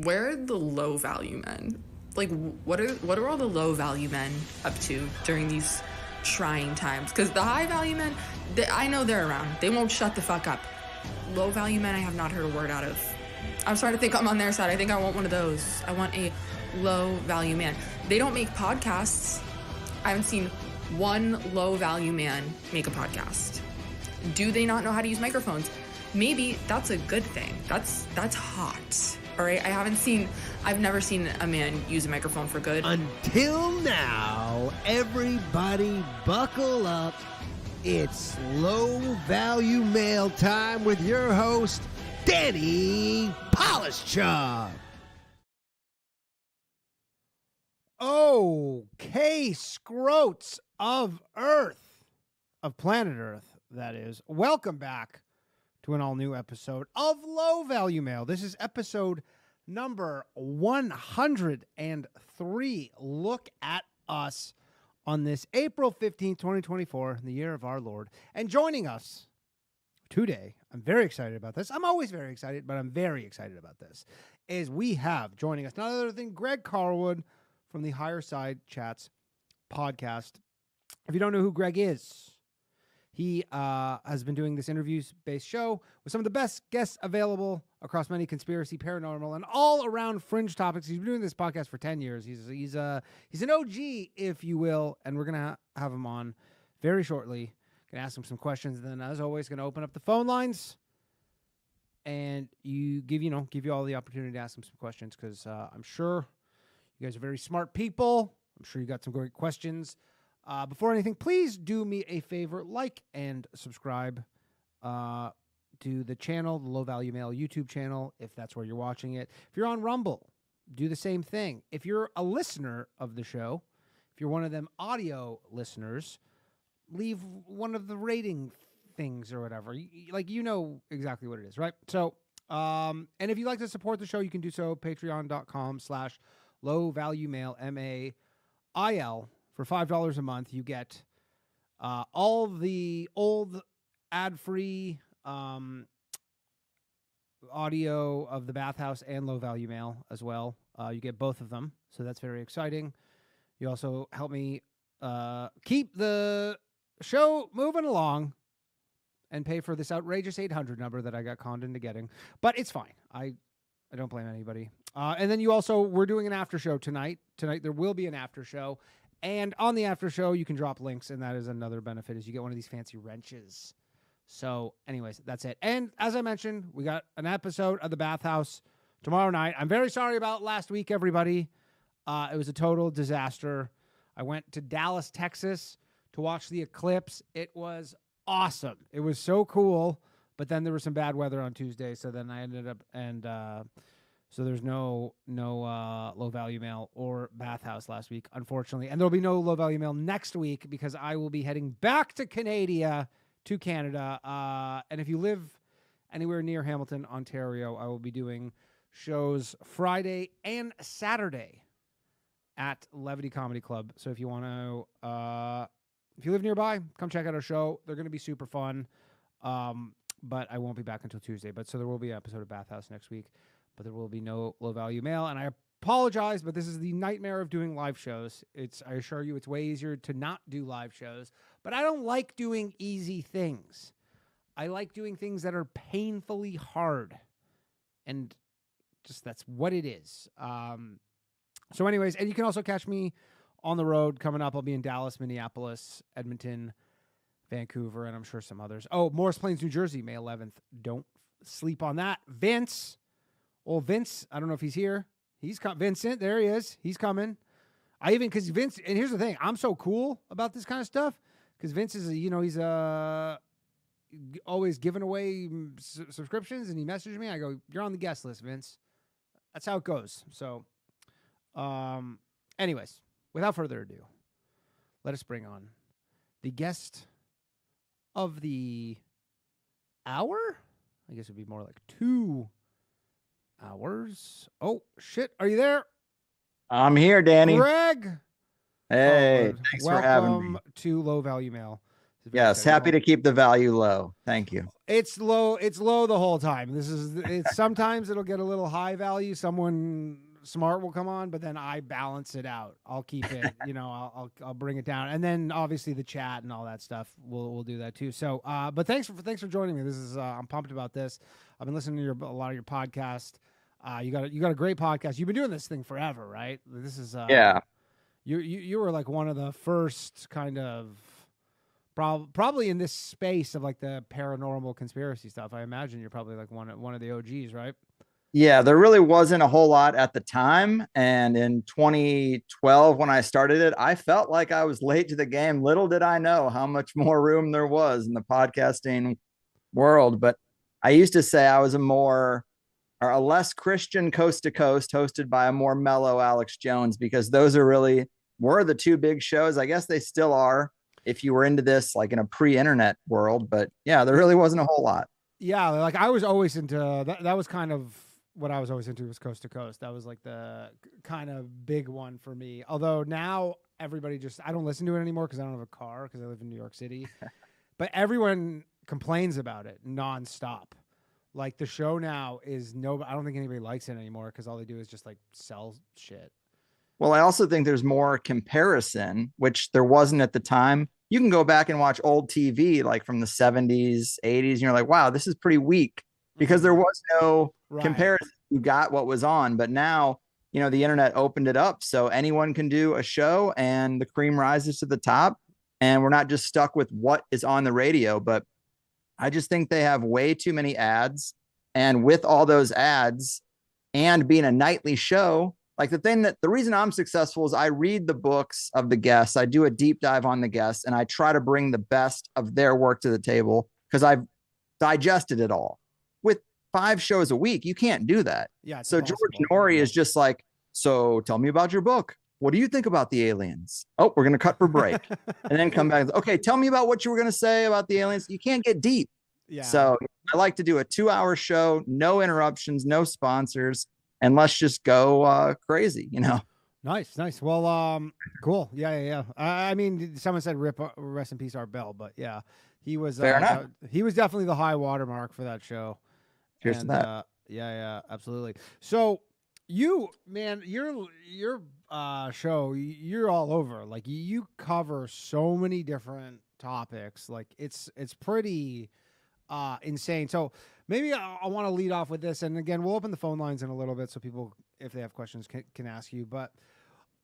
Where are the low value men? Like, what are all the low value men up to during these trying times? Because the high value men, I know they're around. They won't shut the fuck up. Low value men, I have not heard a word out of. I'm starting to think I'm on their side. I think I want one of those. I want a low value man. They don't make podcasts. I haven't seen one low value man make a podcast. Do they not know how to use microphones? Maybe that's a good thing. That's hot. All right, I've never seen a man use a microphone for good. Until now, everybody buckle up. It's low value mail time with your host, Danny Polishchuk. Okay, scrotes of Earth, of planet Earth, that is. Welcome back to an all-new episode of Low Value Mail. This is episode number 103. Look at us on this April 15th, 2024, the year of our Lord. And joining us today, I'm very excited about this. I'm always very excited, but I'm very excited about this, is we have joining us none other than Greg Carlwood from the Higherside Chats podcast. If you don't know who Greg is, he has been doing this interviews-based show with some of the best guests available across many conspiracy, paranormal, and all-around fringe topics. He's been doing this podcast for 10 years. He's an OG, if you will, and we're gonna have him on very shortly. Gonna ask him some questions, and then, as always, gonna open up the phone lines and give you all the opportunity to ask him some questions, because I'm sure you guys are very smart people. I'm sure you got some great questions. Before anything, please do me a favor, like and subscribe to the channel, the Low Value Mail YouTube channel, if that's where you're watching it. If you're on Rumble, do the same thing. If you're a listener of the show, if you're one of them audio listeners, leave one of the rating things or whatever. You know exactly what it is, right? So, and if you'd like to support the show, you can do so, patreon.com/lowvaluemail, MAIL. For $5 a month, you get all the old ad-free audio of the Bathhouse and Low Value Mail as well. You get both of them, so that's very exciting. You also help me keep the show moving along and pay for this outrageous 800 number that I got conned into getting. But it's fine. I don't blame anybody. And then we're doing an after show tonight. Tonight there will be an after show. And on the after show, you can drop links, and that is another benefit, is you get one of these fancy wrenches. So, anyways, that's it. And as I mentioned, we got an episode of The Bathhouse tomorrow night. I'm very sorry about last week, everybody. It was a total disaster. I went to Dallas, Texas to watch the eclipse. It was awesome. It was so cool. But then there was some bad weather on Tuesday, so then I ended up so there's no Low Value Mail or Bathhouse last week, unfortunately. And there'll be no Low Value Mail next week because I will be heading back to Canada. And if you live anywhere near Hamilton, Ontario, I will be doing shows Friday and Saturday at Levity Comedy Club. So if you want to, if you live nearby, come check out our show. They're going to be super fun. But I won't be back until Tuesday. So there will be an episode of Bathhouse next week. But there will be no Low Value Mail. And I apologize, but this is the nightmare of doing live shows. I assure you, it's way easier to not do live shows. But I don't like doing easy things. I like doing things that are painfully hard. And just that's what it is. So anyways, and you can also catch me on the road coming up. I'll be in Dallas, Minneapolis, Edmonton, Vancouver, and I'm sure some others. Oh, Morris Plains, New Jersey, May 11th. Don't sleep on that. Vince, I don't know if he's here. Vincent, there he is. He's coming. Because Vince, and here's the thing, I'm so cool about this kind of stuff because Vince is, he's always giving away subscriptions, and he messaged me. I go, "You're on the guest list, Vince." That's how it goes. So, anyways, without further ado, let us bring on the guest of the hour. I guess it'd be more like 2 hours. Oh, shit. Are you there? I'm here, Danny. Greg. Hey, thanks for having me. Welcome to Low Value Mail. Yes, happy to keep the value low. Thank you. It's low the whole time. It's sometimes it'll get a little high value. Someone smart will come on, but then I balance it out. I'll keep it, I'll bring it down. And then obviously the chat and all that stuff, we'll do that too. So, but thanks for joining me. This is, I'm pumped about this. I've been listening to a lot of your podcast. You got a great podcast. You've been doing this thing forever, right? This is, yeah. You were like one of the first kind of, probably in this space of like the paranormal conspiracy stuff. I imagine you're probably like one of the OGs, right? Yeah, there really wasn't a whole lot at the time. And in 2012, when I started it, I felt like I was late to the game. Little did I know how much more room there was in the podcasting world. But I used to say I was a less Christian Coast to Coast hosted by a more mellow Alex Jones, because those were the two big shows. I guess they still are, if you were into this like in a pre-internet world. But yeah, there really wasn't a whole lot. Yeah, like I was always into that was kind of what I was always into, was Coast to Coast. That was like the kind of big one for me. Although now everybody I don't listen to it anymore because I don't have a car because I live in New York City. But everyone complains about it nonstop. Like the show now I don't think anybody likes it anymore because all they do is just like sell shit. Well, I also think there's more comparison, which there wasn't at the time. You can go back and watch old TV like from the 70s, 80s, and you're like, wow, this is pretty weak, because there was no comparison. You got what was on. But now, the internet opened it up so anyone can do a show and the cream rises to the top, and we're not just stuck with what is on the radio. But I just think they have way too many ads. And with all those ads and being a nightly show, like the reason I'm successful is I read the books of the guests. I do a deep dive on the guests, and I try to bring the best of their work to the table because I've digested it all. With 5 shows a week, you can't do that. Yeah. So George Norrie is just like, so tell me about your book. What do you think about the aliens? Oh, we're going to cut for break and then come back. Okay, tell me about what you were going to say about the aliens. You can't get deep. Yeah. So I like to do a 2-hour show, no interruptions, no sponsors. And let's just go crazy, Nice. Well, cool. Yeah. I mean, someone said rest in peace, Art Bell, but yeah, he was fair enough. He was definitely the high watermark for that show. Cheers to that. Yeah, absolutely. So your show, you're all over. Like you cover so many different topics. Like it's pretty insane. So maybe I want to lead off with this, and again, we'll open the phone lines in a little bit so people, if they have questions, can ask you. But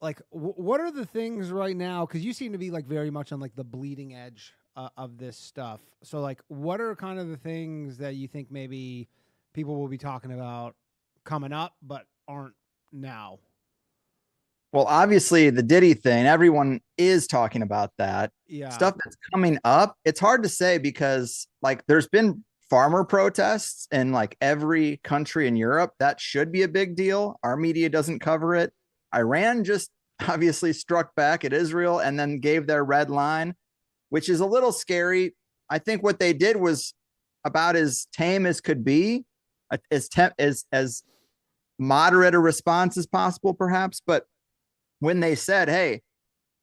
like, what are the things right now? Because you seem to be like very much on like the bleeding edge of this stuff. So like, what are kind of the things that you think maybe people will be talking about coming up, but aren't now? Well, obviously the Diddy thing, everyone is talking about that. Yeah. Stuff that's coming up. It's hard to say because like there's been farmer protests in like every country in Europe. That should be a big deal. Our media doesn't cover it. Iran just obviously struck back at Israel and then gave their red line, which is a little scary. I think what they did was about as tame as could be, as moderate a response as possible, perhaps. But when they said, hey,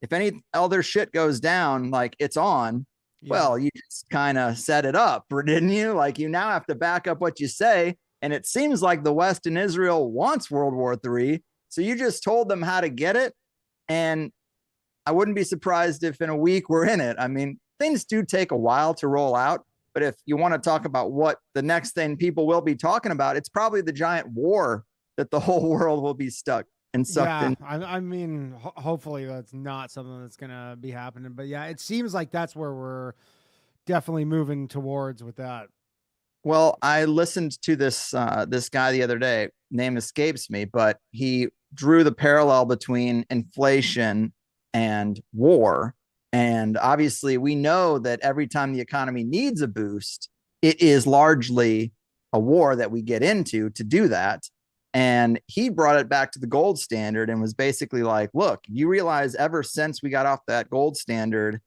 if any other shit goes down, like it's on, well, you just kind of set it up, didn't you? Like you now have to back up what you say. And it seems like the West and Israel wants World War III. So you just told them how to get it. And I wouldn't be surprised if in a week we're in it. I mean, things do take a while to roll out. But if you want to talk about what the next thing people will be talking about, it's probably the giant war that the whole world will be stuck and sucked in. I mean, hopefully that's not something that's going to be happening. But yeah, it seems like that's where we're definitely moving towards with that. Well, I listened to this guy the other day, name escapes me, but he drew the parallel between inflation and war. And obviously we know that every time the economy needs a boost, it is largely a war that we get into to do that. And he brought it back to the gold standard and was basically like, look, you realize ever since we got off that gold standard,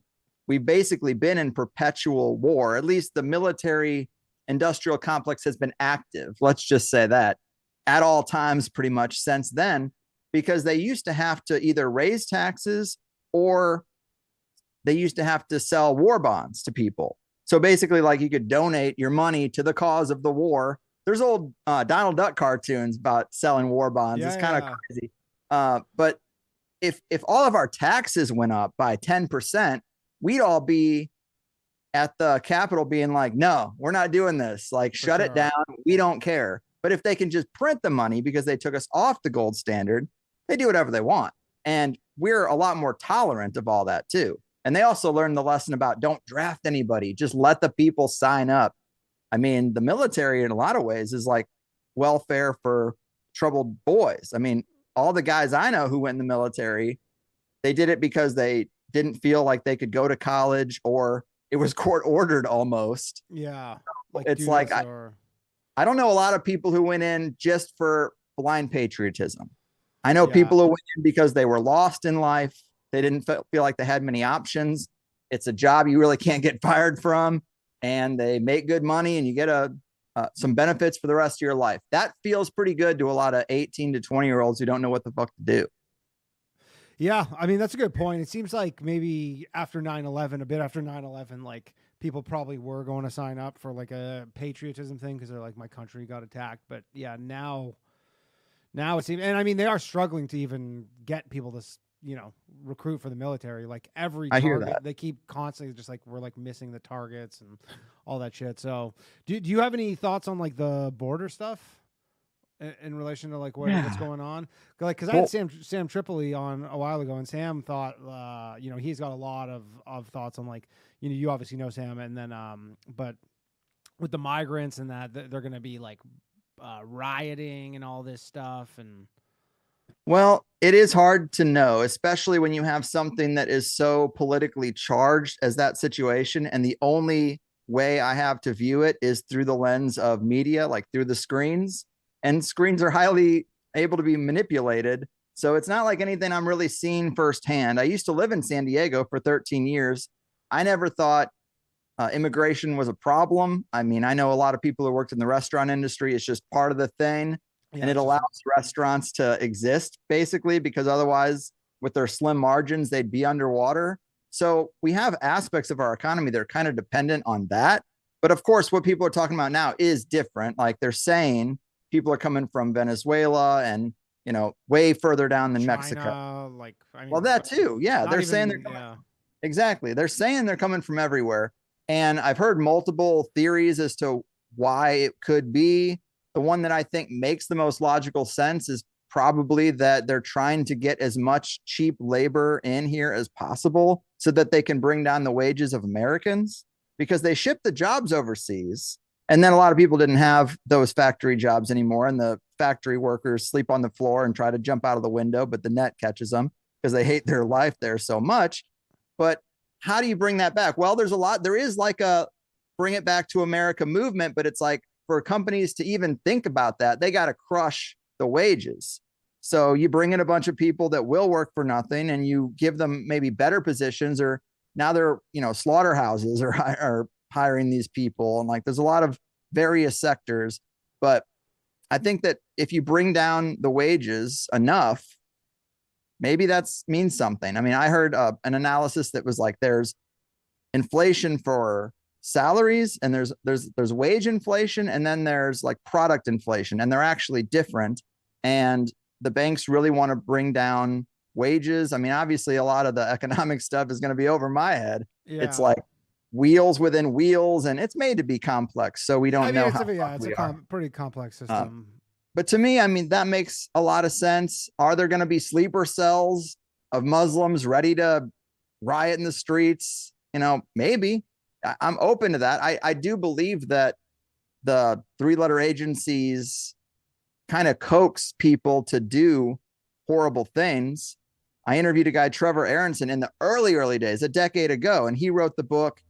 we've basically been in perpetual war. At least the military industrial complex has been active. Let's just say that at all times pretty much since then, because they used to have to either raise taxes or they used to have to sell war bonds to people. So basically, like, you could donate your money to the cause of the war. There's old Donald Duck cartoons about selling war bonds. It's kind of crazy. But if all of our taxes went up by 10%, we'd all be at the Capitol being like, no, we're not doing this. Like, shut it down. We don't care. But if they can just print the money because they took us off the gold standard, they do whatever they want. And we're a lot more tolerant of all that too. And they also learned the lesson about don't draft anybody, just let the people sign up. I mean, the military in a lot of ways is like welfare for troubled boys. I mean, all the guys I know who went in the military, they did it because they didn't feel like they could go to college, or it was court ordered almost. Yeah. It's like, I don't know a lot of people who went in just for blind patriotism. I know people who went in because they were lost in life. They didn't feel like they had many options. It's a job you really can't get fired from, and they make good money, and you get some benefits for the rest of your life. That feels pretty good to a lot of 18 to 20-year-olds who don't know what the fuck to do. Yeah, I mean, that's a good point. It seems like maybe after 9/11, a bit after 9/11, like, people probably were going to sign up for like a patriotism thing because they're like, my country got attacked. But yeah, now it seems, and I mean, they are struggling to even get people to, recruit for the military. Like, every target, they keep constantly just like, we're like missing the targets and all that shit. So do you have any thoughts on like the border stuff in relation to like what's going on? Like, because I had Sam Tripoli on a while ago, and Sam thought, he's got a lot of thoughts on like, you obviously know Sam, and then but with the migrants and that, they're going to be like rioting and all this stuff. And well, it is hard to know, especially when you have something that is so politically charged as that situation, and the only way I have to view it is through the lens of media, like through the screens. And screens are highly able to be manipulated. So it's not like anything I'm really seeing firsthand. I used to live in San Diego for 13 years. I never thought immigration was a problem. I mean, I know a lot of people who worked in the restaurant industry. It's just part of the thing. And it allows restaurants to exist, basically, because otherwise, with their slim margins, they'd be underwater. So we have aspects of our economy that are kind of dependent on that. But of course, what people are talking about now is different. Like, they're saying people are coming from Venezuela and, way further down than China, Mexico. Like, I mean, well, that too. Yeah. They're saying they're coming. Exactly. They're saying they're coming from everywhere. And I've heard multiple theories as to why it could be. The one that I think makes the most logical sense is probably that they're trying to get as much cheap labor in here as possible so that they can bring down the wages of Americans, because they ship the jobs overseas. And then a lot of people didn't have those factory jobs anymore. And the factory workers sleep on the floor and try to jump out of the window, but the net catches them because they hate their life there so much. But how do you bring that back? Well, there is like a bring it back to America movement, but it's like, for companies to even think about that, they got to crush the wages. So you bring in a bunch of people that will work for nothing, and you give them maybe better positions, or now they're, slaughterhouses are hiring these people. And like, there's a lot of various sectors, but I think that if you bring down the wages enough, maybe that means something. I mean, I heard an analysis that was like, there's inflation for salaries, and there's wage inflation, and then there's like product inflation, and they're actually different. And the banks really want to bring down wages. I mean, obviously a lot of the economic stuff is going to be over my head. It's like wheels within wheels, and it's made to be complex, so we don't know how. It's a pretty complex system. But to me, I mean, that makes a lot of sense. Are there going to be sleeper cells of Muslims ready to riot in the streets? Maybe. I'm open to that. I do believe that the three-letter agencies kind of coax people to do horrible things. I interviewed a guy, Trevor Aronson, in the early days, a decade ago, and he wrote the book,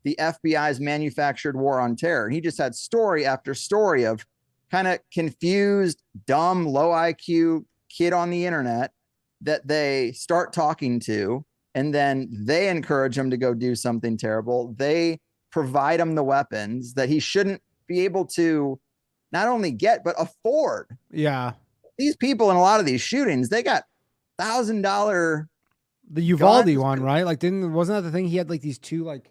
The FBI's Manufactured War on Terror. And he just had story after story of kind of confused, dumb, low IQ kid on the internet that they start talking to, and then they encourage him to go do something terrible. They provide him the weapons that he shouldn't be able to not only get, but afford. Yeah. These people in a lot of these shootings, they got $1,000 The Uvalde one, right? Like, wasn't that the thing? He had like these two like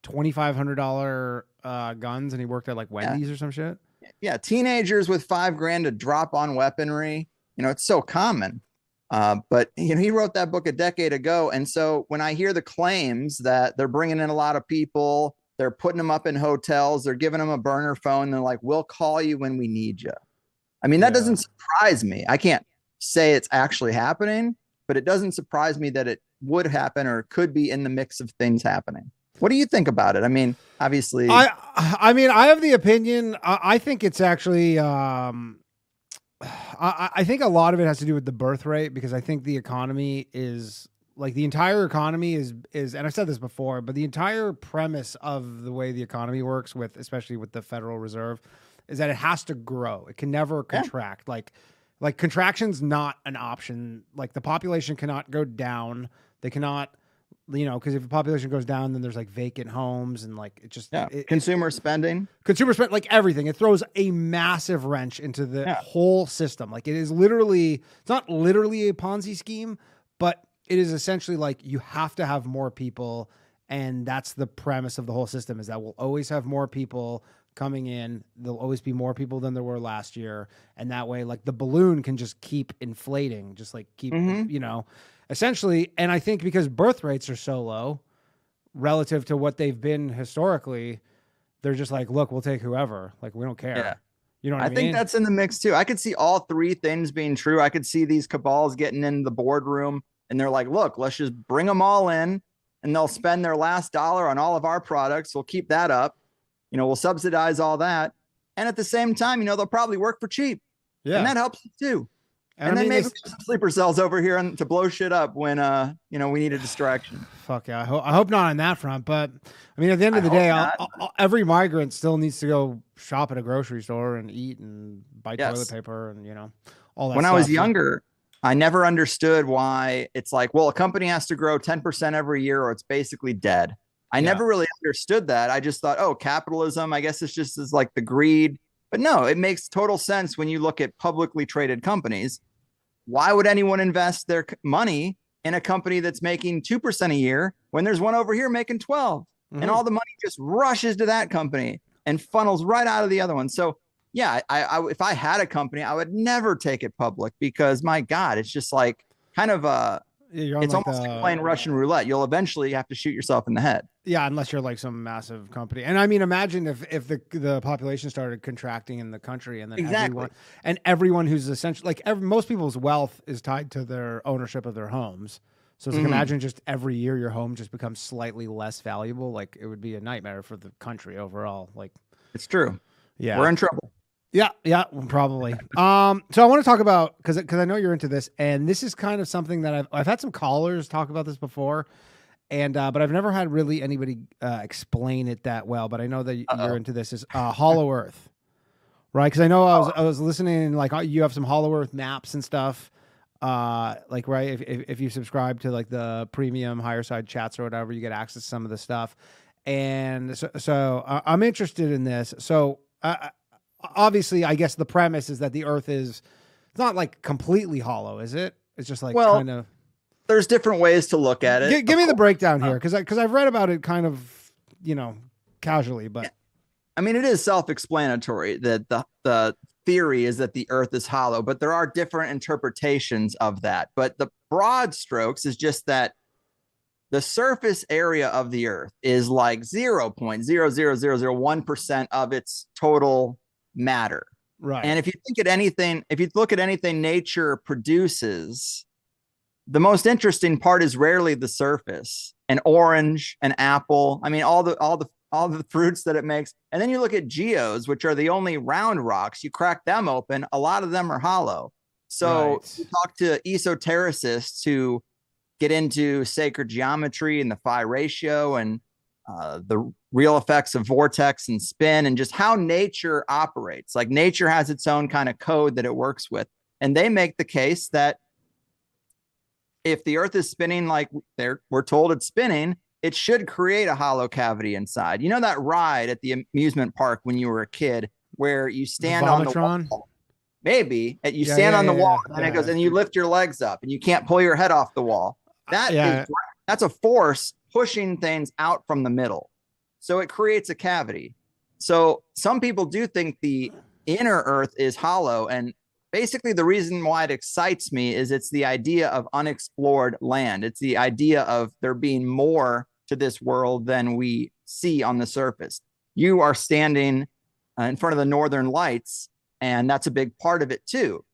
$2,500 guns, and he worked at like Wendy's or some shit. Yeah, teenagers with $5,000 to drop on weaponry. It's so common. But he wrote that book a decade ago, and so when I hear the claims that they're bringing in a lot of people, they're putting them up in hotels, they're giving them a burner phone, they're like, "We'll call you when we need you." I mean, that doesn't surprise me. I can't say it's actually happening, but it doesn't surprise me that it would happen or could be in the mix of things happening. What do you think about it? I mean, obviously, I mean, I have the opinion. I think it's actually. I think a lot of it has to do with the birth rate, because I think the economy is like the entire economy is, and I've said this before, but the entire premise of the way the economy works especially with the Federal Reserve, is that it has to grow. It can never contract. Like contraction's not an option. Like the population cannot go down. They cannot, because if the population goes down, then there's like vacant homes and like it just consumer spending, like everything. It throws a massive wrench into the whole system. Like it's not literally a Ponzi scheme, but it is essentially like you have to have more people, and that's the premise of the whole system, is that we'll always have more people coming in. There'll always be more people than there were last year, and that way, like the balloon can just keep inflating, just like keep essentially. And I think because birth rates are so low relative to what they've been historically, they're just like, look, we'll take whoever. Like, we don't care. Yeah. You know what I mean? think that's in the mix too. I could see all three things being true. I could see these cabals getting in the boardroom and they're like, look, let's just bring them all in, and they'll spend their last dollar on all of our products. We'll keep that up. We'll subsidize all that. And at the same time, they'll probably work for cheap. Yeah. And that helps too. And then maybe some sleeper cells over here to blow shit up when, we need a distraction. Fuck yeah. I hope not on that front. But I mean, at the end of the day, every migrant still needs to go shop at a grocery store and eat and buy toilet paper and, all that When stuff. I was younger, I never understood why it's like, well, a company has to grow 10% every year or it's basically dead. I never really understood that. I just thought, oh, capitalism, I guess it's just as like the greed. But no, it makes total sense when you look at publicly traded companies. Why would anyone invest their money in a company that's making 2% a year when there's one over here making 12? And all the money just rushes to that company and funnels right out of the other one. So yeah, I if I had a company, I would never take it public, because my God, it's just like kind of it's like almost like playing Russian roulette. You'll eventually have to shoot yourself in the head. Yeah, unless you're like some massive company. And I mean, imagine if the population started contracting in the country, and then everyone who's essentially like most people's wealth is tied to their ownership of their homes. So it's like, imagine just every year your home just becomes slightly less valuable. Like it would be a nightmare for the country overall. Like it's true. Yeah, we're in trouble. Yeah, probably. So I want to talk about, because I know you're into this, and this is kind of something that I've had some callers talk about this before, and but I've never had really anybody explain it that well. But I know that you're into this. Is Hollow Earth, right? Because I know I was listening, like you have some Hollow Earth maps and stuff. Like right, if you subscribe to like the premium Higherside Chats or whatever, you get access to some of the stuff. And so I'm interested in this. So. Obviously, I guess the premise is that the Earth it's not like completely hollow, is it? It's just like kind of. There's different ways to look at it. Give me the breakdown here, because I've read about it kind of, casually, but. I mean, it is self-explanatory that the theory is that the Earth is hollow, but there are different interpretations of that. But the broad strokes is just that the surface area of the Earth is like 0.00001% of its total matter. Right. And if you look at anything nature produces, the most interesting part is rarely the surface. An orange, an apple, I mean, all the fruits that it makes. And then you look at geodes, which are the only round rocks. You crack them open, a lot of them are hollow. So you talk to esotericists who get into sacred geometry and the phi ratio and the real effects of vortex and spin and just how nature operates. Like nature has its own kind of code that it works with. And they make the case that if the Earth is spinning like we're told it's spinning, it should create a hollow cavity inside. You know that ride at the amusement park when you were a kid where you stand on the wall? Maybe. You stand on the wall and it goes, and you lift your legs up and you can't pull your head off the wall. That's a force pushing things out from the middle. So it creates a cavity. So some people do think the inner Earth is hollow. And basically the reason why it excites me is it's the idea of unexplored land. It's the idea of there being more to this world than we see on the surface. You are standing in front of the Northern Lights, and that's a big part of it too.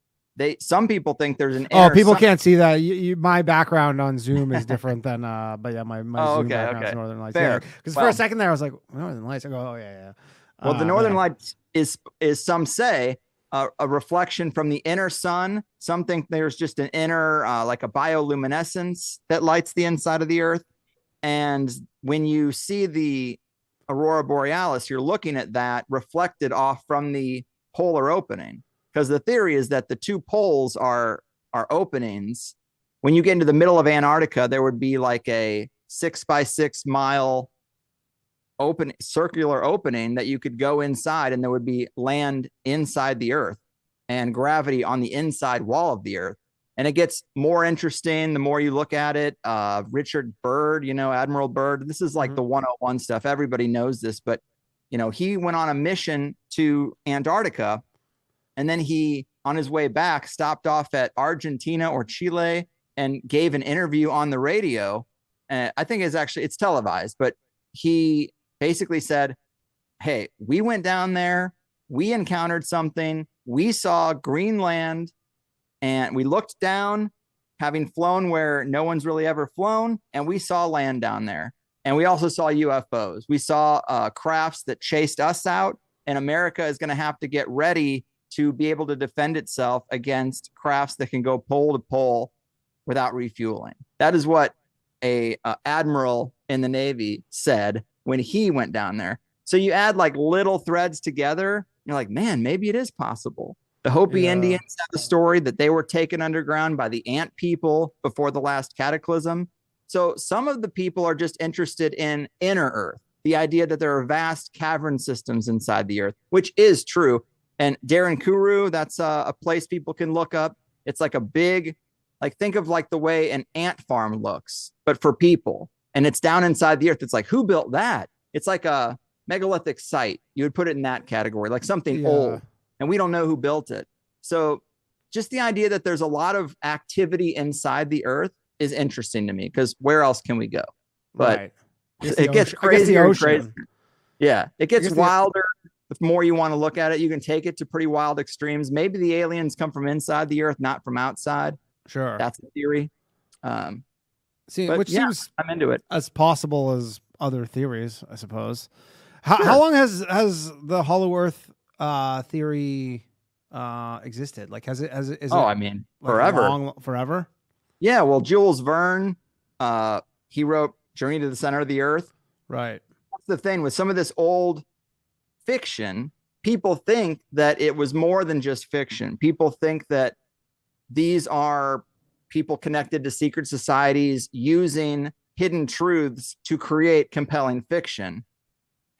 Some people think there's an people can't see that. My background on Zoom is different than but yeah, my Zoom background is Northern Lights. Fair. Because for a second there I was like, Northern Lights. I go, oh yeah. Well, the Northern Lights is some say a reflection from the inner sun. Some think there's just an inner like a bioluminescence that lights the inside of the Earth. And when you see the Aurora Borealis, you're looking at that reflected off from the polar opening. Because the theory is that the two poles are openings. When you get into the middle of Antarctica, there would be like a 6 by 6 mile circular opening that you could go inside, and there would be land inside the Earth and gravity on the inside wall of the Earth. And it gets more interesting the more you look at it. Richard Byrd, Admiral Byrd, this is like the 101 stuff. Everybody knows this, but he went on a mission to Antarctica. And then he, on his way back, stopped off at Argentina or Chile and gave an interview on the radio. I think it's televised, but he basically said, hey, we went down there, we encountered something, we saw Greenland, and we looked down, having flown where no one's really ever flown, and we saw land down there. And we also saw UFOs. We saw crafts that chased us out, and America is going to have to get ready to be able to defend itself against crafts that can go pole to pole without refueling. That is what a admiral in the Navy said when he went down there. So you add like little threads together, you're like, man, maybe it is possible. The Hopi Indians have a story that they were taken underground by the ant people before the last cataclysm. So some of the people are just interested in inner Earth, the idea that there are vast cavern systems inside the Earth, which is true. And Darren Kuru, that's a place people can look up. It's like a big, think of like the way an ant farm looks, but for people. And it's down inside the Earth. It's like, who built that? It's like a megalithic site. You would put it in that category, like something old. And we don't know who built it. So just the idea that there's a lot of activity inside the Earth is interesting to me, because where else can we go? But it gets crazier and crazier. Yeah, it gets wilder. The more you want to look at it, you can take it to pretty wild extremes. Maybe the aliens come from inside the Earth, not from outside. Sure. That's the theory. Which seems I'm into it. As possible as other theories, I suppose. How long has the Hollow Earth theory existed? Like, is it forever. Forever? Yeah, well, Jules Verne, he wrote Journey to the Center of the Earth. Right. That's the thing with some of this old fiction. People think that it was more than just fiction. People think that these are people connected to secret societies using hidden truths to create compelling fiction,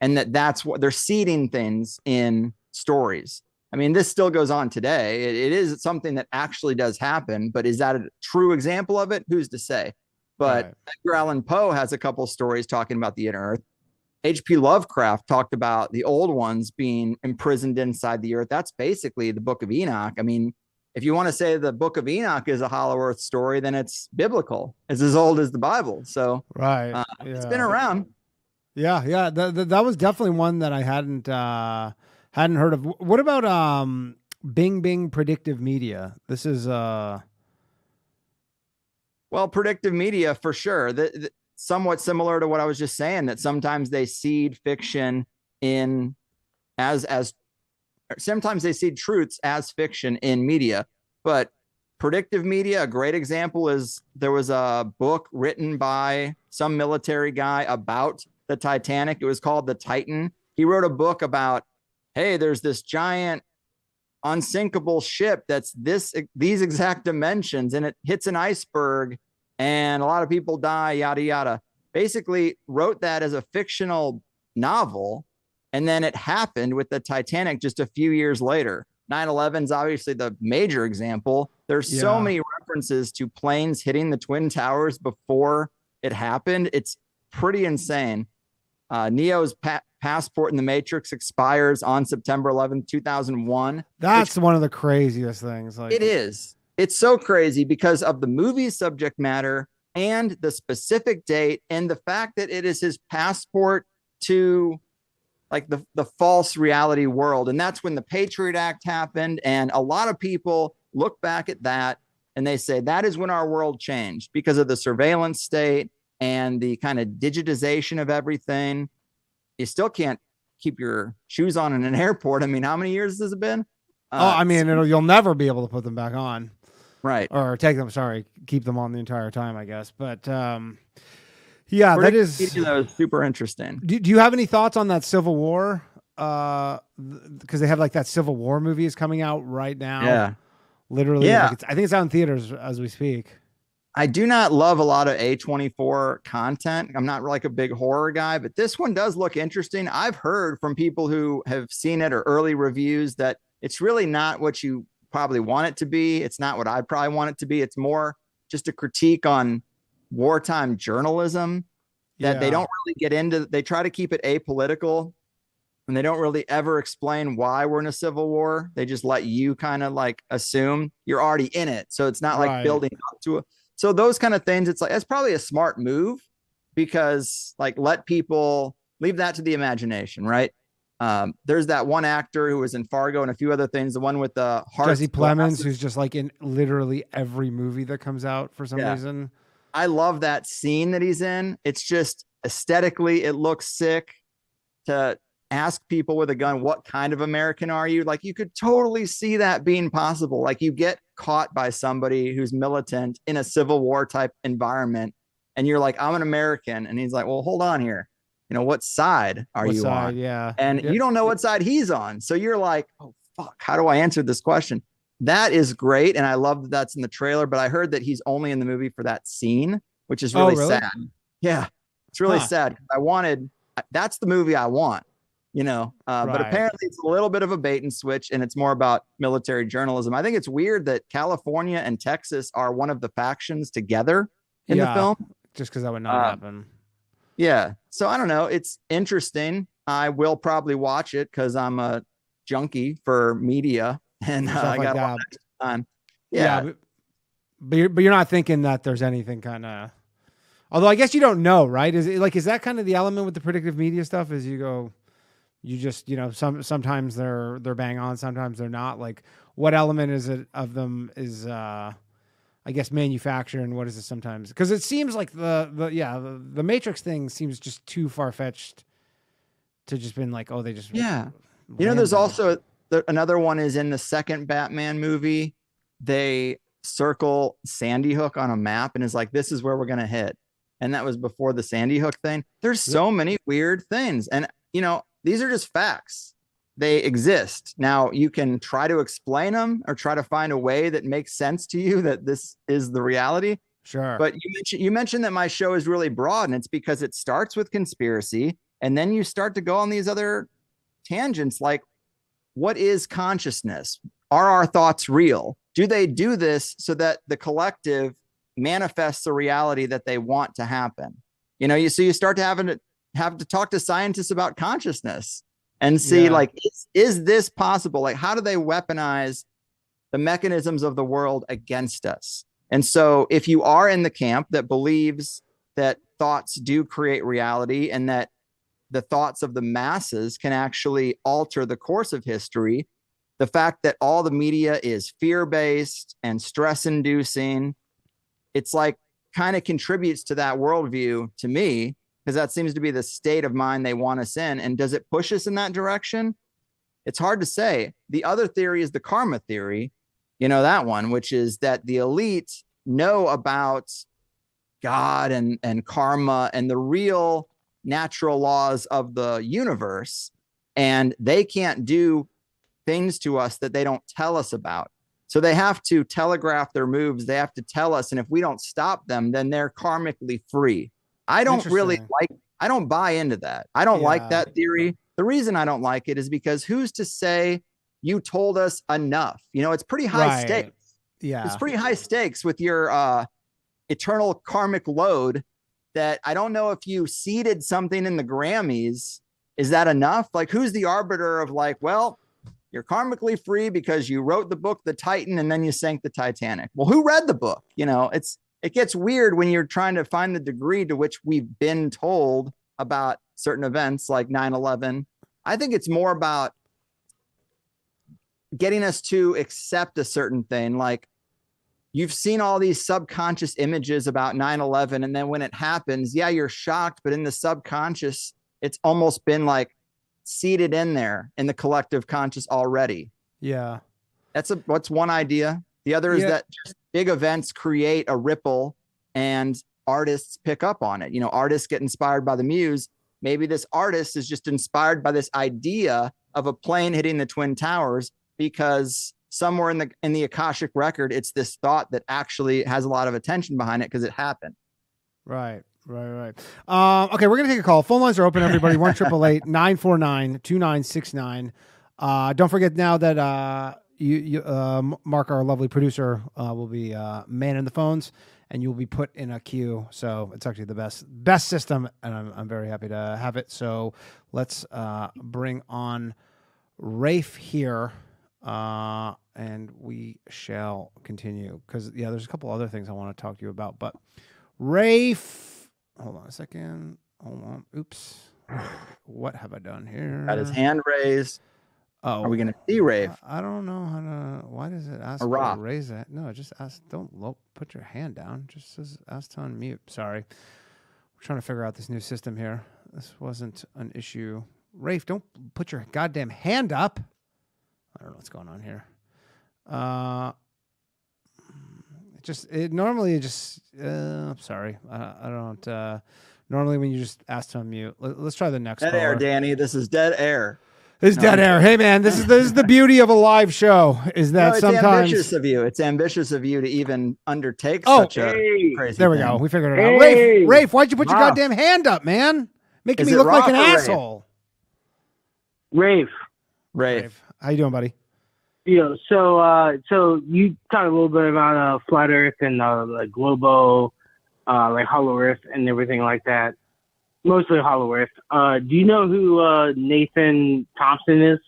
and that's what they're seeding things in stories. I mean, this still goes on today. It is something that actually does happen, but is that a true example of it? Who's to say? But Edgar Allan Poe has a couple stories talking about the inner Earth. H.P. Lovecraft talked about the old ones being imprisoned inside the Earth. That's basically the Book of Enoch. I mean, if you want to say the Book of Enoch is a Hollow Earth story, then it's biblical. It's as old as the Bible. So it's been around. Yeah. That was definitely one that I hadn't heard of. What about Bing Predictive Media? This is Predictive Media for sure. Somewhat similar to what I was just saying, that sometimes they seed fiction in sometimes they seed truths as fiction in media. But Predictive Media, a great example is there was a book written by some military guy about the Titanic. It was called The Titan. He wrote a book about, hey, there's this giant unsinkable ship that's these exact dimensions, and it hits an iceberg and a lot of people die, yada, yada. Basically wrote that as a fictional novel. And then it happened with the Titanic just a few years later. 9/11 is obviously the major example. There's so many references to planes hitting the Twin Towers before it happened. It's pretty insane. Neo's passport in the Matrix expires on September 11th, 2001. That's one of the craziest things. Like, it is. It's so crazy because of the movie's subject matter and the specific date and the fact that it is his passport to like the false reality world. And that's when the Patriot Act happened. And a lot of people look back at that and they say that is when our world changed because of the surveillance state and the kind of digitization of everything. You still can't keep your shoes on in an airport. I mean, how many years has it been? You'll never be able to put them back on. Right. Or keep them on the entire time, I guess. But yeah, that was super interesting. Do you have any thoughts on that Civil War? Because they have like that Civil War movie is coming out right now. Yeah. Literally. Yeah. Like I think it's out in theaters as we speak. I do not love a lot of A24 content. I'm not like a big horror guy, but this one does look interesting. I've heard from people who have seen it or early reviews that it's really not what you probably want it to be. It's not what I probably want it to be. It's more just a critique on wartime journalism that they don't really get into. They try to keep it apolitical and they don't really ever explain why we're in a civil war. They just let you kind of like assume you're already in it. So it's not like building up to it. So those kind of things, it's like, it's probably a smart move because like, let people leave that to the imagination. Right. There's that one actor who was in Fargo and a few other things. The one with the heart. Jesse Plemons, who's just like in literally every movie that comes out for some reason. I love that scene that he's in. It's just aesthetically, it looks sick. To ask people with a gun, what kind of American are you? Like you could totally see that being possible. Like you get caught by somebody who's militant in a Civil War type environment and you're like, I'm an American. And he's like, well, hold on here. You know, what side are you on? Yeah. And you don't know what side he's on. So you're like, oh, fuck, how do I answer this question? That is great. And I love that that's in the trailer, but I heard that he's only in the movie for that scene, which is really sad. Yeah. It's really sad. That's the movie I want, you know, but apparently it's a little bit of a bait and switch and it's more about military journalism. I think it's weird that California and Texas are one of the factions together in the film. Just because that would not happen. Yeah. So I don't know. It's interesting. I will probably watch it because I'm a junkie for media and I got a lot of time. Yeah. But you're not thinking that there's anything kind of, although I guess you don't know, right? Is that kind of the element with the predictive media stuff is you just, you know, sometimes they're bang on, sometimes they're not. Like what element is it of them is, I guess manufacture and what is it sometimes? Because it seems like the Matrix thing seems just too far-fetched to just been like, oh, they just you know, there's also another one is in the second Batman movie. They circle Sandy Hook on a map and is like, this is where we're gonna hit, and that was before the Sandy Hook thing. There's so many weird things, and you know, these are just facts. They exist. Now you can try to explain them or try to find a way that makes sense to you that this is the reality. Sure. But you mentioned that my show is really broad, and it's because it starts with conspiracy and then you start to go on these other tangents like, what is consciousness? Are our thoughts real? Do they do this so that the collective manifests a reality that they want to happen? You know, so you start to have to talk to scientists about consciousness and see like, is this possible? Like, how do they weaponize the mechanisms of the world against us? And so if you are in the camp that believes that thoughts do create reality and that the thoughts of the masses can actually alter the course of history, the fact that all the media is fear-based and stress-inducing, it's like kind of contributes to that worldview to me, because that seems to be the state of mind they want us in. And does it push us in that direction? It's hard to say. The other theory is the karma theory, you know, that one, which is that the elite know about God and karma and the real natural laws of the universe, and they can't do things to us that they don't tell us about. So they have to telegraph their moves. They have to tell us. And if we don't stop them, then they're karmically free. I don't buy into that. I don't like that theory. The reason I don't like it is because who's to say you told us enough? You know, it's pretty high stakes. Yeah. It's pretty high stakes with your eternal karmic load that I don't know if you seeded something in the Grammys. Is that enough? Like, who's the arbiter of like, well, you're karmically free because you wrote the book, The Titan, and then you sank the Titanic. Well, who read the book? You know, it gets weird when you're trying to find the degree to which we've been told about certain events like 9/11. I think it's more about getting us to accept a certain thing. Like, you've seen all these subconscious images about 9/11, and then when it happens, yeah, you're shocked, but in the subconscious, it's almost been like seated in there in the collective conscious already. Yeah. What's one idea. The other is that just big events create a ripple and artists pick up on it. You know, artists get inspired by the muse. Maybe this artist is just inspired by this idea of a plane hitting the Twin Towers because somewhere in the Akashic record, it's this thought that actually has a lot of attention behind it because it happened. Right. Okay, we're gonna take a call. Phone lines are open, everybody. 1-888-949-2969. Don't forget now that Mark, our lovely producer, will be manning the phones, and you'll be put in a queue. So it's actually the best system, and I'm very happy to have it. So let's bring on Rafe here, and we shall continue because there's a couple other things I want to talk to you about, but Rafe. Hold on a second. Hold on. Oops. What have I done here? Got his hand raised. Oh, are we going to see Rafe? I don't know how to. Why does it ask me to raise that? No, it just ask. Don't put your hand down. It just says ask to unmute. Sorry. We're trying to figure out this new system here. This wasn't an issue. Rafe, don't put your goddamn hand up. I don't know what's going on here. I'm sorry. I don't. Normally when you just ask to unmute, let's try the next. Dead air, Danny. This is dead air. This is dead air. Hey man, this is the beauty of a live show. Is that sometimes ambitious of you? It's ambitious of you to even undertake such a crazy. There we go. We figured it out. Rafe, why'd you put your goddamn hand up, man? Making me look like an asshole. Rafe. How you doing, buddy? Yeah, so you talked a little bit about flat Earth and like Globo, like Hollow Earth and everything like that. Mostly Hollow Earth. Do you know who Nathan Thompson is?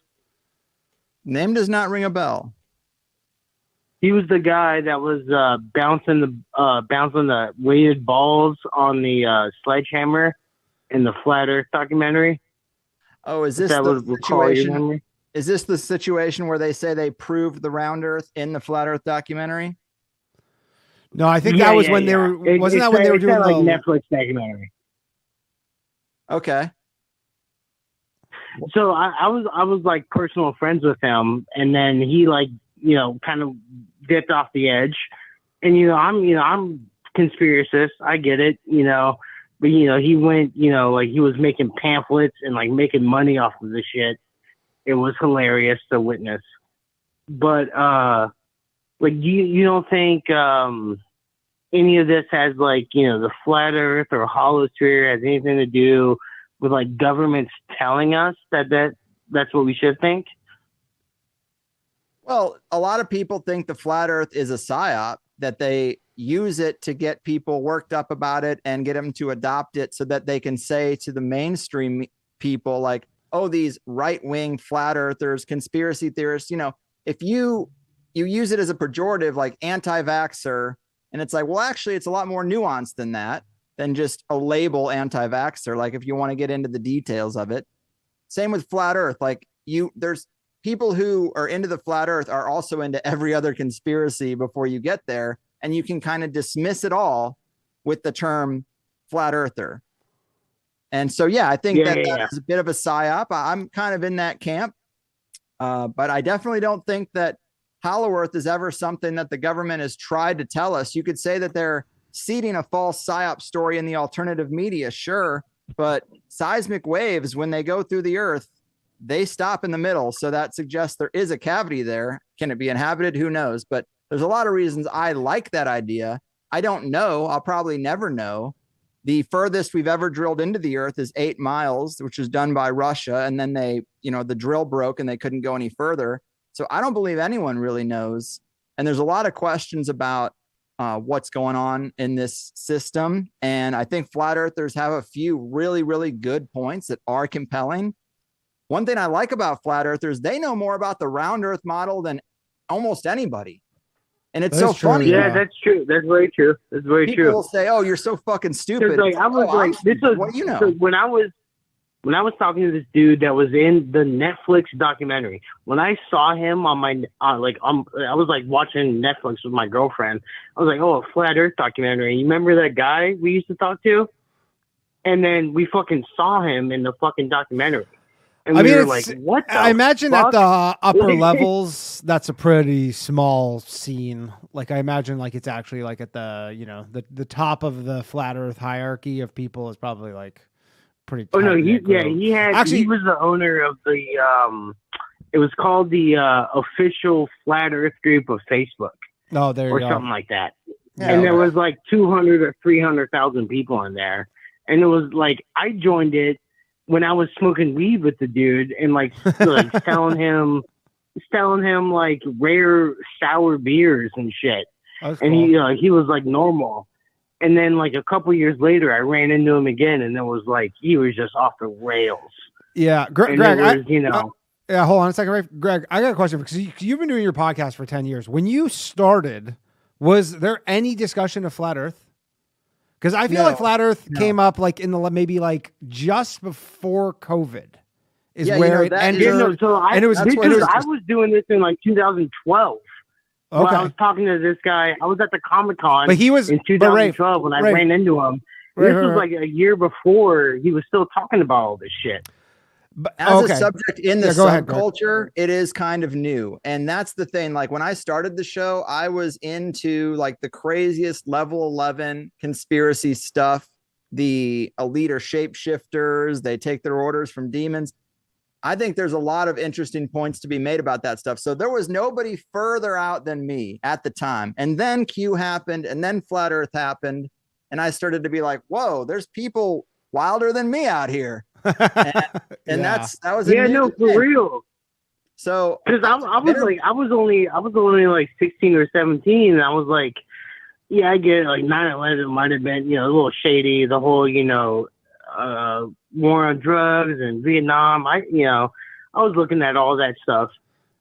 Name does not ring a bell. He was the guy that was bouncing the weighted balls on the sledgehammer in the Flat Earth documentary. Oh, is this the situation? Is this the situation where they say they proved the round Earth in the Flat Earth documentary? No, I think that was when they were. Wasn't that when they were doing like Netflix documentary? Okay. So I was like personal friends with him, and then he kind of dipped off the edge, and I'm conspiracist. I get it, but he went, like he was making pamphlets and like making money off of this shit. It was hilarious to witness. But like you don't think any of this has the flat Earth or hollow sphere has anything to do with like governments telling us that's what we should think? Well, a lot of people think the flat Earth is a psyop, that they use it to get people worked up about it and get them to adopt it so that they can say to the mainstream people like, oh, these right-wing flat earthers, conspiracy theorists, if you use it as a pejorative like anti-vaxxer, and it's like, well, actually, it's a lot more nuanced than that, than just a label anti-vaxxer. Like if you want to get into the details of it. Same with flat Earth. Like there's people who are into the flat Earth are also into every other conspiracy before you get there. And you can kind of dismiss it all with the term flat earther. And so, yeah, I think that is a bit of a psyop. I'm kind of in that camp. But I definitely don't think that Hollow Earth is ever something that the government has tried to tell us. You could say that they're seeding a false psyop story in the alternative media, sure. But seismic waves, when they go through the Earth, they stop in the middle. So that suggests there is a cavity there. Can it be inhabited? Who knows? But there's a lot of reasons I like that idea. I don't know. I'll probably never know. The furthest we've ever drilled into the Earth is 8 miles, which was done by Russia. And then they, the drill broke and they couldn't go any further. So I don't believe anyone really knows. And there's a lot of questions about what's going on in this system. And I think flat earthers have a few really, really good points that are compelling. One thing I like about flat earthers, they know more about the round earth model than almost anybody. And it's so funny. Yeah, that's true. That's very true. That's very true. People will say, "Oh, you're so fucking stupid." Like, I was like, "This is what you know." So when I was talking to this dude that was in the Netflix documentary, when I saw him on my I was like watching Netflix with my girlfriend. I was like, "Oh, a flat Earth documentary." You remember that guy we used to talk to? And then we fucking saw him in the fucking documentary. And we were like, what the I imagine fuck? at the upper levels, that's a pretty small scene. Like, I imagine like it's actually like at the, you know, the top of the flat earth hierarchy of people is probably like pretty. Oh no, he was the owner of the, it was called the official flat earth group of Facebook. Oh, there you go. Or something like that. Yeah, and there was like 200 or 300,000 people in there. And it was like, I joined it when I was smoking weed with the dude and like selling him like rare sour beers and shit. And cool. He was like normal. And then like a couple years later, I ran into him again, and it was like he was just off the rails. Yeah, Greg, yeah, hold on a second, Rafe. Greg, I got a question because you've been doing your podcast for 10 years. When you started, was there any discussion of flat Earth? Because I feel like flat Earth came up like in the maybe like just before COVID is where it entered. I was doing this in like 2012. Okay. Well, I was talking to this guy. I was at the Comic-Con in 2012 when I ran into him. This was like a year before he was still talking about all this shit. But as a subject in the subculture, it is kind of new. And that's the thing. Like when I started the show, I was into like the craziest level 11 conspiracy stuff. The elite are shapeshifters. They take their orders from demons. I think there's a lot of interesting points to be made about that stuff. So there was nobody further out than me at the time. And then Q happened, and then Flat Earth happened. And I started to be like, whoa, there's people wilder than me out here. And that was for real. So because I was only like 16 or 17, and I was like, yeah, I get it. Like 9/11 might have been a little shady. The whole war on drugs and Vietnam. I was looking at all that stuff,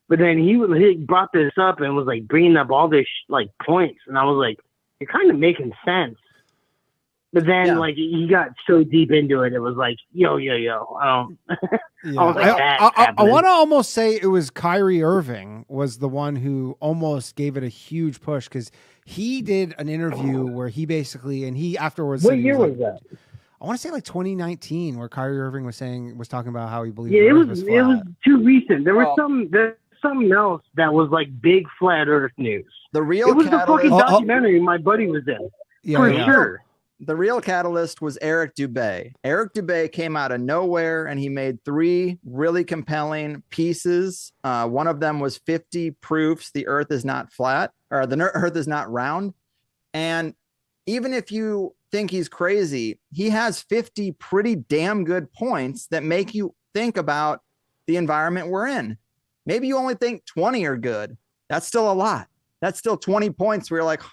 but then he brought this up and was like bringing up all this like points, and I was like, you're kind of making sense. But then, like, he got so deep into it, it was like, yo. I want to almost say it was Kyrie Irving was the one who almost gave it a huge push because he did an interview where he basically, and he afterwards. What year was that? I want to say like 2019, where Kyrie Irving was talking about how he believed. Yeah, it was too recent. There was something else that was like big flat Earth news. The real it was the fucking documentary my buddy was in. For sure. The real catalyst was Eric Dubay. Eric Dubay came out of nowhere and he made 3 really compelling pieces. One of them was 50 proofs the Earth is not flat, or the Earth is not round. And even if you think he's crazy, he has 50 pretty damn good points that make you think about the environment we're in. Maybe you only think 20 are good. That's still a lot. That's still 20 points where you're like,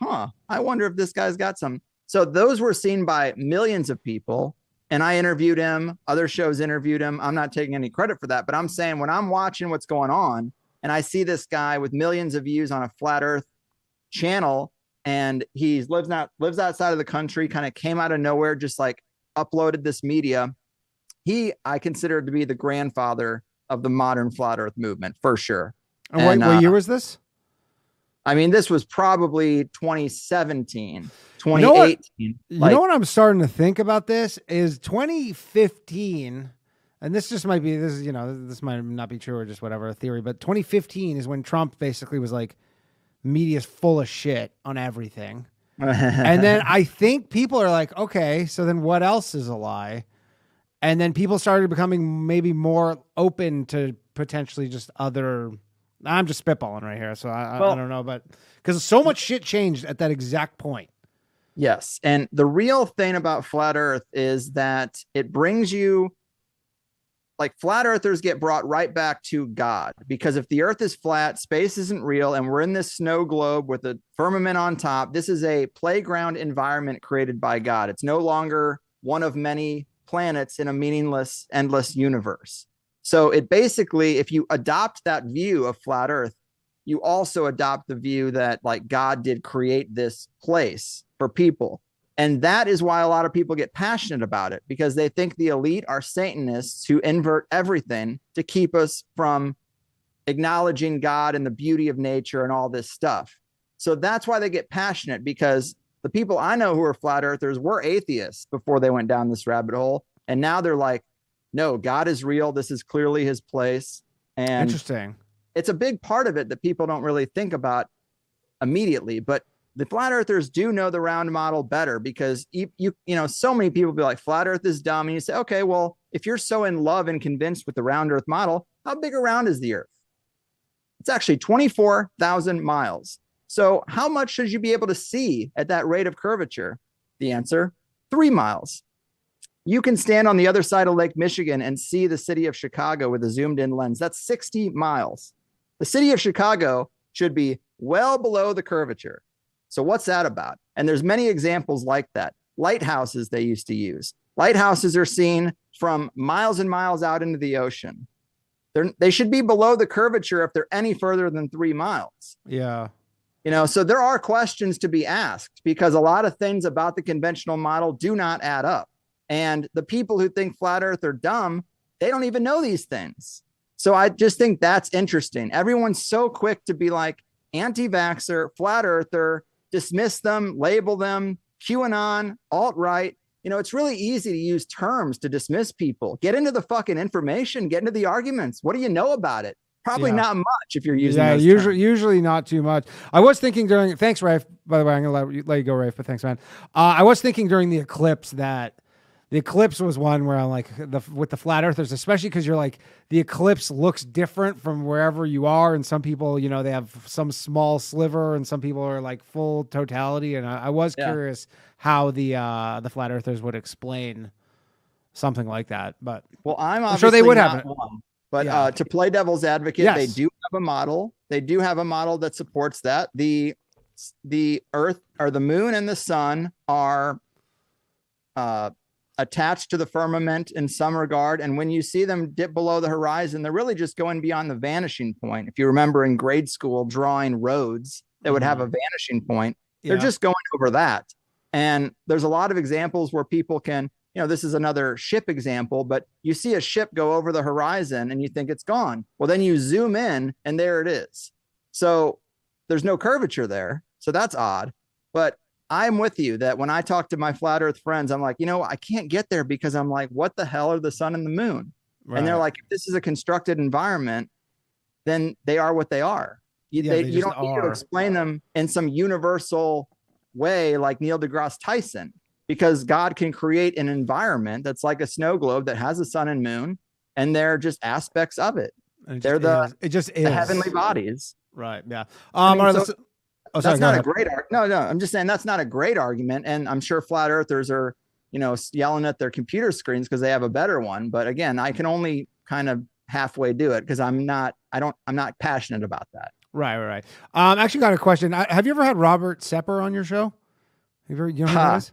I wonder if this guy's got some. So those were seen by millions of people, and I interviewed him. Other shows interviewed him. I'm not taking any credit for that, but I'm saying when I'm watching what's going on and I see this guy with millions of views on a flat Earth channel, and he lives outside of the country, kind of came out of nowhere, just like uploaded this media. I consider to be the grandfather of the modern flat Earth movement for sure. And what year was this? I mean, this was probably 2017. 2018. You know what I'm starting to think about this is 2015, and this might not be true or just whatever, a theory, but 2015 is when Trump basically was like, media's full of shit on everything. And then I think people are like, okay, so then what else is a lie? And then people started becoming maybe more open to potentially just other. I'm just spitballing right here, so I don't know, but because so much shit changed at that exact point. Yes. And the real thing about flat Earth is that it brings you like flat earthers get brought right back to God, because if the earth is flat, space isn't real, and we're in this snow globe with a firmament on top, this is a playground environment created by God. It's no longer one of many planets in a meaningless, endless universe. So it basically, if you adopt that view of flat earth, you also adopt the view that like God did create this place for people. And that is why a lot of people get passionate about it, because they think the elite are Satanists who invert everything to keep us from acknowledging God and the beauty of nature and all this stuff. So that's why they get passionate, because the people I know who are flat earthers were atheists before they went down this rabbit hole. And now they're like, no, God is real. This is clearly his place. And Interesting. it's a big part of it that people don't really think about immediately. But the flat earthers do know the round model better, because you know, so many people be like, flat earth is dumb. And you say, okay, well, if you're so in love and convinced with the round earth model, how big around is the earth? It's actually 24,000 miles. So how much should you be able to see at that rate of curvature? The answer, 3 miles. You can stand on the other side of Lake Michigan and see the city of Chicago with a zoomed in lens. That's 60 miles. The city of Chicago should be well below the curvature. So what's that about? And there's many examples like that. Lighthouses they used to use. Lighthouses are seen from miles and miles out into the ocean. They should be below the curvature if they're any further than 3 miles. Yeah. You know, so there are questions to be asked, because a lot of things about the conventional model do not add up. And the people who think flat earth are dumb, they don't even know these things. So I just think that's interesting. Everyone's so quick to be like anti-vaxxer, flat earther, dismiss them, label them, QAnon, alt-right. You know, it's really easy to use terms to dismiss people. Get into the fucking information, get into the arguments. What do you know about it? Probably not much if you're using those usually not too much. I was thinking during, thanks, Rafe. By the way, I'm going to let you go, Rafe, but thanks, man. I was thinking during the eclipse that the eclipse was one where I'm like, with the flat earthers, especially because you're like, the eclipse looks different from wherever you are. And some people, you know, they have some small sliver, and some people are like full totality. And I was curious how the flat earthers would explain something like that. But well, I'm sure they would have it. One, but to play devil's advocate, they do have a model. They do have a model that supports that. The Earth, or the moon, and the sun are attached to the firmament in some regard. And when you see them dip below the horizon, they're really just going beyond the vanishing point. If you remember in grade school, drawing roads that would have a vanishing point, they're just going over that. And there's a lot of examples where people can, you know, this is another ship example, but you see a ship go over the horizon and you think it's gone. Well, then you zoom in and there it is. So there's no curvature there. So that's odd. But I'm with you that when I talk to my flat earth friends, I'm like, you know, I can't get there, because I'm like, what the hell are the sun and the moon? Right. And they're like, if this is a constructed environment, then they are what they are. You don't need to explain them in some universal way like Neil deGrasse Tyson, because God can create an environment that's like a snow globe that has a sun and moon, and they're just aspects of it. They're the heavenly bodies. Right. Yeah. That's not a great argument. No, I'm just saying that's not a great argument. And I'm sure flat earthers are, you know, yelling at their computer screens because they have a better one. But again, I can only kind of halfway do it because I'm not passionate about that. Right. Actually got a question. Have you ever had Robert Sepper on your show? You know who that is?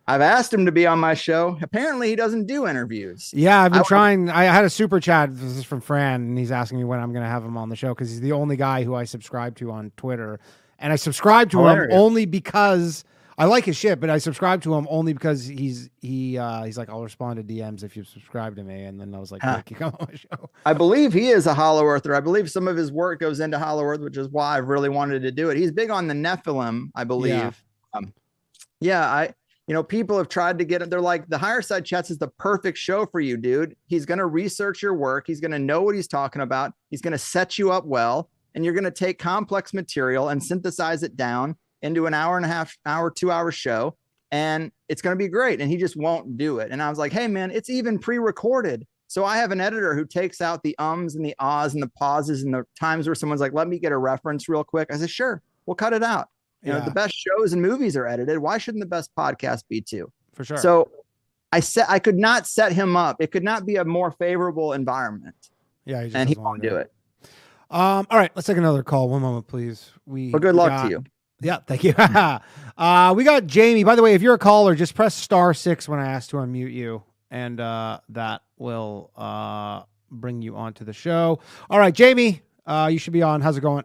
I've asked him to be on my show. Apparently he doesn't do interviews. Yeah, I've been trying. I had a super chat. This is from Fran, and he's asking me when I'm going to have him on the show, because he's the only guy who I subscribe to on Twitter. And I subscribe to him only because I like his shit, but I subscribe to him only because he's like, I'll respond to DMs if you subscribe to me. And then I was like, you come on my show. I believe he is a hollow earther. I believe some of his work goes into hollow earth, which is why I've really wanted to do it. He's big on the Nephilim, I believe. People have tried to get it. They're like, the Higherside Chats is the perfect show for you, dude. He's going to research your work. He's going to know what he's talking about. He's going to set you up well. And you're going to take complex material and synthesize it down into an 2-hour show. And it's going to be great. And he just won't do it. And I was like, hey, man, it's even pre-recorded. So I have an editor who takes out the ums and the ahs and the pauses and the times where someone's like, let me get a reference real quick. I said, sure, we'll cut it out. You know, the best shows and movies are edited. Why shouldn't the best podcast be too? For sure. So I could not set him up. It could not be a more favorable environment. Yeah, and he won't do it. All right, let's take another call. One moment, please. Well, good luck to you. Yeah, thank you. We got Jamie. By the way, if you're a caller, just press *6 when I ask to unmute you, and that will bring you onto the show. All right, Jamie, you should be on. How's it going?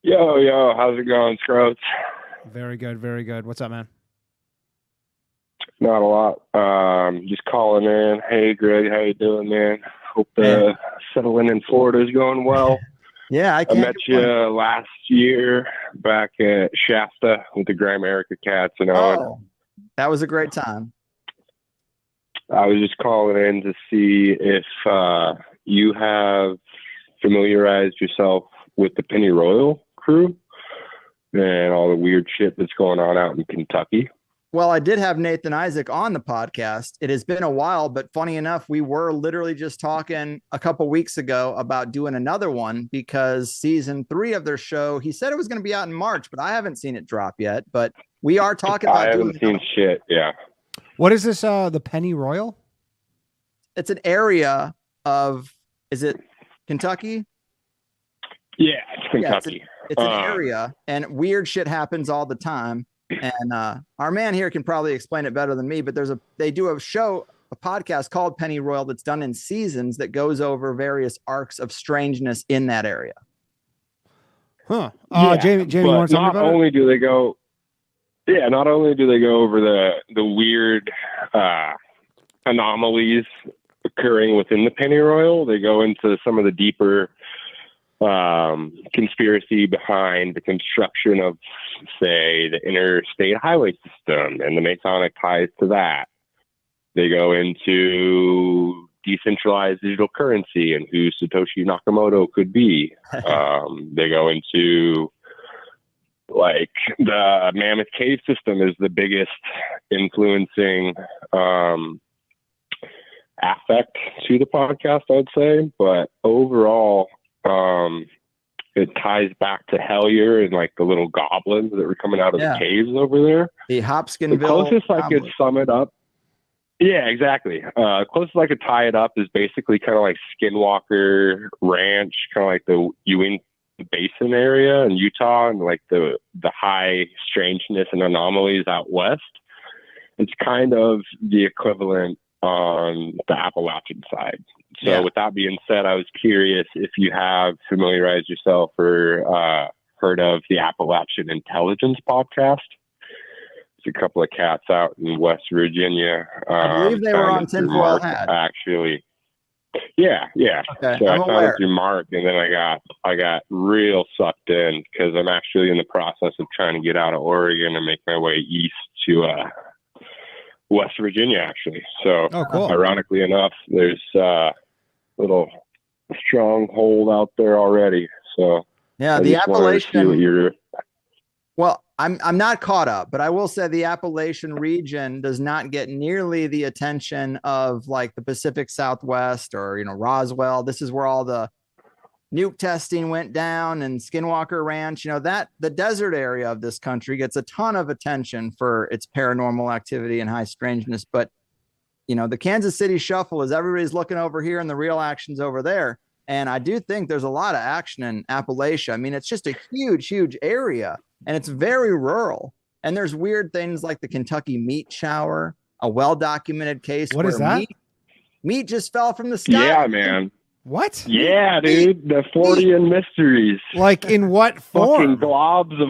Yo, how's it going, Scroats? Very good, very good. What's up, man? Not a lot. Just calling in. Hey, Greg, how you doing, man? Hope settling in Florida is going well. Yeah, I met you last year back at Shasta with the Grimerica cats and all. Oh, that was a great time. I was just calling in to see if you have familiarized yourself with the Pennyroyal crew and all the weird shit that's going on out in Kentucky. Well, I did have Nathan Isaac on the podcast. It has been a while, but funny enough, we were literally just talking a couple weeks ago about doing another one because season 3 of their show, he said it was going to be out in March, but I haven't seen it drop yet. But we are talking about. I haven't seen shit. Yeah. What is this? The Pennyroyal? It's an area of. Is it Kentucky? Yeah, it's Kentucky. Yeah, it's an area, and weird shit happens all the time. And our man here can probably explain it better than me, but they do a podcast called Pennyroyal that's done in seasons that goes over various arcs of strangeness in that area. Huh. Jamie, you want to talk about it? Not only do they go over the weird anomalies occurring within the Pennyroyal, they go into some of the deeper conspiracy behind the construction of, say, the interstate highway system and the Masonic ties to that. They go into decentralized digital currency and who Satoshi Nakamoto could be. They go into, like, the Mammoth Cave system is the biggest influencing aspect to the podcast, I'd say. But overall, it ties back to Hellier and like the little goblins that were coming out of the caves over there. The Hopkinsville. The closest I could sum it up. Yeah, exactly. Closest I could tie it up is basically kind of like Skinwalker Ranch, kind of like the Ewing Basin area in Utah, and like the high strangeness and anomalies out west. It's kind of the equivalent on the Appalachian side. So with that being said, I was curious if you have familiarized yourself or heard of the Appalachian Intelligence podcast. It's a couple of cats out in West Virginia. I believe they were on Tinfoil Hat. Actually. Yeah. Okay, so I found it through Mark, and then I got real sucked in because I'm actually in the process of trying to get out of Oregon and make my way east to West Virginia, actually. So cool. Ironically enough, there's little stronghold out there already. So the Appalachian. Well, I'm not caught up, but I will say the Appalachian region does not get nearly the attention of like the Pacific Southwest or Roswell. This is where all the nuke testing went down, and Skinwalker Ranch. That the desert area of this country gets a ton of attention for its paranormal activity and high strangeness, but the Kansas City shuffle is everybody's looking over here and the real action's over there. And I do think there's a lot of action in Appalachia. I mean, it's just a huge, huge area, and it's very rural. And there's weird things like the Kentucky meat shower, a well-documented case. What is that? Meat just fell from the sky. Yeah, man. What? Yeah, dude. The Fortean mysteries. Like in what form? Fucking globs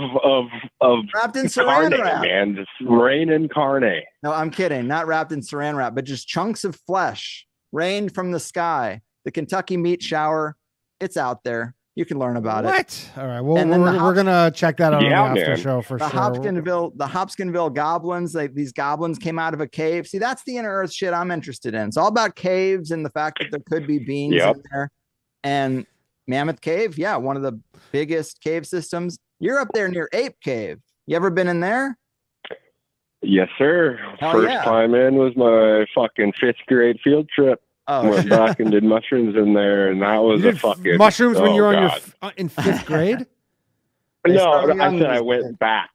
of wrapped in saran carne, wrap. Man. Just raining carne. No, I'm kidding. Not wrapped in saran wrap, but just chunks of flesh rained from the sky. The Kentucky meat shower. It's out there. You can learn about it. What? All right. Well, we're gonna check that out on the after show for sure. The Hopkinsville goblins. These goblins came out of a cave. See, that's the inner earth shit I'm interested in. It's all about caves and the fact that there could be beings in there. And Mammoth Cave, one of the biggest cave systems. You're up there near Ape Cave. You ever been in there? Yes, sir. First time in was my fucking 5th grade field trip. Went back and did mushrooms in there, and that was a fucking mushrooms when you were in 5th grade. No, I said I went back.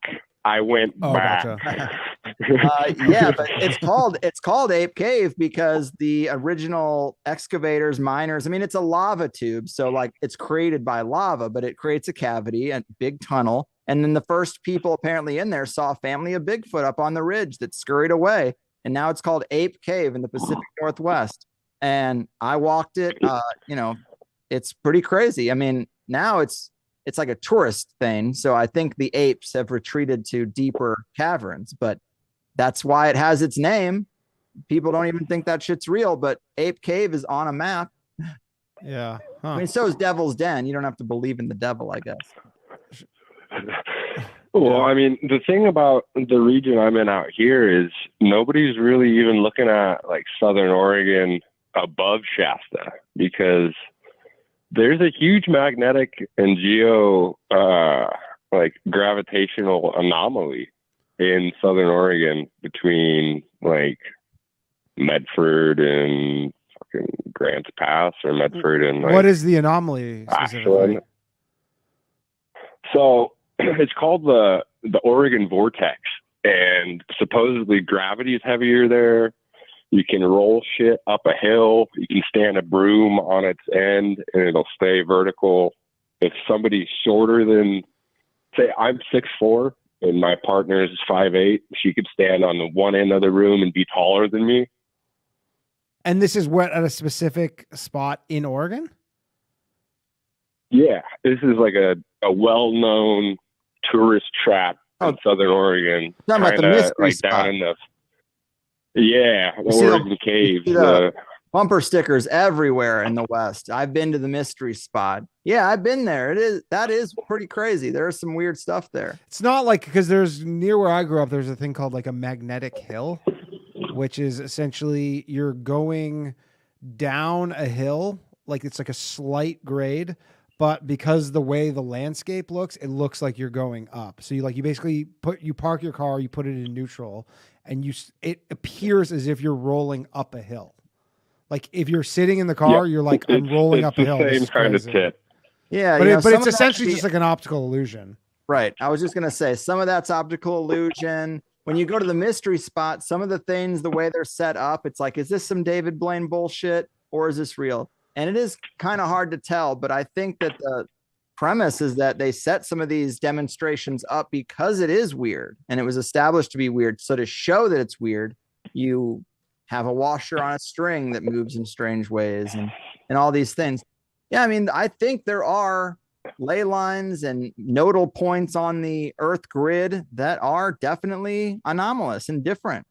I went back. Gotcha. Yeah, but it's called Ape Cave because the original excavators, miners, I mean, it's a lava tube. So like it's created by lava, but it creates a cavity and big tunnel. And then the first people apparently in there saw a family of Bigfoot up on the ridge that scurried away. And now it's called Ape Cave in the Pacific Northwest. And I walked it, it's pretty crazy. I mean, now it's like a tourist thing. So I think the apes have retreated to deeper caverns, but that's why it has its name. People don't even think that shit's real, but Ape Cave is on a map. Yeah. Huh. I mean, so is Devil's Den. You don't have to believe in the devil, I guess. Well, I mean, the thing about the region I'm in out here is nobody's really even looking at like Southern Oregon above Shasta, because there's a huge magnetic and gravitational anomaly in Southern Oregon between like Medford and fucking Grants Pass, or Medford and like, what is the anomaly specifically? Ashland. So it's called the Oregon Vortex, and supposedly gravity is heavier there. You can roll shit up a hill. You can stand a broom on its end and it'll stay vertical. If somebody's shorter than, say, I'm 6'4" and my partner is 5'8", she could stand on the one end of the room and be taller than me. And this is what, at a specific spot in Oregon? Yeah, this is like a well-known tourist trap in Southern Oregon. Talking about the mystery spot. Down in the Oregon Cave. The bumper stickers everywhere in the West. I've been to the mystery spot. Yeah, I've been there. That is pretty crazy. There's some weird stuff there. It's not like, because there's, near where I grew up, there's a thing called like a magnetic hill, which is essentially you're going down a hill, like it's like a slight grade, but because the way the landscape looks, it looks like you're going up. So you basically park your car, you put it in neutral, and it appears as if you're rolling up a hill. Like if you're sitting in the car, you're like, I'm rolling up a hill. Same kind of tip. Yeah, but it's essentially just like an optical illusion. Right. I was just gonna say some of that's optical illusion. When you go to the mystery spot, some of the things, the way they're set up, it's like, is this some David Blaine bullshit or is this real? And it is kind of hard to tell, but I think that the premise is that they set some of these demonstrations up because it is weird and it was established to be weird. So to show that it's weird, you have a washer on a string that moves in strange ways and all these things. Yeah, I mean, I think there are ley lines and nodal points on the Earth grid that are definitely anomalous and different.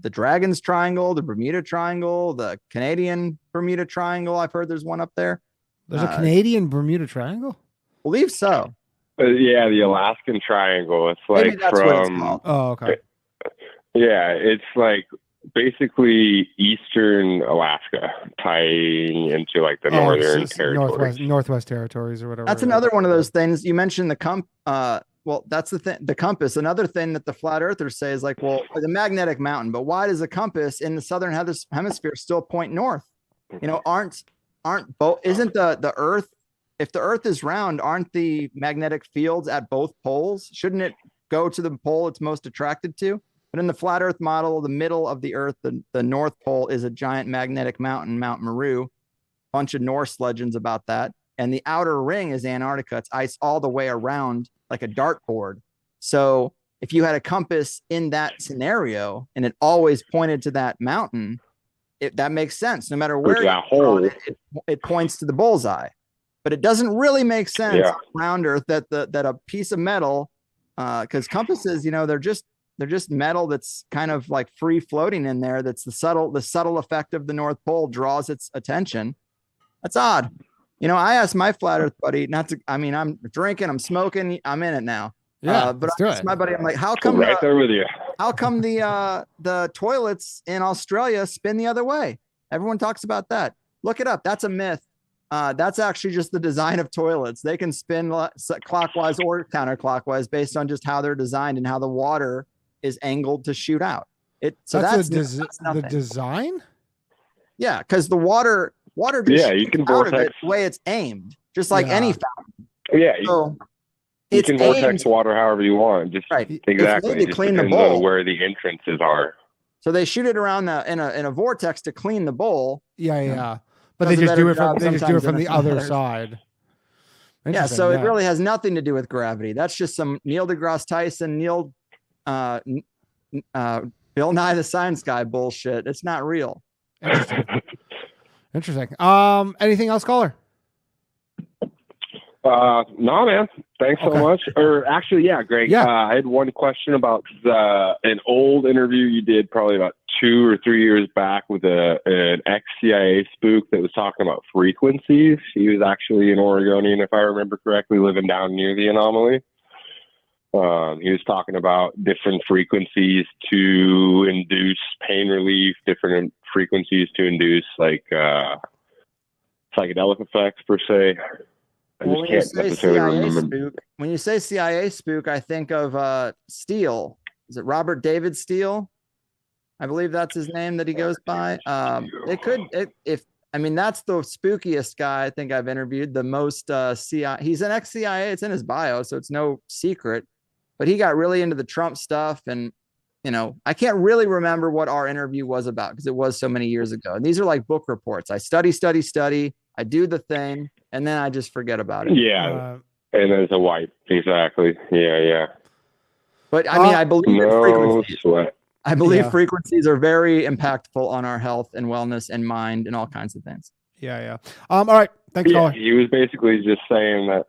The Dragon's Triangle, the Bermuda Triangle, the Canadian Bermuda Triangle. I've heard there's one up there. There's a Canadian Bermuda Triangle? Believe so. Yeah, the Alaskan Triangle. It's like maybe that's what it's called. Oh, okay. Yeah, it's like basically eastern Alaska tying into like the northern territories. Northwest territories or whatever. That's another one of those things. You mentioned well, that's the thing, the compass. Another thing that the flat earthers say is like, well, the magnetic mountain, but why does a compass in the southern hemisphere still point north? You know, isn't the Earth, if the Earth is round, aren't the magnetic fields at both poles? Shouldn't it go to the pole it's most attracted to? But in the flat Earth model, the middle of the Earth, the North Pole is a giant magnetic mountain, Mount Meru. Bunch of Norse legends about that. And the outer ring is Antarctica. It's ice all the way around like a dartboard. So if you had a compass in that scenario and it always pointed to that mountain, that makes sense. No matter where it points to the bullseye. But it doesn't really make sense around Earth that a piece of metal, because compasses, they're just metal that's kind of like free floating in there. That's the subtle effect of the North Pole draws its attention. That's odd. I asked my flat Earth buddy I'm drinking, I'm smoking, I'm in it now. Yeah, but I asked my buddy, I'm like, how come right there with you? How come the toilets in Australia spin the other way? Everyone talks about that. Look it up. That's a myth. That's actually just the design of toilets. They can spin clockwise or counterclockwise based on just how they're designed and how the water is angled to shoot out. That's the design. Yeah, because the water just you can out of vortex it the way it's aimed, just like any fountain. Yeah, You It's can vortex aimed, water however you want. Just right. It's exactly. made It to just clean the depends on bowl. where the entrances are. So they shoot it around in a vortex to clean the bowl. Yeah. But Does they a just do better it from job sometimes than the other others. side. Yeah, so it really has nothing to do with gravity. That's just some Neil deGrasse Tyson, Bill Nye the Science Guy bullshit. It's not real. Interesting. Anything else, caller? No, man. Thanks so much. Or actually, yeah, Greg. Yeah. I had one question about an old interview you did probably about 2 or 3 years back with an ex-CIA spook that was talking about frequencies. He was actually an Oregonian, if I remember correctly, living down near the anomaly. He was talking about different frequencies to induce pain relief, different frequencies to induce like psychedelic effects per se. Well, when you say CIA spook, I think of Steele. Is it Robert David Steele? I believe that's his name that he goes by. That's the spookiest guy I think I've interviewed. The most CIA. He's an ex-CIA. It's in his bio, so it's no secret. But he got really into the Trump stuff, and I can't really remember what our interview was about because it was so many years ago. And these are like book reports. I study. I do the thing, and then I just forget about it. Yeah, and there's a wipe. Exactly. Yeah. But I mean, I believe in frequencies. Sweat. I believe frequencies are very impactful on our health and wellness and mind and all kinds of things. Yeah. All right. Thanks, caller. He was basically just saying that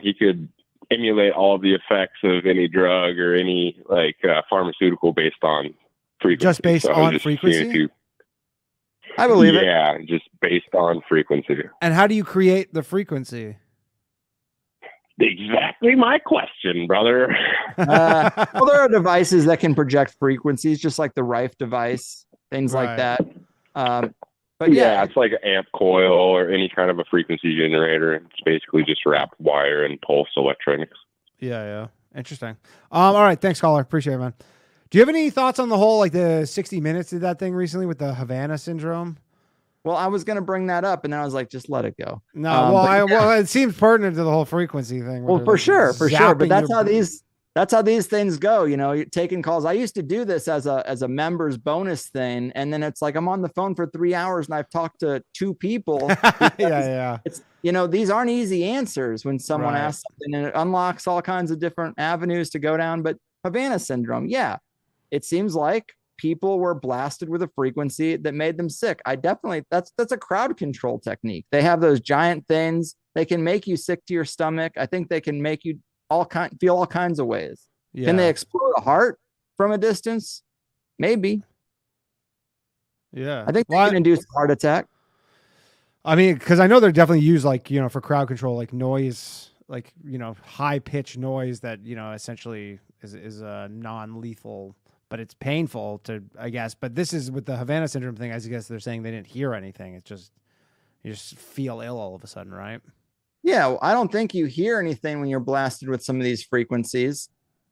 he could emulate all of the effects of any drug or any pharmaceutical based on frequency. Just based on frequency? I believe it. Yeah, just based on frequency. And how do you create the frequency? Exactly my question, brother. Well, there are devices that can project frequencies, just like the Rafe device, things like that. But yeah, it's like an amp coil or any kind of a frequency generator. It's basically just wrapped wire and pulse electronics. Yeah. Interesting. All right. Thanks, caller. Appreciate it, man. Do you have any thoughts on the whole, the 60 Minutes did that thing recently with the Havana Syndrome? Well, I was going to bring that up, and then I was like, just let it go. No, it seems pertinent to the whole frequency thing. Well, for sure. But that's how these things go. You're taking calls. I used to do this as a members bonus thing, and then it's like I'm on the phone for 3 hours, and I've talked to 2 people. Yeah. It's these aren't easy answers when someone asks something, and it unlocks all kinds of different avenues to go down. But Havana Syndrome, it seems like people were blasted with a frequency that made them sick. That's a crowd control technique. They have those giant things. They can make you sick to your stomach. I think they can make you feel all kinds of ways. Yeah. Can they explode a heart from a distance? Maybe. Yeah. I think they can induce a heart attack. I mean, because I know they're definitely used for crowd control, like noise, high pitched noise that, essentially is a non-lethal, but it's painful to, I guess. But this is with the Havana Syndrome thing, I guess they're saying they didn't hear anything. It's just, you just feel ill all of a sudden, right? Yeah, well, I don't think you hear anything when you're blasted with some of these frequencies.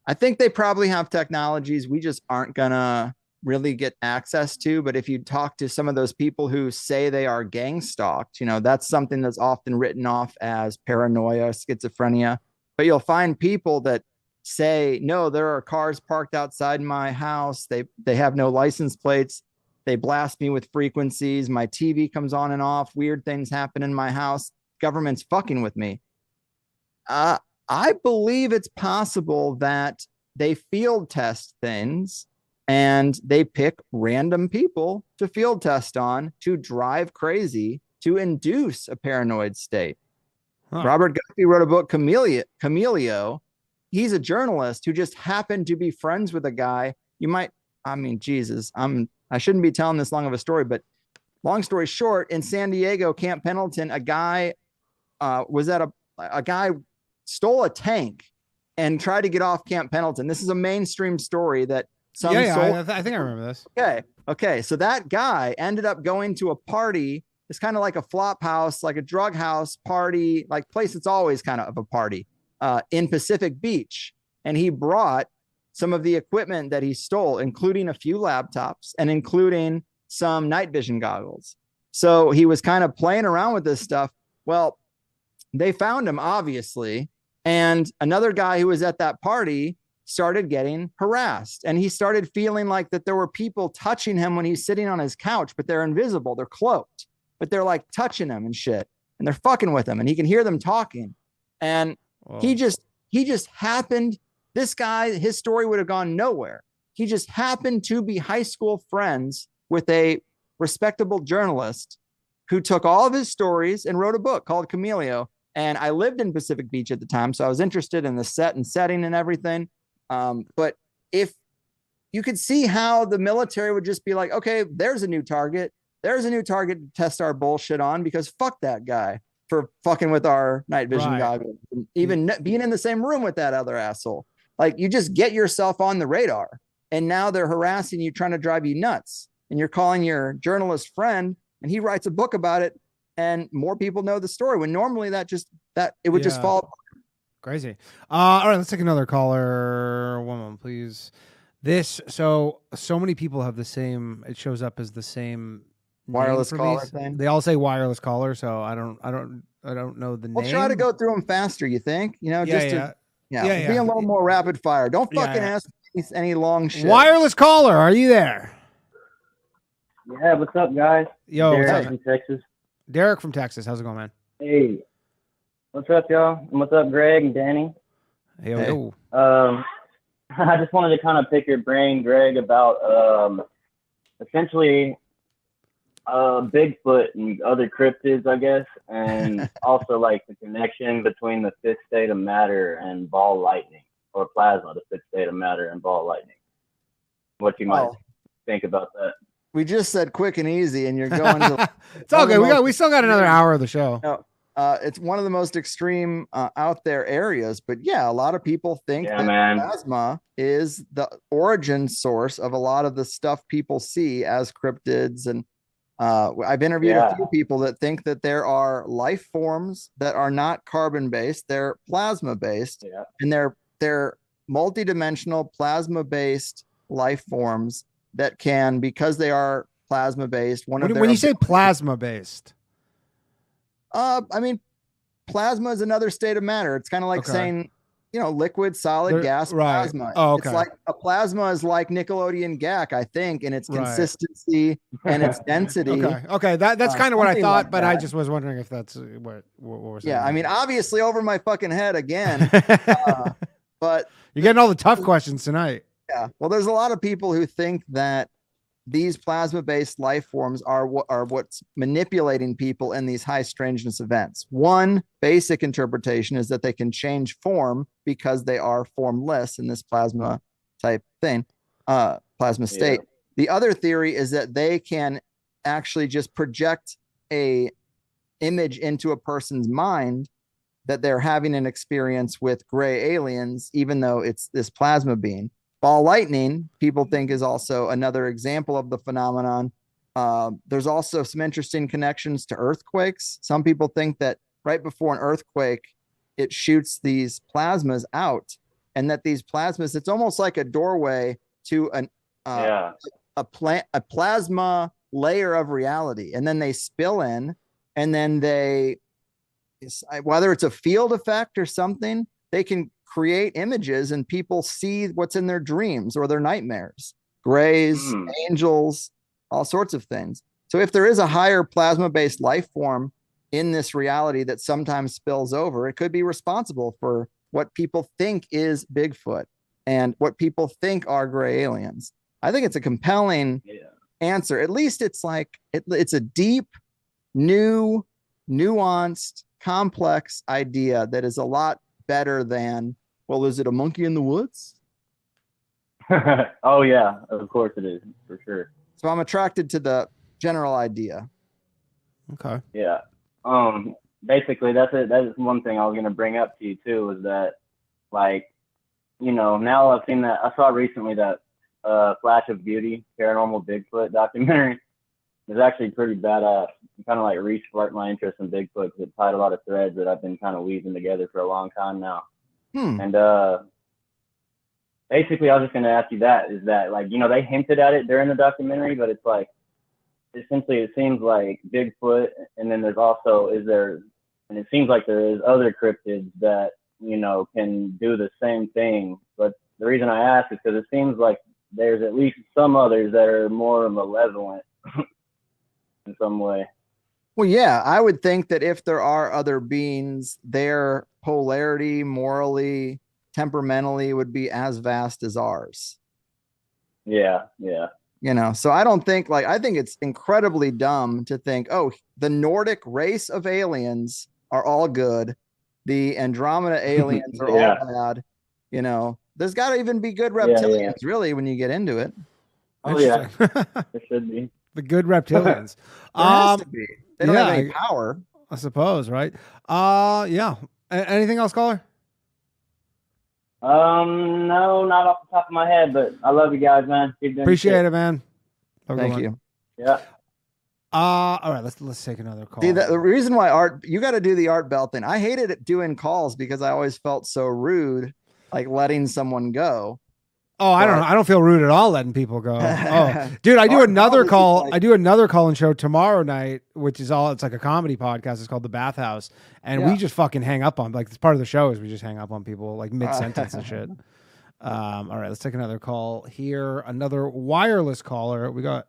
I think they probably have technologies we just aren't going to really get access to. But if you talk to some of those people who say they are gang stalked, that's something that's often written off as paranoia, schizophrenia. But you'll find people that say, no, there are cars parked outside my house. They have no license plates. They blast me with frequencies. My TV comes on and off. Weird things happen in my house. Government's fucking with me. I believe it's possible that they field test things and they pick random people to field test on to drive crazy to induce a paranoid state. Robert Guthrie wrote a book, Camelio. He's a journalist who just happened to be friends with a guy. I shouldn't be telling this long of a story, but long story short, in San Diego, Camp Pendleton, a guy a guy stole a tank and tried to get off Camp Pendleton. This is a mainstream story that I think I remember this. Okay. So that guy ended up going to a party. It's kind of like a flop house, like a drug house party, like place that's always kind of a party in Pacific Beach. And he brought some of the equipment that he stole, including a few laptops and including some night vision goggles. So he was kind of playing around with this stuff. Well, they found him, obviously, And another guy who was at that party started getting harassed, and he started feeling like that there were people touching him when he's sitting on his couch, but they're invisible, they're cloaked, but they're like touching him and shit, and they're fucking with him, and he can hear them talking. And he just happened, this guy, his story would have gone nowhere. He just happened to be high school friends with a respectable journalist who took all of his stories and wrote a book called Cameleo. And I lived in Pacific Beach at the time, so I was interested in the set and setting and everything. But if you could see how the military would just be like, okay, there's a new target. There's a new target to test our bullshit on, because fuck that guy for fucking with our night vision goggles, and even being in the same room with that other asshole. Like, you just get yourself on the radar, and now they're harassing you, trying to drive you nuts. And you're calling your journalist friend, and he writes a book about it, and more people know the story, when normally it would just fall. Crazy. All right, let's take another caller. One moment, please. So many people have the same, it shows up as the same wireless caller thing. They all say wireless caller, so I don't know the name. We'll try to go through them faster, you think? You know, be a little more rapid fire. Don't fucking ask any long shit. Wireless caller, are you there? Yeah, what's up, guys? Yo, Derek from Texas. Derek from Texas. How's it going, man? Hey. What's up, y'all? And what's up, Greg and Danny? Hey. I just wanted to kind of pick your brain, Greg, about essentially Bigfoot and other cryptids, I guess, and also like the connection between the fifth state of matter and ball lightning, or plasma, the fifth state of matter and ball lightning. What you might think about that. We just said quick and easy, and you're going to. It's all good. We still got another hour of the show. No, it's one of the most extreme out there areas, but yeah, a lot of people think that plasma is the origin source of a lot of the stuff people see as cryptids. And I've interviewed a few people that think that there are life forms that are not carbon based; they're plasma based, and they're multidimensional plasma based life forms that can, because they are plasma based. When you say plasma based, I mean, plasma is another state of matter. It's kind of like saying, liquid, solid, gas, plasma. Oh, okay. It's like a plasma is like Nickelodeon GAC, I think, in its consistency and its density. Okay. That's kind of what I thought, but I just was wondering if that's what was. Yeah, I mean, obviously over my fucking head again, but you're getting all the tough questions tonight. Yeah. Well, there's a lot of people who think that these plasma-based life forms are what's manipulating people in these high strangeness events. One basic interpretation is that they can change form because they are formless in this plasma type thing, plasma state. The other theory is that they can actually just project a image into a person's mind that they're having an experience with gray aliens, even though it's this plasma being. Ball lightning, people think, is also another example of the phenomenon. There's also some interesting connections to earthquakes. Some people think that right before an earthquake, it shoots these plasmas out, and that these plasmas, it's almost like a doorway to a plasma layer of reality. And then they spill in, and then whether it's a field effect or something, they can create images, and people see what's in their dreams or their nightmares, grays, angels, all sorts of things. So if there is a higher plasma-based life form in this reality that sometimes spills over, it could be responsible for what people think is Bigfoot and what people think are gray aliens. I think it's a compelling answer. At least it's like, it's a deep, new, nuanced, complex idea that is a lot better than, well, is it a monkey in the woods? Oh yeah, of course it is, for sure. So I'm attracted to the general idea. Okay. Yeah. Basically that's it. That is one thing I was gonna bring up to you too, is that, like, now I've seen that, I saw recently that Flash of Beauty, Paranormal Bigfoot documentary. It's actually pretty badass. It kind of like re-sparked my interest in Bigfoot, because it tied a lot of threads that I've been kind of weaving together for a long time now. And basically, I was just going to ask you that, is that, like, they hinted at it during the documentary, but it's like, essentially it seems like Bigfoot, and then there's also, and it seems like there is other cryptids that can do the same thing. But the reason I ask is because it seems like there's at least some others that are more malevolent in some way. Well, yeah, I would think that if there are other beings, their polarity, morally, temperamentally would be as vast as ours. Yeah. So I don't think I think it's incredibly dumb to think, oh, the Nordic race of aliens are all good. The Andromeda aliens are all bad. There's got to even be good reptilians, really, when you get into it. Oh, yeah. There should be. The good reptilians. There has to be. They don't have any power. I suppose, right? Yeah. Anything else, caller? No, not off the top of my head, but I love you guys, man. Appreciate it, man. Thank you. Yeah. All right, let's take another call. See, the reason why you got to do the Art Bell thing. I hated it doing calls because I always felt so rude, like letting someone go. Oh, I don't feel rude at all letting people go. Oh, dude, I do another call. I do another call and show tomorrow night, which is it's like a comedy podcast. It's called The Bathhouse. And we just fucking hang up on, it's part of the show is we just hang up on people like mid-sentence and shit. All right, let's take another call here. Another wireless caller. We got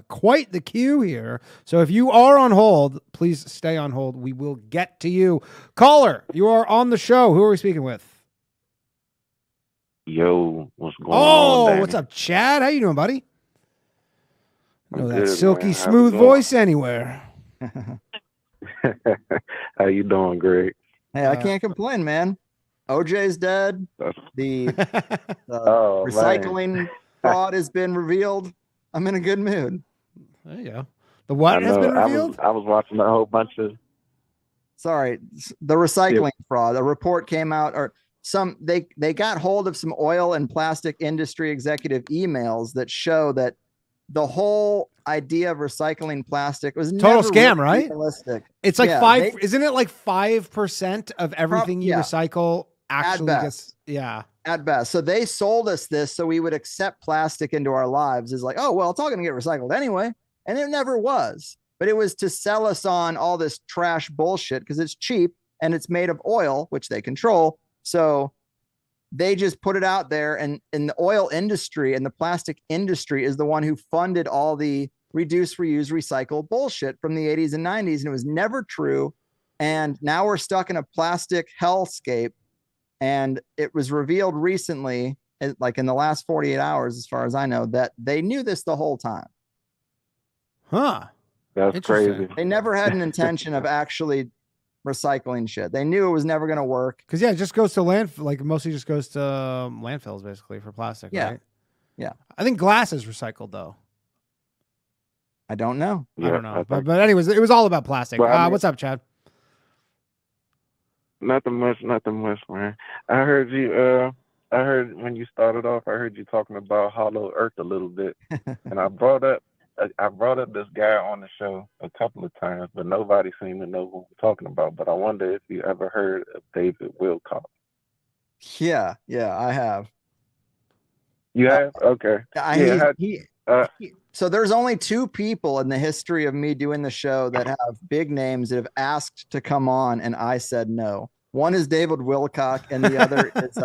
quite the queue here. So if you are on hold, please stay on hold. We will get to you. Caller, you are on the show. Who are we speaking with? Yo, what's going on? Oh, what's up, Chad? How you doing, buddy? Know that good, silky man. smooth voice anywhere. How you doing, Greg? Hey, I can't complain, man. OJ's dead. The recycling fraud has been revealed. I'm in a good mood. There you go. The what has been revealed? I was watching a whole bunch of. Sorry, the recycling fraud. A report came out, or they got hold of some oil and plastic industry executive emails that show that the whole idea of recycling plastic was total never scam, really right? realistic. It's like isn't it like 5% of everything you recycle actually gets at best. So they sold us this so we would accept plastic into our lives is like, oh well, it's all gonna get recycled anyway. And it never was. But it was to sell us on all this trash bullshit because it's cheap and it's made of oil, which they control. So they just put it out there, and the oil industry and the plastic industry is the one who funded all the reduce, reuse, recycle bullshit from the 80s and 90s. And it was never true. And now we're stuck in a plastic hellscape. And it was revealed recently, like in the last 48 hours, as far as I know, that they knew this the whole time. Huh. That's crazy. They never had an intention of actually recycling shit. They knew it was never going to work. Because it just goes to landfill. Like mostly just goes to landfills basically for plastic. Right? Yeah. I think glass is recycled though. I don't know. I don't know. But anyways, it was all about plastic. What's up, Chad? Nothing much, man. I heard you. I heard when you started off, I heard you talking about Hollow Earth a little bit, and I brought up this guy on the show a couple of times, but nobody seemed to know who we're talking about. But I wonder if you ever heard of David Wilcock. Yeah, I have. You have? Okay. So there's only two people in the history of me doing the show that have big names that have asked to come on, and I said no. One is David Wilcock, and the other is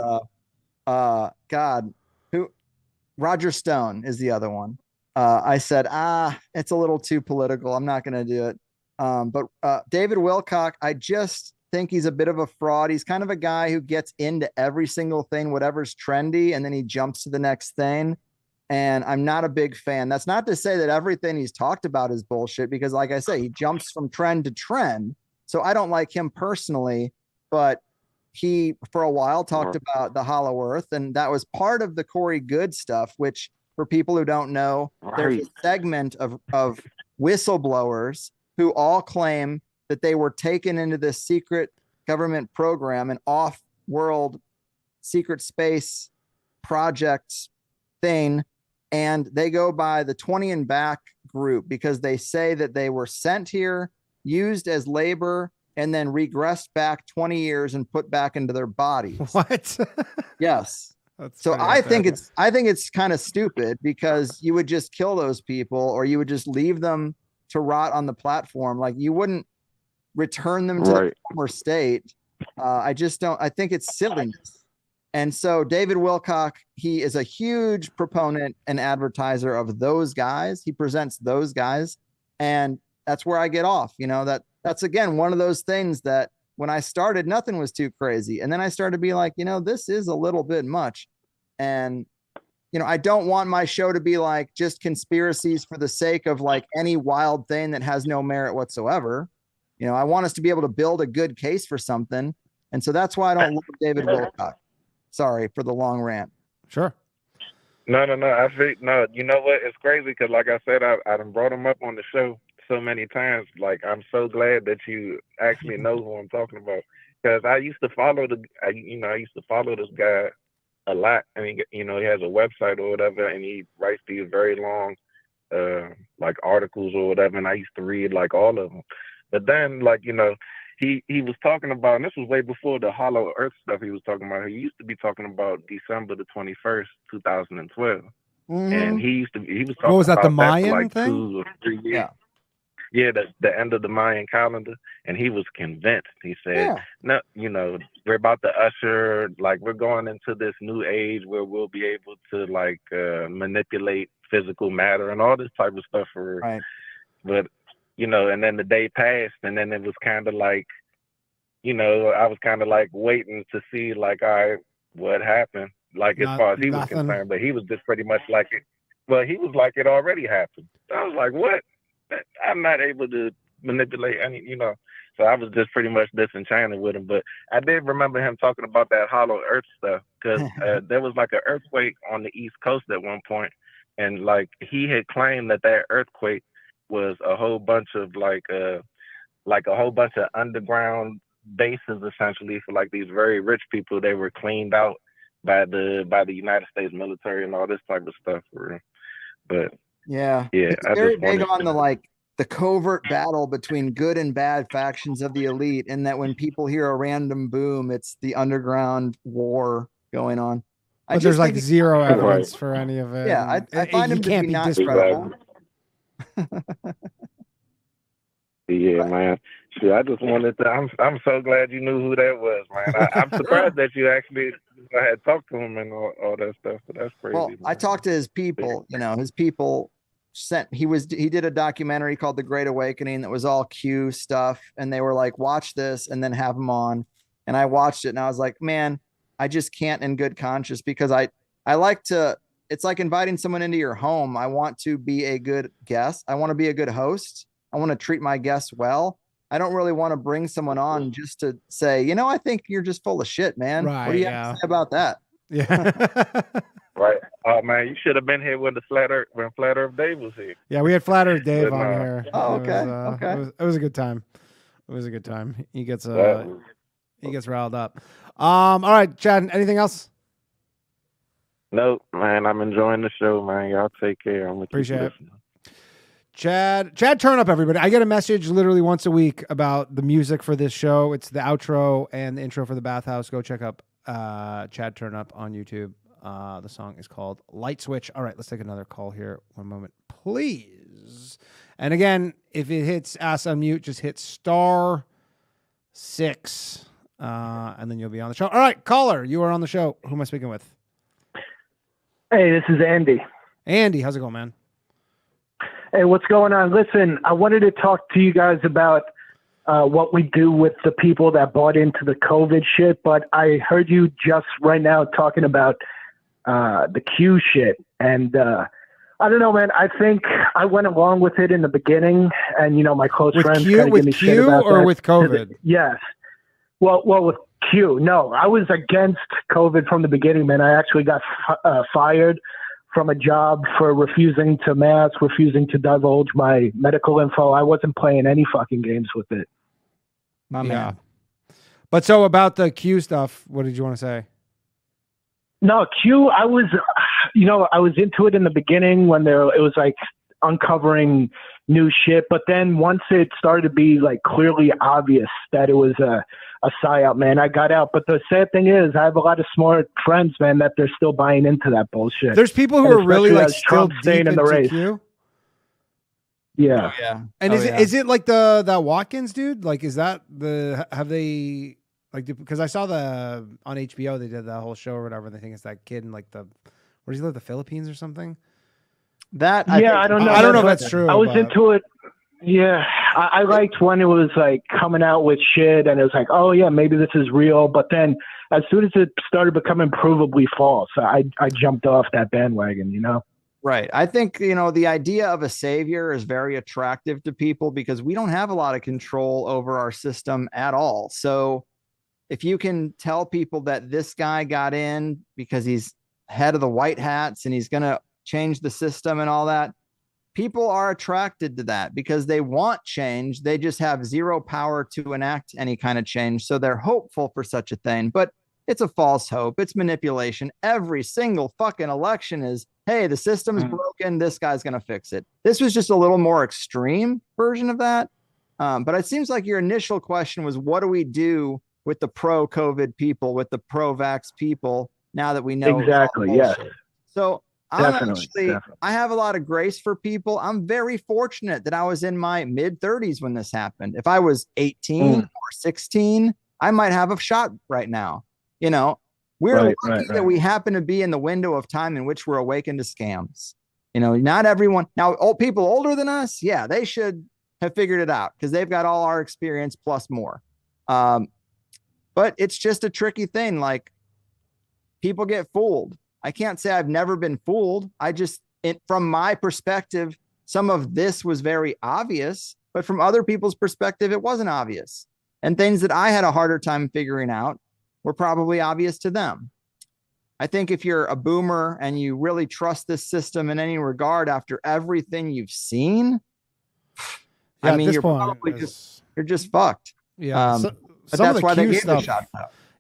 Roger Stone is the other one. I said, it's a little too political. I'm not going to do it. But David Wilcock, I just think he's a bit of a fraud. He's kind of a guy who gets into every single thing, whatever's trendy, and then he jumps to the next thing. And I'm not a big fan. That's not to say that everything he's talked about is bullshit, because like I say, he jumps from trend to trend. So I don't like him personally, but he, for a while, talked about the Hollow Earth, and that was part of the Corey Good stuff, which for people who don't know, there's a segment of whistleblowers who all claim that they were taken into this secret government program, an off-world secret space project thing, and they go by the 20 and back group because they say that they were sent here, used as labor, and then regressed back 20 years and put back into their bodies. What? Yes. So I think it's kind of stupid, because you would just kill those people, or you would just leave them to rot on the platform. Like, you wouldn't return them to their former state I just don't. I think it's silliness. And so David Wilcock, he is a huge proponent and advertiser of those guys. He presents those guys, and that's where I get off. That's again one of those things that when I started, nothing was too crazy, and then I started to be like, this is a little bit much, and I don't want my show to be like just conspiracies for the sake of like any wild thing that has no merit whatsoever. I want us to be able to build a good case for something. And so that's why I don't love David Wilcock. Sorry for the long rant. Sure. No. I think, no, you know what? It's crazy because, like I said, I done brought him up on the show so many times. Like, I'm so glad that you actually know who I'm talking about. Because I used to follow this guy a lot. I mean, he has a website or whatever, and he writes these very long, like articles or whatever. And I used to read like all of them. But then, like, he was talking about, and this was way before the Hollow Earth stuff he was talking about. He used to be talking about December the 21st, 2012. Mm-hmm. And he was talking what was that, about the Mayan for like thing? 2 or 3 years. Yeah. Yeah, the end of the Mayan calendar. And he was convinced. He said, no, we're about to usher, like, we're going into this new age where we'll be able to, like, manipulate physical matter and all this type of stuff. Right. But, and then the day passed, and then it was kind of like, I was kind of like waiting to see, like, all right, what happened? Like, as far as he was concerned, but he was just pretty much like it. Well, he was like, it already happened. I was like, what? I'm not able to manipulate any, So I was just pretty much disenchanted with him. But I did remember him talking about that Hollow Earth stuff because there was like an earthquake on the East Coast at one point, and like he had claimed that earthquake was a whole bunch of like a whole bunch of underground bases essentially for like these very rich people. They were cleaned out by the United States military and all this type of stuff. But yeah, it's very big on the covert battle between good and bad factions of the elite, and that when people hear a random boom, it's the underground war going on. But there's like zero evidence for any of it. Yeah, I find him to be not credible. Yeah, man. See, I just wanted to. I'm so glad you knew who that was, man. I'm surprised that you actually had talked to him and all that stuff. But that's crazy. Well, man. I talked to his people. His people he did a documentary called The Great Awakening that was all Q stuff, and they were like, watch this and then have him on. And I watched it and I was like, man, I just can't in good conscience, because I like to. It's like inviting someone into your home. I want to be a good guest. I want to be a good host. I want to treat my guests well. I don't really want to bring someone on just to say, I think you're just full of shit, man. Right, what do you have to say about that? Yeah. Right. Oh, man, you should have been here when Flat Earth Dave was here. Yeah, we had Flat Earth Dave on here. Oh, okay. It was a good time. It was a good time. He gets riled up. All right, Chad, anything else? No, man, I'm enjoying the show, man. Y'all take care. Appreciate it. Chad, turn up, everybody. I get a message literally once a week about the music for this show. It's the outro and the intro for the Bathhouse. Go check up Chad Turn Up on YouTube. The song is called Light Switch. All right, let's take another call here. One moment, please. And again, if it hits Ask Unmute, just hit *6, and then you'll be on the show. All right, caller, you are on the show. Who am I speaking with? Hey, this is Andy. Andy, how's it going, man? Hey, what's going on? Listen, I wanted to talk to you guys about what we do with the people that bought into the COVID shit, but I heard you just right now talking about the Q shit, and I don't know, man. I think I went along with it in the beginning, and my close friends kind of give me shit about or that. with COVID? Yes. Well, with Q. No, I was against COVID from the beginning, man. I actually got fired from a job for refusing to mask, refusing to divulge my medical info. I wasn't playing any fucking games with it. My man. But so about the Q stuff, what did you want to say? No, Q, I was into it in the beginning when it was like uncovering new shit. But then once it started to be like clearly obvious that it was a psyop, man, I got out. But the sad thing is, I have a lot of smart friends, man, that they're still buying into that bullshit. There's people who are really like still deep in the race. Q. Yeah. Oh, yeah. And is it like that Watkins dude? Like, is that have they Like, because I saw on HBO, they did that whole show or whatever. And they think it's that kid in like where does he live? The Philippines or something? I don't know. I don't know if that's true. I was into it. Yeah, I liked when it was like coming out with shit, and it was like, oh yeah, maybe this is real. But then, as soon as it started becoming provably false, I jumped off that bandwagon. You know. Right. I think, the idea of a savior is very attractive to people because we don't have a lot of control over our system at all. So if you can tell people that this guy got in because he's head of the white hats and he's going to change the system and all that, people are attracted to that because they want change. They just have zero power to enact any kind of change. So they're hopeful for such a thing, but it's a false hope. It's manipulation. Every single fucking election is, hey, the system's broken. This guy's going to fix it. This was just a little more extreme version of that. But it seems like your initial question was, what do we do with the pro-COVID people, with the pro-vax people, now that we know? Exactly, yes. So Definitely. I have a lot of grace for people. I'm very fortunate that I was in my mid-30s when this happened. If I was 18 or 16, I might have a shot right now. We're lucky that we happen to be in the window of time in which we're awakened to scams. Not everyone. Now, people older than us, yeah, they should have figured it out because they've got all our experience plus more. But it's just a tricky thing. Like, people get fooled. I can't say I've never been fooled. From my perspective, some of this was very obvious, but from other people's perspective, it wasn't obvious. And things that I had a harder time figuring out were probably obvious to them. I think if you're a boomer and you really trust this system in any regard after everything you've seen, you're probably you're just fucked. Yeah. But that's why they gave the shot.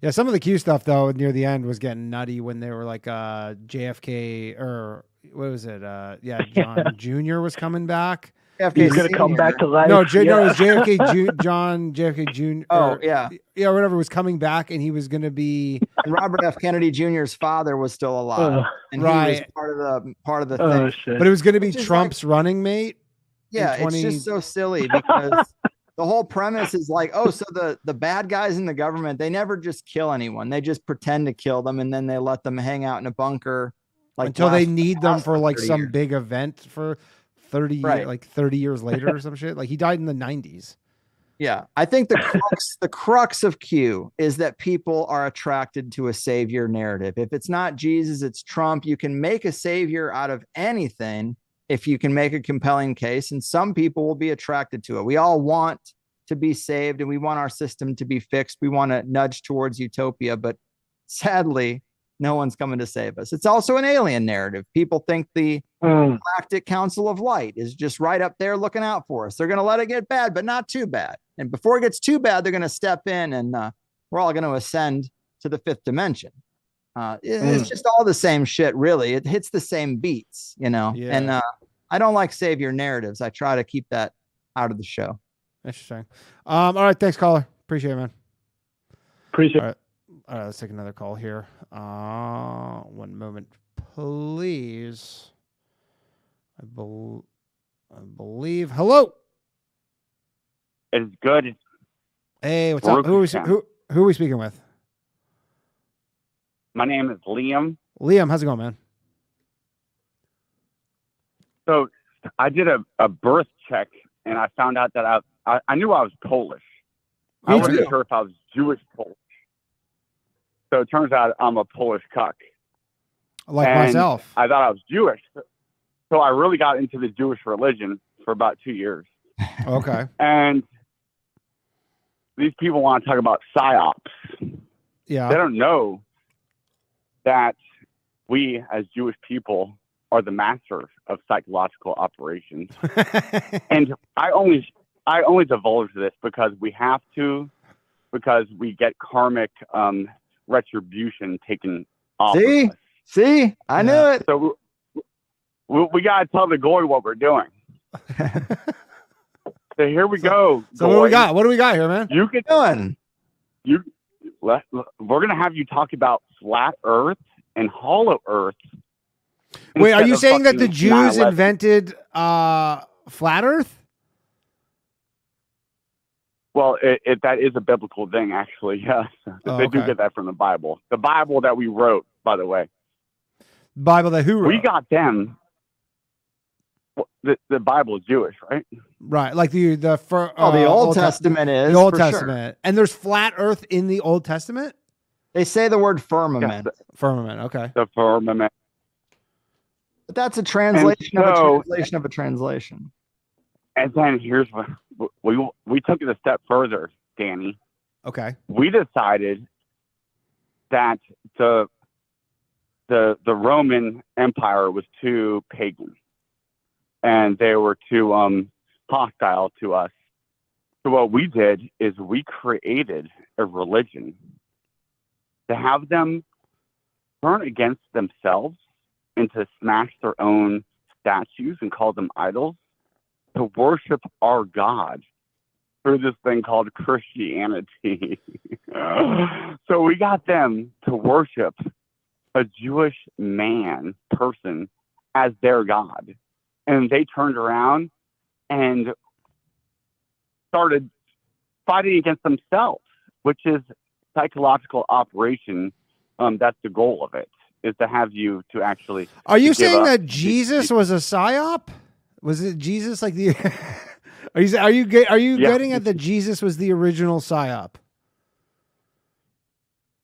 Yeah, some of the Q stuff though near the end was getting nutty when they were like JFK or what was it? John Jr. was coming back. He's gonna come back to life. No, it was JFK Jr. Oh yeah, whatever was coming back, and he was gonna be. And Robert F. Kennedy Jr.'s father was still alive, and he was part of the thing. Shit. But it was gonna be Trump's running mate. Yeah, it's just so silly because. The whole premise is like, so the bad guys in the government, they never just kill anyone. They just pretend to kill them, and then they let them hang out in a bunker until they need them for like some big event for 30 years later or some shit. Like he died in the 90s. Yeah, I think the crux of Q is that people are attracted to a savior narrative. If it's not Jesus, it's Trump. You can make a savior out of anything if you can make a compelling case, and some people will be attracted to it. We all want to be saved and we want our system to be fixed. We want to nudge towards utopia, but sadly, no one's coming to save us. It's also an alien narrative. People think the Galactic Council of Light is just right up there looking out for us. They're going to let it get bad, but not too bad. And before it gets too bad, they're going to step in and we're all going to ascend to the fifth dimension. It's just all the same shit, really. It hits the same beats, Yeah. And I don't like savior narratives. I try to keep that out of the show. Interesting. All right. Thanks, caller. Appreciate it, man. Appreciate it. All right. Let's take another call here. 1 moment, please. I believe. Hello. It's good. Hey, what's up? Who are we speaking with? My name is Liam. Liam, how's it going, man? So I did a birth check, and I found out that I knew I was Polish. I wasn't sure if I was Jewish Polish. So it turns out I'm a Polish cuck. Like myself. I thought I was Jewish. So I really got into the Jewish religion for about 2 years. Okay. And these people want to talk about psyops. Yeah. They don't know that we as Jewish people are the masters of psychological operations. And I only divulge this because we have to, because we get karmic retribution taken off of us. See, I knew it. So we got to tell the goy what we're doing. So here we go. So goy. What do we got here, man? You can doing. We're gonna have you talk about flat Earth and hollow Earth. Wait, are you saying that the Jews invented flat Earth? Well, that is a biblical thing, actually. Yes, they do get that from the Bible. The Bible that we wrote, by the way. Bible that who wrote? We got them. The Bible is Jewish, right? Right, like the Old Testament is the Old for Testament, sure. and there's flat Earth in the Old Testament. They say the word firmament. Firmament, okay. The firmament. But that's a translation of a translation of a translation. And then here's what we took it a step further, Danny. Okay. We decided that the Roman Empire was too pagan, and they were too hostile to us. So what we did is we created a religion to have them turn against themselves and to smash their own statues and call them idols, to worship our God through this thing called Christianity. So we got them to worship a Jewish person as their God. And they turned around and started fighting against themselves, which is psychological operation. That's the goal of it, is to have you to actually. Are you saying that Jesus was a psyop? Was it Jesus like the? Are you getting at that Jesus was the original psyop?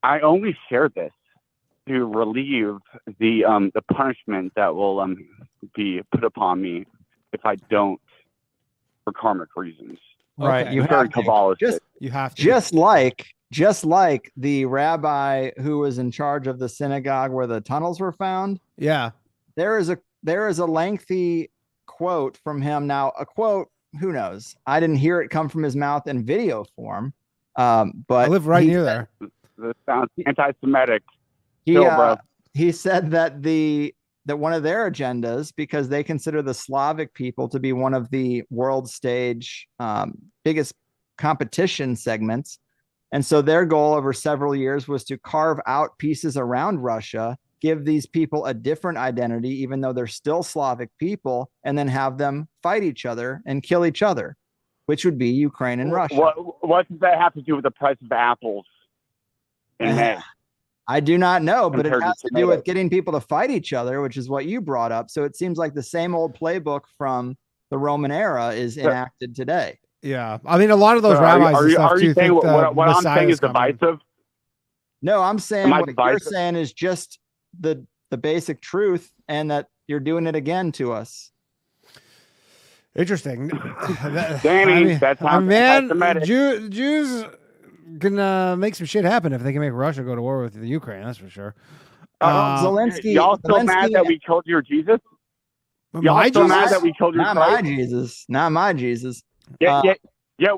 I only share this to relieve the punishment that will be put upon me if I don't, for karmic reasons. Right, Okay. you have to. You have to. Just like the rabbi who was in charge of the synagogue where the tunnels were found. Yeah, there is a lengthy quote from him. Now, a quote, who knows? I didn't hear it come from his mouth in video form. But I live right near there. This sounds anti-Semitic. He said that one of their agendas, because they consider the Slavic people to be one of the world stage biggest competition segments. And so their goal over several years was to carve out pieces around Russia, give these people a different identity, even though they're still Slavic people, and then have them fight each other and kill each other, which would be Ukraine and Russia. What does that have to do with the price of apples in May? I do not know, but it Compared to has to do with getting people to fight each other, which is what you brought up. So it seems like the same old playbook from the Roman era is enacted today. Yeah, I mean, a lot of those rabbis. Are you saying what I'm saying is divisive? No, I'm saying what divisive? you're saying is just the basic truth, and that you're doing it again to us. Interesting. Danny, that's how man, Jews can make some shit happen if they can make Russia go to war with the Ukraine. That's for sure. Zelensky. Y'all still mad that we killed your Jesus? Y'all still mad that we killed your Not Christ? my Jesus. Not my Jesus. Yeah,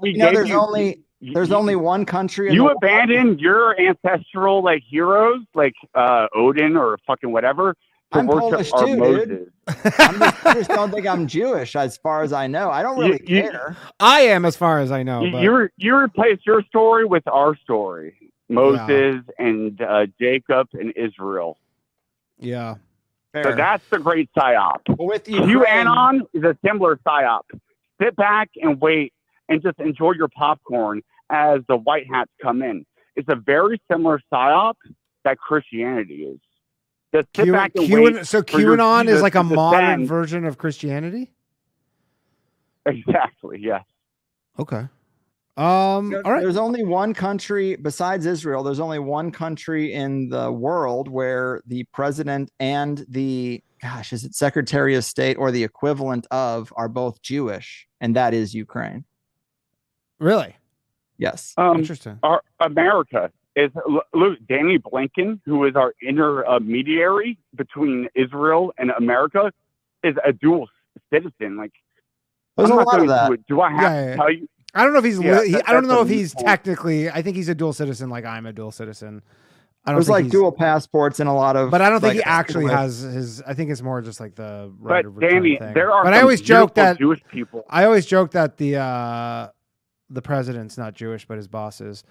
we gave there's you. There's only one country. You abandoned your ancestral heroes like Odin or fucking whatever to I'm worship Polish our too, Moses. dude. I just don't think I'm Jewish, as far as I know. I don't really care. I am, as far as I know. But... You replaced your story with our story, Moses and Jacob and Israel. Yeah. Fair. So that's the great psyop. Well, with QAnon is a similar psyop. Sit back and wait and just enjoy your popcorn as the white hats come in. It's a very similar psyop that Christianity is. Just sit back and wait. So QAnon is like a modern version of Christianity? Exactly, yes. Okay. All right. There's only one country besides Israel. There's only one country in the world where the president and the is it Secretary of State or the equivalent of are both Jewish, and that is Ukraine. Really? Yes. Interesting. Our America is Danny Blinken, who is our intermediary between Israel and America, is a dual citizen. Like, there's a lot of that. Do I have to tell you? I don't know if he's. I don't know if he's technically. I think he's a dual citizen, like I'm a dual citizen. There's like dual passports and a lot of. But I don't think he actually has his. I think it's more just like the right but of return Danny, thing. there are. But I always joke that Jewish people. I always joke that the president's not Jewish, but his boss is.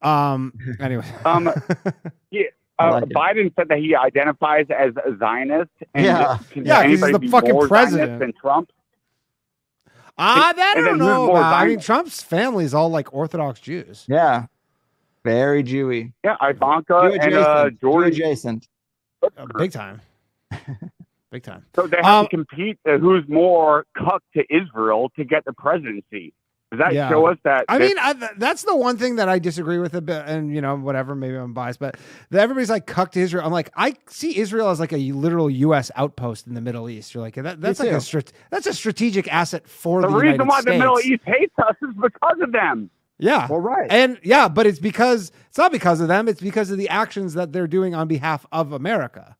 Anyway. Biden said that he identifies as a Zionist. And because he's the fucking president. Than Trump. That I and don't then who's know more about. I mean, violent? Trump's family is all like Orthodox Jews. Yeah. Very Jewy. Yeah, Ivanka Jew and adjacent. Jew Jordan. adjacent. Big time. Big time. So they have to compete who's more cucked to Israel to get the presidency. Does that Yeah. show us that? I mean, that's the one thing that I disagree with a bit, and you know, whatever, maybe I'm biased, but everybody's like cucked to Israel. I'm like, I see Israel as like a literal U.S. outpost in the Middle East. You're like, that's like that's a strategic asset for the reason United why States. the Middle East hates us is because of them. Yeah. Well, right. And yeah, but it's not because of them. It's because of the actions that they're doing on behalf of America.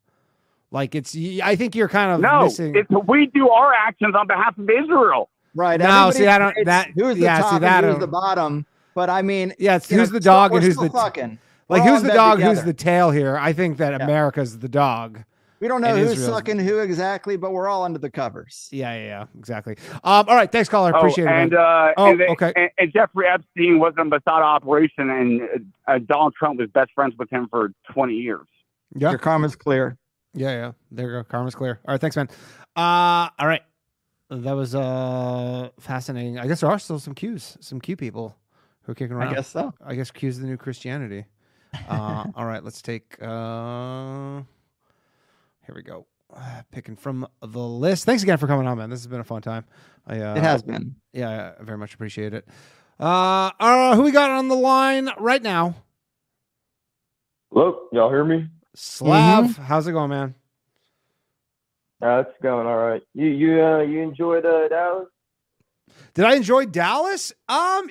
Like I think you're kind of missing. We do our actions on behalf of Israel. Right. No, see, I don't. Who's the top and who's the bottom? But I mean, yeah, it's who's the dog and who's the fucking. Like who's the dog, who's the tail here? I think that America's the dog. We don't know who's sucking who exactly, but we're all under the covers. Yeah, exactly. All right, thanks, caller. Appreciate it. Okay. And Jeffrey Epstein was a Mossad operation, and Donald Trump was best friends with him for 20 years. Yeah, your karma's clear. Yeah. There you go. Karma's clear. All right, thanks, man. All right. That was fascinating. I guess there are still some Q people who are kicking around. I guess so. I guess Q's the new Christianity. All right, let's take. Here we go. Picking from the list. Thanks again for coming on, man. This has been a fun time. It has been. Yeah, I very much appreciate it. Who we got on the line right now? Hello, y'all hear me? Slav, how's it going, man? It's going all right. You enjoyed Dallas? Did I enjoy Dallas?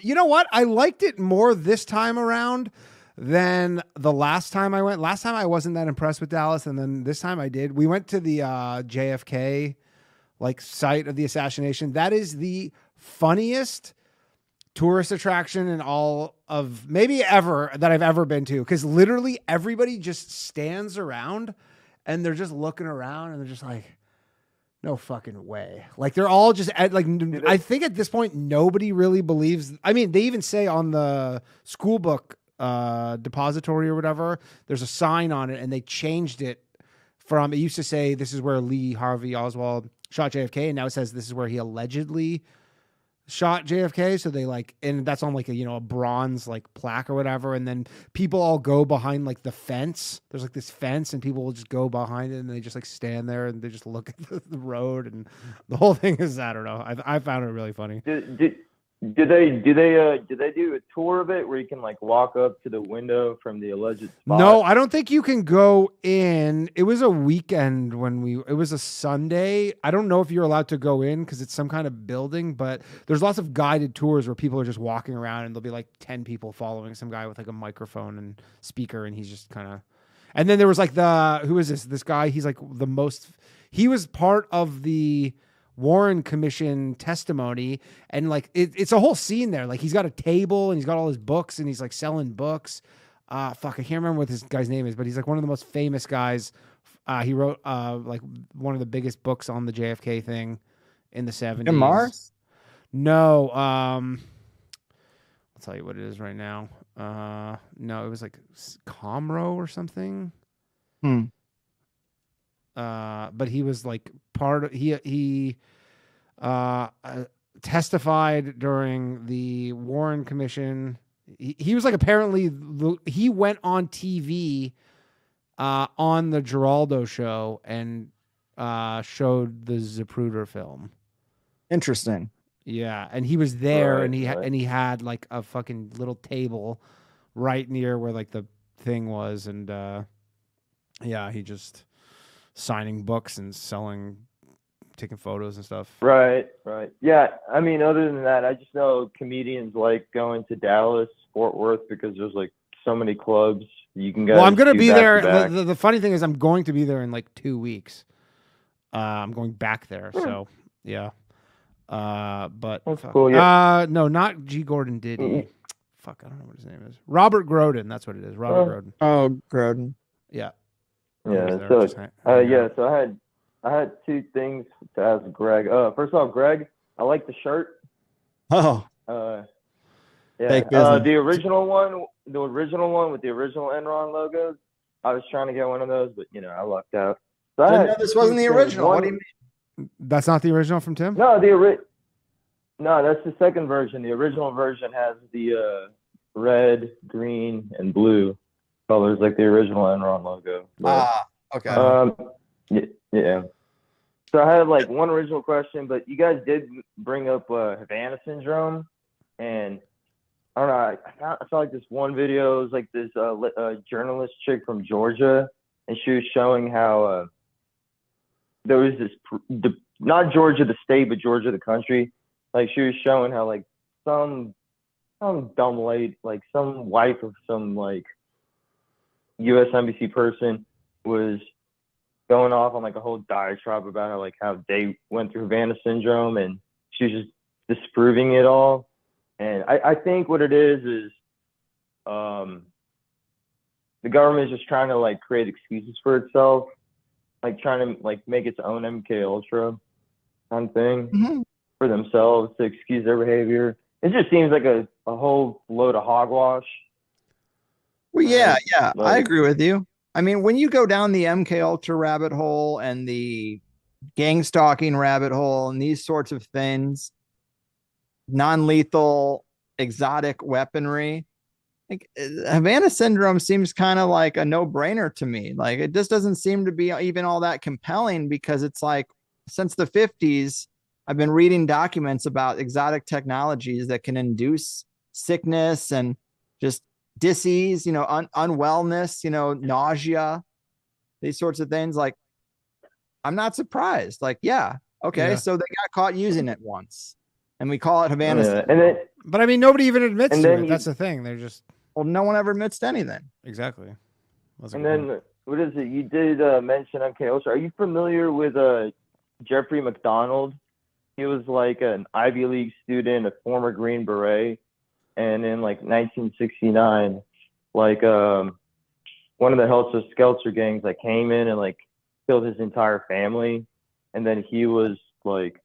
You know what? I liked it more this time around than the last time I went. Last time I wasn't that impressed with Dallas, and then this time I did. We went to the JFK site of the assassination. That is the funniest tourist attraction in all of maybe ever that I've ever been to, because literally everybody just stands around and they're just looking around and they're just like, no fucking way. Like they're all just I think at this point nobody really believes. I mean, they even say on the school book depository or whatever, there's a sign on it, and they changed it from, it used to say this is where Lee Harvey Oswald shot JFK, and now it says this is where he allegedly shot JFK. So they and that's on a bronze plaque or whatever, and then people all go behind the fence. There's this fence, and people will just go behind it, and they just stand there and they just look at the road, and the whole thing is, I don't know. I found it really funny. Did they do a tour of it where you can walk up to the window from the alleged spot? No, I don't think you can go in. It was a weekend it was a Sunday. I don't know if you're allowed to go in because it's some kind of building, but there's lots of guided tours where people are just walking around, and there'll be 10 people following some guy with a microphone and speaker, and he's just kind of. And then there was who is this? This guy, he's he was part of the Warren Commission testimony, and it's a whole scene there. He's got a table and he's got all his books, and he's selling books. I can't remember what this guy's name is, but he's one of the most famous guys. He wrote one of the biggest books on the JFK thing in the 70s. Mars? No, I'll tell you what it is right now. No, it was Comro or something. But he was part of, he testified during the Warren Commission. He was apparently he went on TV on the Geraldo show and showed the Zapruder film. Interesting. Yeah, and he was there, Right, and he right. and he had a fucking little table right near where the thing was, and yeah, he just signing books and taking photos and stuff. Right. Yeah, I mean, other than that, I just know comedians like going to Dallas, Fort Worth, because there's so many clubs you can go. Well, I'm going to do be back there. to back. The funny thing is I'm going to be there in 2 weeks. I'm going back there. So yeah. But That's cool, yeah. no, not G. Gordon Diddy. Fuck, I don't know what his name is. Robert Grodin. That's what it is. Robert Grodin. Oh, Grodin. Yeah. Yeah. There, So, just So I had two things to ask Greg. First off, Greg, I like the shirt. Oh. Yeah. Fake business. The original one with the original Enron logos. I was trying to get one of those, but I lucked out. So Didn't know this wasn't the original. What do you mean? That's not the original from Tim? No, No, that's the second version. The original version has the red, green, and blue colors like the original Enron logo. But, Okay. yeah. So I had like one original question, but you guys did bring up Havana Syndrome, and I don't know. I saw like this one video. It was like this journalist chick from Georgia, and she was showing how there was this not Georgia the state, but Georgia the country. Like she was showing how like some dumb lady, like some wife of some like U.S. embassy person was going off on like a whole diatribe about how they went through Havana Syndrome, and she was just disproving it all. And I think what it is the government is just trying to like create excuses for itself, like trying to like make its own MKUltra kind of thing for themselves to excuse their behavior. It just seems like a whole load of hogwash. Well, yeah, I agree with you. I mean, when you go down the MKUltra rabbit hole and the gang stalking rabbit hole and these sorts of things, non-lethal exotic weaponry, like Havana Syndrome seems kind of like a no-brainer to me. Like it just doesn't seem to be even all that compelling, because it's like since the 50s I've been reading documents about exotic technologies that can induce sickness and just disease, unwellness, nausea, these sorts of things. Like I'm not surprised. Like, okay, so they got caught using it once, and we call it Havana. But I mean, nobody even admits to it. That's the thing. They're just no one ever admits to anything. Exactly. And then what is it? You did mention MKUltra. Are you familiar with Jeffrey McDonald? He was like an Ivy League student, a former Green Beret, and in like 1969, like one of the Helter Skelter gangs like came in and like killed his entire family, and then he was like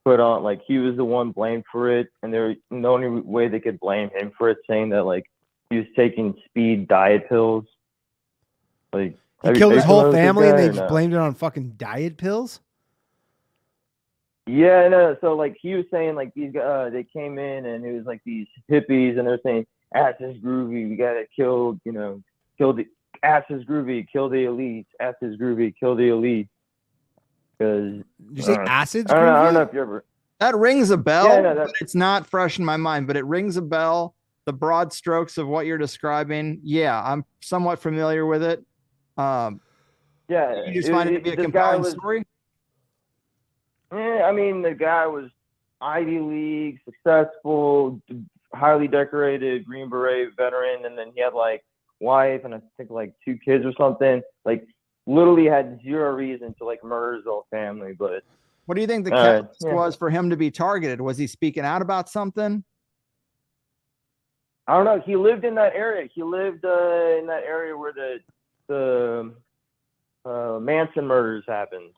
put on, like he was the one blamed for it, and the only way they could blame him for it, saying that like he was taking speed diet pills. Like he killed his whole family, and they just blamed it on fucking diet pills. Yeah, no. So like he was saying like these they came in and it was like these hippies, and they're saying ass is groovy, we gotta kill the ass is groovy, kill the elite, ass is groovy, kill the elite. Because did you say acid's groovy? I don't know groovy? if you ever. That rings a bell, Yeah, no, but it's not fresh in my mind, but it rings a bell. The broad strokes of what you're describing, I'm somewhat familiar with it. You just find it to be a compelling story? Yeah, I mean, the guy was Ivy League, successful, highly decorated Green Beret veteran, and then he had like wife and I think like 2 kids or something. Like literally had zero reason to like murder his whole family. But what do you think the catalyst was for him to be targeted? Was he speaking out about something? I don't know. He lived in that area. He lived in that area where the Manson murders happened.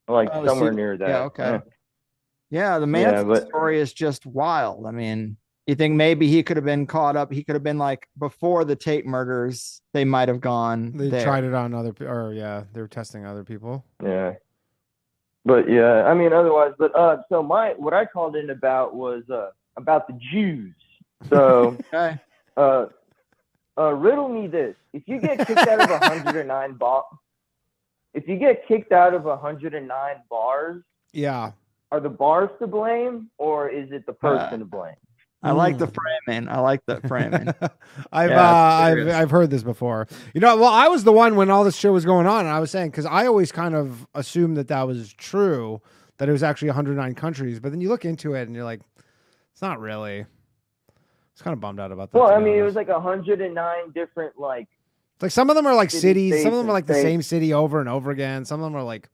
Like somewhere near that. Yeah, okay. Yeah, the Manson story is just wild. I mean, you think maybe he could have been caught up? He could have been like before the Tate murders. They might have gone. They tried it on they were testing other people. Yeah, but yeah, I mean, otherwise, but so what I called in about was about the Jews. So, okay. Riddle me this: if you get kicked out of 109 if you get kicked out of 109 bars, are the bars to blame or is it the person to blame? I like the framing. I've heard this before. Well, I was the one when all this shit was going on, and I was saying, because I always kind of assumed that was true, that it was actually 109 countries. But then you look into it, and you're like, it's not really. It's kind of bummed out about that. Well, I mean, it was like 109 different like. Like some of them are like cities, some of them are like the same city over and over again. Some of them are like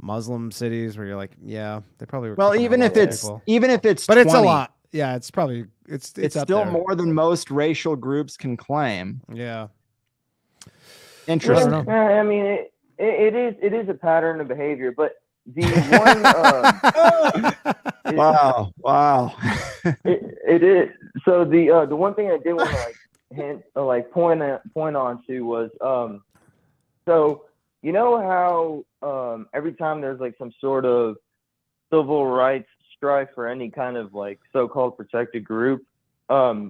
Muslim cities where you're like, they probably were. Well, even if it's but 20, it's a lot. Yeah, it's probably it's still more than most racial groups can claim. Yeah. Interesting. I mean, it is a pattern of behavior, but the one. Wow. It is. So the one thing I did want to point on to was so how every time there's like some sort of civil rights strive for any kind of like so-called protected group,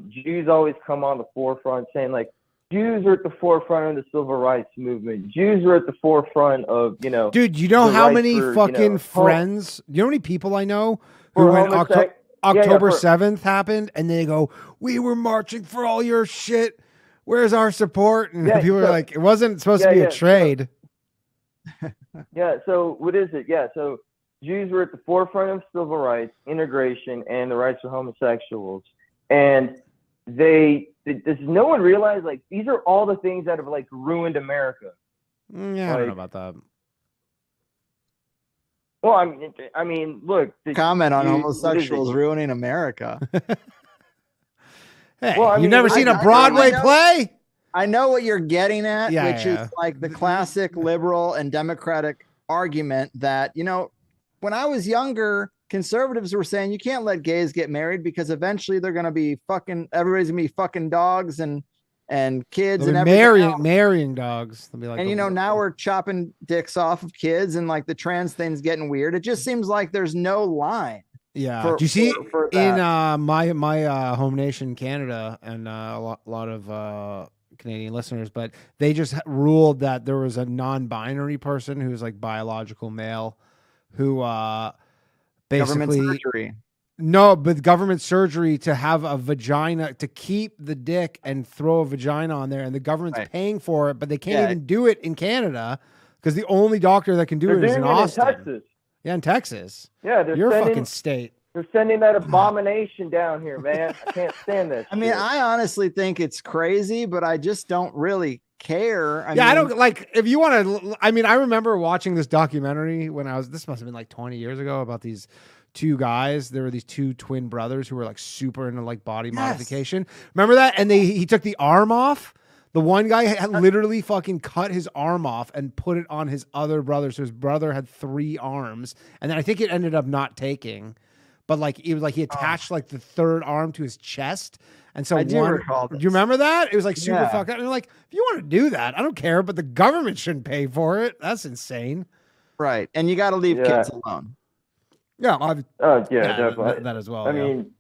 Jews always come on the forefront saying like, Jews are at the forefront of the civil rights movement. Jews are at the forefront of, you know. Dude, you know how many fucking friends, you know how many people I know who when October 7th happened and they go, we were marching for all your shit. Where's our support? And people are like, it wasn't supposed to be a trade. Yeah, so what is it? Yeah, so Jews were at the forefront of civil rights, integration, and the rights of homosexuals. And does no one realize, like, these are all the things that have, like, ruined America? Yeah, I don't know about that. Well, I mean, look. Comment on homosexuals ruining America. Hey, well, you've never seen a Broadway play? I know what you're getting at, which is like the classic liberal and democratic argument that, you know, when I was younger, conservatives were saying you can't let gays get married because eventually they're going to be everybody's going to be fucking dogs and kids and marrying dogs. They'll be like, and you know, now we're chopping dicks off of kids and like the trans thing's getting weird. It just seems like there's no line. Yeah. Do you see in my home nation, Canada, and a lot of Canadian listeners, but they just ruled that there was a non-binary person who's like biological male who basically government surgery. No, but government surgery to have a vagina, to keep the dick and throw a vagina on there, and the government's paying for it, but they can't even do it in Canada because the only doctor that can do it is in Austin. Texas. Yeah, in Texas. Yeah, your fucking state. They're sending that abomination down here, man. I can't stand this. I mean, I honestly think it's crazy, but I just don't really care. I don't like, if you want to, I mean, I remember watching this documentary when this must have been like 20 years ago about these two guys. There were these two twin brothers who were like super into like body modification. Remember that? And he took the arm off. The one guy had literally fucking cut his arm off and put it on his other brother. So his brother had 3 arms. And then I think it ended up not taking. But like it was like he attached like the third arm to his chest. And so do you remember that? It was like super fucked up. And like, if you want to do that, I don't care, but the government shouldn't pay for it. That's insane. Right. And you got to leave kids alone. Yeah. Definitely. That as well. I mean,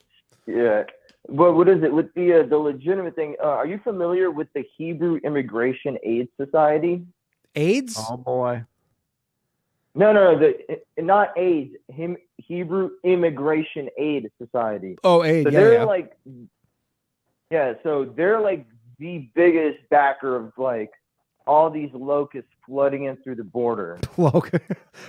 Well, what is it with the legitimate thing? Are you familiar with the Hebrew Immigration Aid Society? AIDS? Oh boy. No, not AIDS. Hebrew Immigration Aid Society. Oh, AIDS. So they're like, so they're like the biggest backer of like all these locusts flooding in through the border.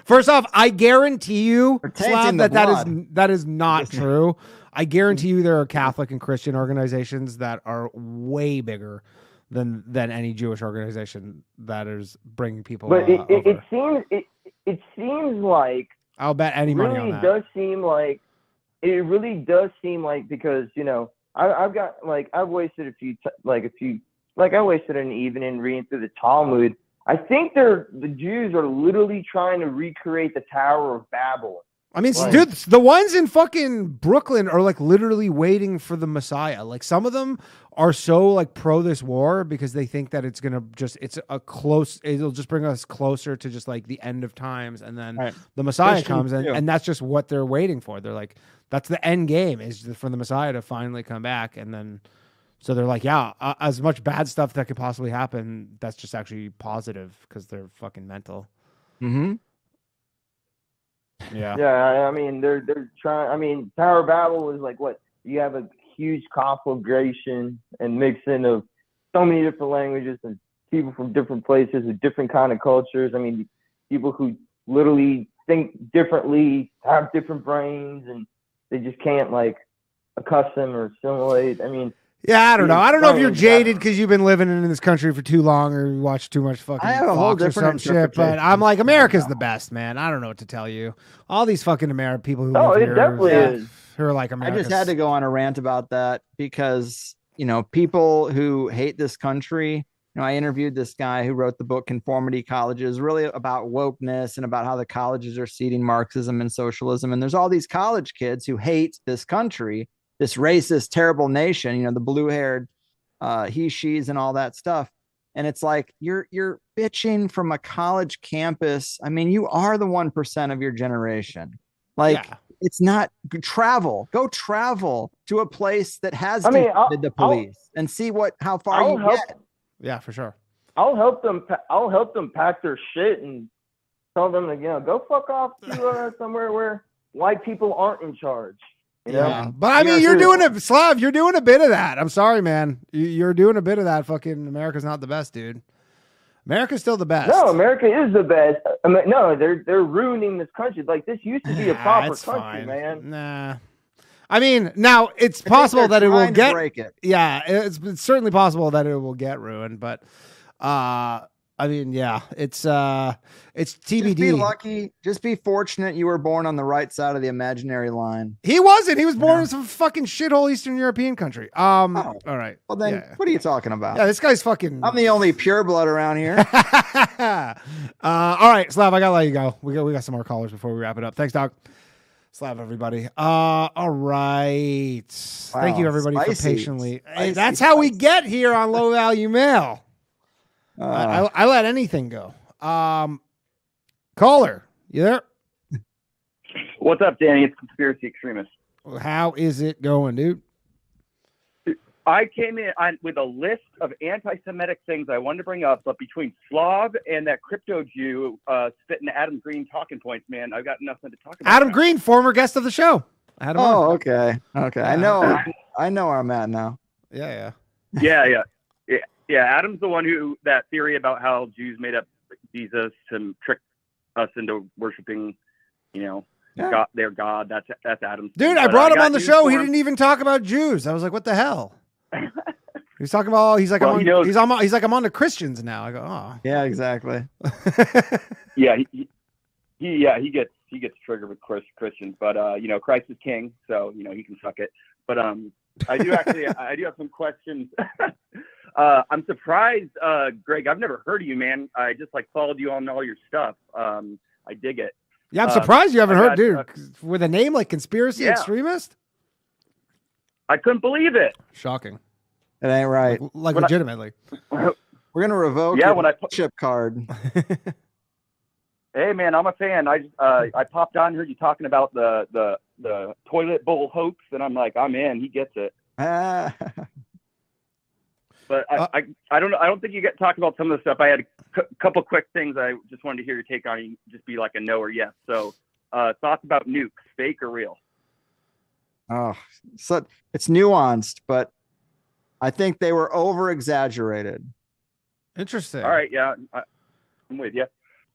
First off, I guarantee you, Slav, that is not true. I guarantee you there are Catholic and Christian organizations that are way bigger than any Jewish organization that is bringing people. But it seems like I'll bet any money on that. It really does seem like because you know I've got like I've wasted I wasted an evening reading through the Talmud. I think the Jews are literally trying to recreate the Tower of Babel. I mean, dude, the ones in fucking Brooklyn are like literally waiting for the Messiah. Like some of them are so like pro this war because they think that it's going to it'll just bring us closer to just like the end of times. And then the Messiah comes and that's just what they're waiting for. They're like, that's the end game is for the Messiah to finally come back. And then, so they're like, as much bad stuff that could possibly happen, that's just actually positive because they're fucking mental. Mm-hmm. Yeah. Yeah, I mean they're trying. I mean, Tower of Babel is like what you have a huge conflagration and mixing of so many different languages and people from different places with different kind of cultures. I mean, people who literally think differently, have different brains, and they just can't like accustom or assimilate. I mean. Yeah, I don't know. I don't know if you're jaded because you've been living in this country for too long or you watch too much fucking Fox or some shit. But I'm like, America's the best, man. I don't know what to tell you. All these fucking people who live here, definitely is. Who are like Americans. I just had to go on a rant about that because you know people who hate this country. You know, I interviewed this guy who wrote the book Conformity Colleges, really about wokeness and about how the colleges are seeding Marxism and socialism. And there's all these college kids who hate this country. This racist, terrible nation, you know, the blue-haired he, she's, and all that stuff. And it's like you're bitching from a college campus. I mean, you are the 1% of your generation. Like It's not travel. Go travel to a place that has I'll- the police and see how far I'll you help. get. Yeah, for sure. I'll help them. I'll help them pack their shit and tell them to go fuck off to somewhere where white people aren't in charge. You know? Yeah, but I mean, you're doing a Slav. You're doing a bit of that. I'm sorry, man. You're doing a bit of that. Fucking America's not the best, dude. America's still the best. No, America is the best. No, they're ruining this country. Like, this used to be a proper it's country, fine. man. Nah. I mean, now it's possible that it will get. Break it. Yeah, it's certainly possible that it will get ruined, but I mean, yeah, it's TBD. Just be lucky. Just be fortunate you were born on the right side of the imaginary line. He wasn't. He was born in some fucking shithole Eastern European country. All right. Well, then what are you talking about? Yeah, this guy's fucking. I'm the only pure blood around here. All right, Slav, I gotta let you go. We got some more callers before we wrap it up. Thanks, Doc. Slav, everybody. All right. Wow, Thank you, everybody, for spicy. patiently. Hey, that's how we get here on Low Value Mail. I let anything go. Caller, you there? What's up, Danny? It's Conspiracy Extremist. How is it going, dude? I came in with a list of anti-Semitic things I wanted to bring up, but between Slav and that crypto Jew spitting Adam Green talking points, man, I've got nothing to talk about. Adam Green, former guest of the show. I had him on. Okay. I know where I'm at now. Yeah. Yeah, Adam's the one who, that theory about how Jews made up Jesus to trick us into worshiping, God, their God. That's Adam's. Dude, I brought him on the show. He didn't even talk about Jews. I was like, what the hell? He's talking about, he's like, I'm on the Christians now. I go, oh. Yeah, exactly. Yeah, he gets triggered with Christians, but Christ is king, so he can suck it. But I do have some questions. I'm surprised, Greg. I've never heard of you, man. I just followed you on all your stuff. I dig it. Yeah, I'm surprised you haven't heard, dude. With a name like Conspiracy Extremist, I couldn't believe it. Shocking. It ain't right. Like legitimately. We're gonna revoke your chip card. Hey, man, I'm a fan. I popped on, heard you talking about the toilet bowl hoax, and I'm like, I'm in. He gets it. But I don't know. I don't think you get to talk about some of the stuff. I had a couple quick things I just wanted to hear your take on. You just be like a no or yes. So thoughts about nukes, fake or real? Oh, so it's nuanced, but I think they were over exaggerated. Interesting. All right, yeah, I'm with you.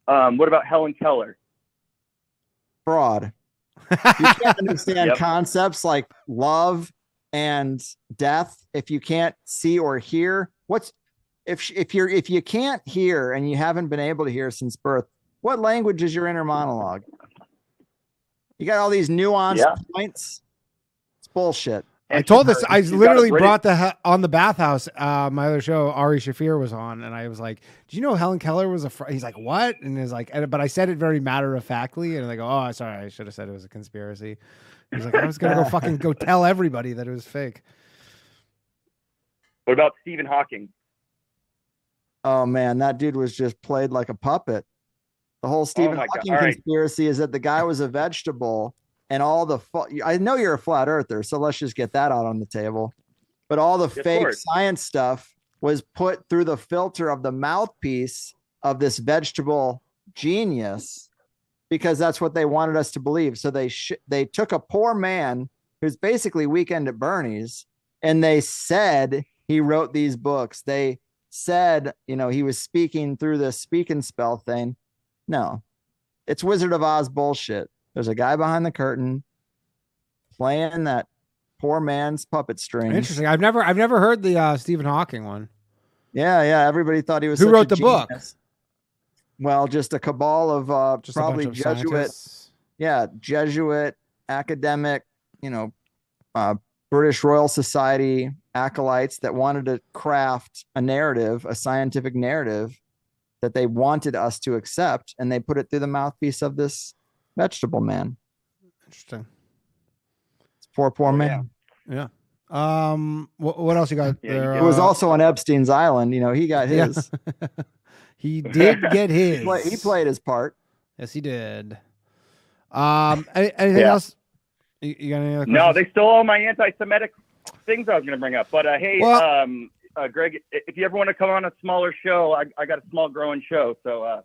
What about Helen Keller? Fraud. You can't understand concepts like love and death if you can't see or hear. If you can't hear and you haven't been able to hear since birth, what language is your inner monologue? You got all these nuanced points. It's bullshit. I told this. I literally brought on the Bathhouse. My other show, Ari Shafir was on, and I was like, "Do you know Helen Keller was a?" He's like, "What?" And he's like, "But I said it very matter of factly." And I go, "Oh, sorry, I should have said it was a conspiracy." He's like, "I was gonna go tell everybody that it was fake." What about Stephen Hawking? Oh man, that dude was just played like a puppet. The whole Stephen Hawking conspiracy is that the guy was a vegetable. And I know you're a flat earther, so let's just get that out on the table. But all the fake science stuff was put through the filter of the mouthpiece of this vegetable genius, because that's what they wanted us to believe. So they took a poor man who's basically Weekend at Bernie's, and they said he wrote these books. They said, he was speaking through the speak and spell thing. No, it's Wizard of Oz bullshit. There's a guy behind the curtain playing that poor man's puppet strings. Interesting. I've never heard the Stephen Hawking one. Yeah. Everybody thought he was. Who wrote the book? Well, just a cabal of just probably a bunch of Jesuit. scientists. Yeah, Jesuit academic. British Royal Society acolytes that wanted to craft a narrative, a scientific narrative that they wanted us to accept, and they put it through the mouthpiece of this vegetable man. Interesting. It's poor man. Yeah. What else you got there? It was also on Epstein's Island. He got his. He did get his. He played his part. Yes, he did. Anything else? You got any other questions? No, they stole all my anti-Semitic things I was going to bring up. But hey, Greg, if you ever want to come on a smaller show, I got a small growing show, so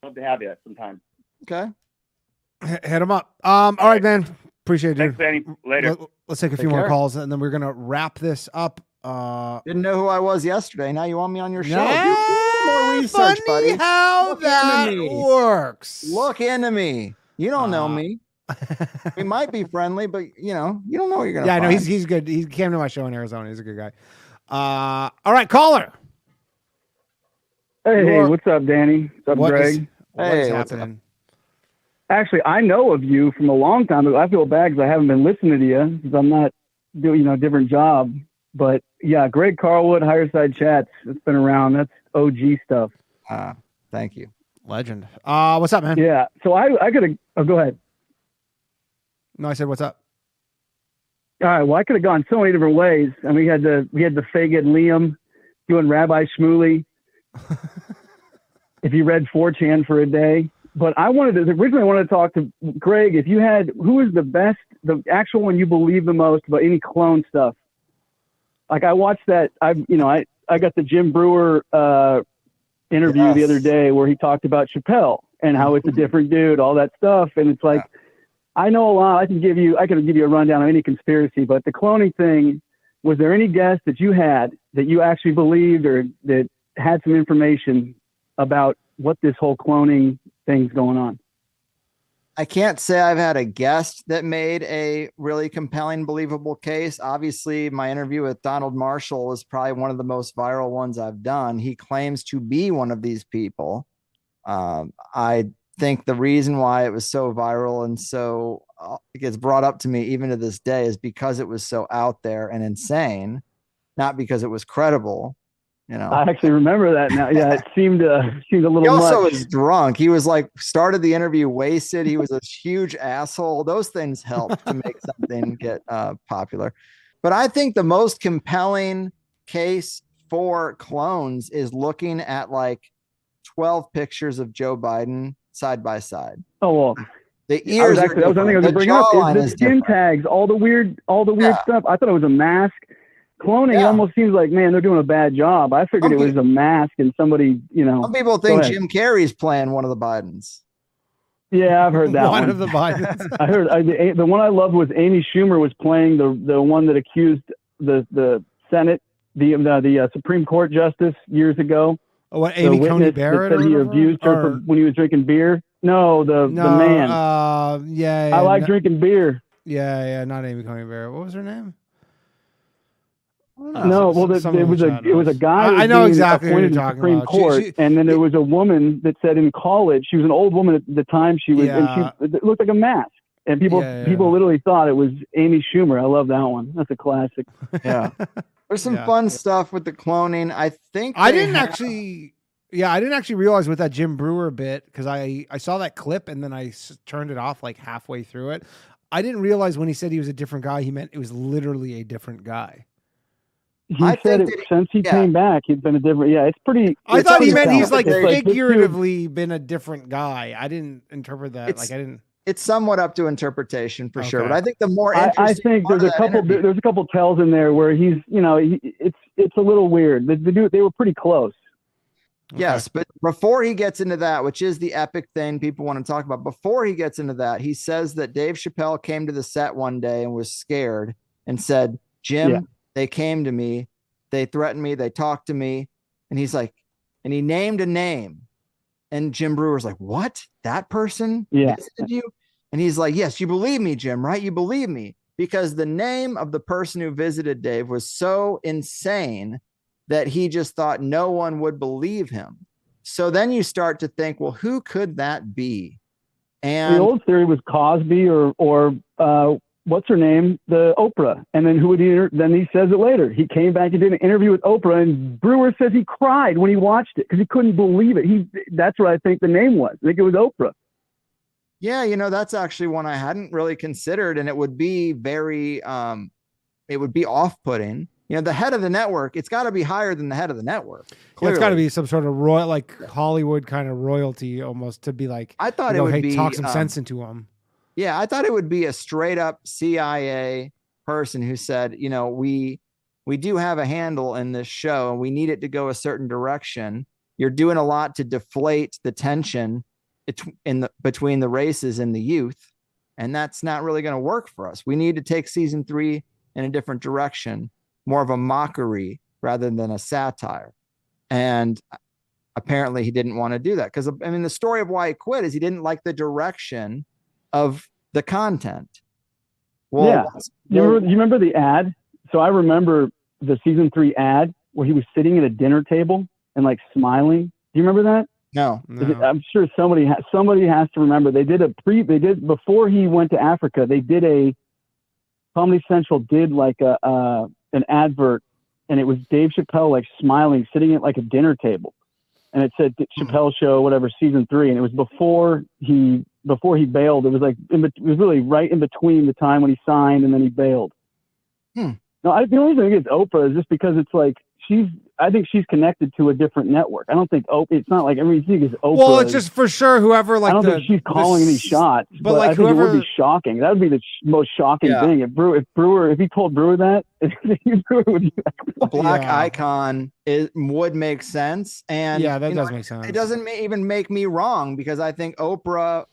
love to have you sometime. Okay. Hit him up. All right, man. Appreciate it, dude. Thanks, Danny. Later. Let's take a few more calls, and then we're gonna wrap this up. Didn't know who I was yesterday. Now you want me on your show? Yeah, do more research, funny buddy. how Look that into me. works. Look into me. You don't know me. We might be friendly, but you don't know what you're gonna. Yeah, find. no, he's good. He came to my show in Arizona. He's a good guy. All right, caller. Hey, what's up, Danny? What's up, Greg? What is happening? Actually, I know of you from a long time ago. I feel bad because I haven't been listening to you because I'm not doing, a different job. But yeah, Greg Carlwood, Higherside Chats. It's been around. That's OG stuff. Thank you. Legend. What's up, man? Yeah. So I could have. Oh, go ahead. No, I said, what's up? All right. Well, I could have gone so many different ways. And we had the Fagin and Liam doing Rabbi Shmuley. If you read 4chan for a day. But originally I wanted to talk to Greg. If you had, who is the actual one you believe the most about any clone stuff? Like I watched that, I got the Jim Bruer interview the other day where he talked about Chappelle and how it's a different dude, all that stuff. And it's like, I know a lot. I can give you a rundown of any conspiracy, but the cloning thing, was there any guess that you had that you actually believed or that had some information about what this whole cloning thing's going on? I can't say I've had a guest that made a really compelling, believable case. Obviously, my interview with Donald Marshall is probably one of the most viral ones I've done. He claims to be one of these people. I think the reason why it was so viral and so it gets brought up to me even to this day is because it was so out there and insane, not because it was credible. I actually remember that now. Yeah, it seemed a little He also much. was drunk. He was started the interview wasted. He was a huge asshole. Those things helped to make something get popular. But I think the most compelling case for clones is looking at 12 pictures of Joe Biden side by side. Oh, well. The ears that was something I was going to bring up. Is the skin tags, all the weird stuff. I thought it was a mask. Cloning, it almost seems like, man, they're doing a bad job. I figured it was a mask and somebody, Some people think Jim Carrey's playing one of the Bidens. Yeah, I've heard that one. One of the Bidens. I heard the one I loved was Amy Schumer was playing the one that accused the Senate, the Supreme Court justice years ago. Oh, what, Amy Coney Barrett? That said he abused her when he was drinking beer. No, the man. Yeah. I like drinking beer. Yeah, not Amy Coney Barrett. What was her name? No, well, it was a guy. I know exactly what you're talking Supreme about. Court, and then there was a woman that said in college, she was an old woman at the time. She was, and it looked like a mask, and people literally thought it was Amy Schumer. I love that one. That's a classic. Yeah, there's some fun stuff with the cloning. I think I didn't actually realize with that Jim Bruer bit because I saw that clip and then I turned it off halfway through it. I didn't realize when he said he was a different guy, he meant it was literally a different guy. He said since he came back, he'd been a different. Yeah, it's pretty. I thought he meant he's figuratively been a different guy. I didn't interpret that. It's somewhat up to interpretation for sure. But I think the more interesting I think there's a couple tells in there where he's it's a little weird. They were pretty close. Yes, but before he gets into that, which is the epic thing people want to talk about, before he gets into that, he says that Dave Chappelle came to the set one day and was scared and said, Jim, they came to me, they threatened me, they talked to me. And he's like, and he named a name. And Jim Brewer's like, what? That person visited you? And he's like, yes, you believe me, Jim, right? You believe me. Because the name of the person who visited Dave was so insane that he just thought no one would believe him. So then you start to think, well, who could that be? And the old theory was Cosby or what's her name? The Oprah. And then who would then he says it later. He came back and did an interview with Oprah and Brewer says he cried when he watched it because he couldn't believe it. That's what I think the name was. I think it was Oprah. Yeah. That's actually one I hadn't really considered. And it would be very, it would be off-putting. The head of the network, it's got to be higher than the head of the network. Yeah, it's got to be some sort of royal, Hollywood kind of royalty almost to be like, I thought it would be talk some sense into him. Yeah, I thought it would be a straight up CIA person who said, you know, we do have a handle in this show and we need it to go a certain direction. You're doing a lot to deflate the tension between the races and the youth, and that's not really going to work for us. We need to take season 3 in a different direction, more of a mockery rather than a satire. And apparently he didn't want to do that because, I mean, the story of why he quit is he didn't like the direction of the content. Well, yeah. You remember the ad? So I remember the season 3 ad where he was sitting at a dinner table and like smiling. Do you remember that? No. I'm sure somebody has to remember. They did before he went to Africa. They did Comedy Central did like an advert, and it was Dave Chappelle like smiling, sitting at like a dinner table, and it said Chappelle Show, whatever, season 3, and it was before he bailed. It was like it was really right in between the time when he signed and then he bailed. No, the only thing against Oprah is just because it's like I think she's connected to a different network. I don't think it's not like everything is Oprah. Well, it's just for sure whoever like I don't think she's calling any shots, but like I think it would be shocking. That would be the most shocking thing. If he told Bruer that, Bruer would be like, a black icon would make sense. And yeah, that does make sense. It doesn't even make me wrong because I think Oprah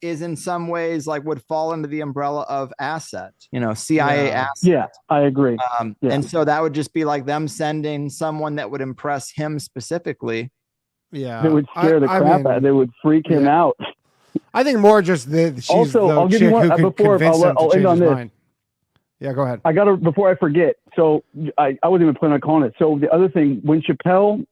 is in some ways like would fall into the umbrella of asset, CIA asset. Yeah, I agree. And so that would just be like them sending someone that would impress him specifically. Yeah. It would scare the crap out. It would freak him out. I think more just she's also, the I'll give chick you one who could before convince him to I'll change end on his this. mind. Yeah, go ahead. I got to, before I forget. So I wasn't even planning on calling it. So the other thing, when Chappelle,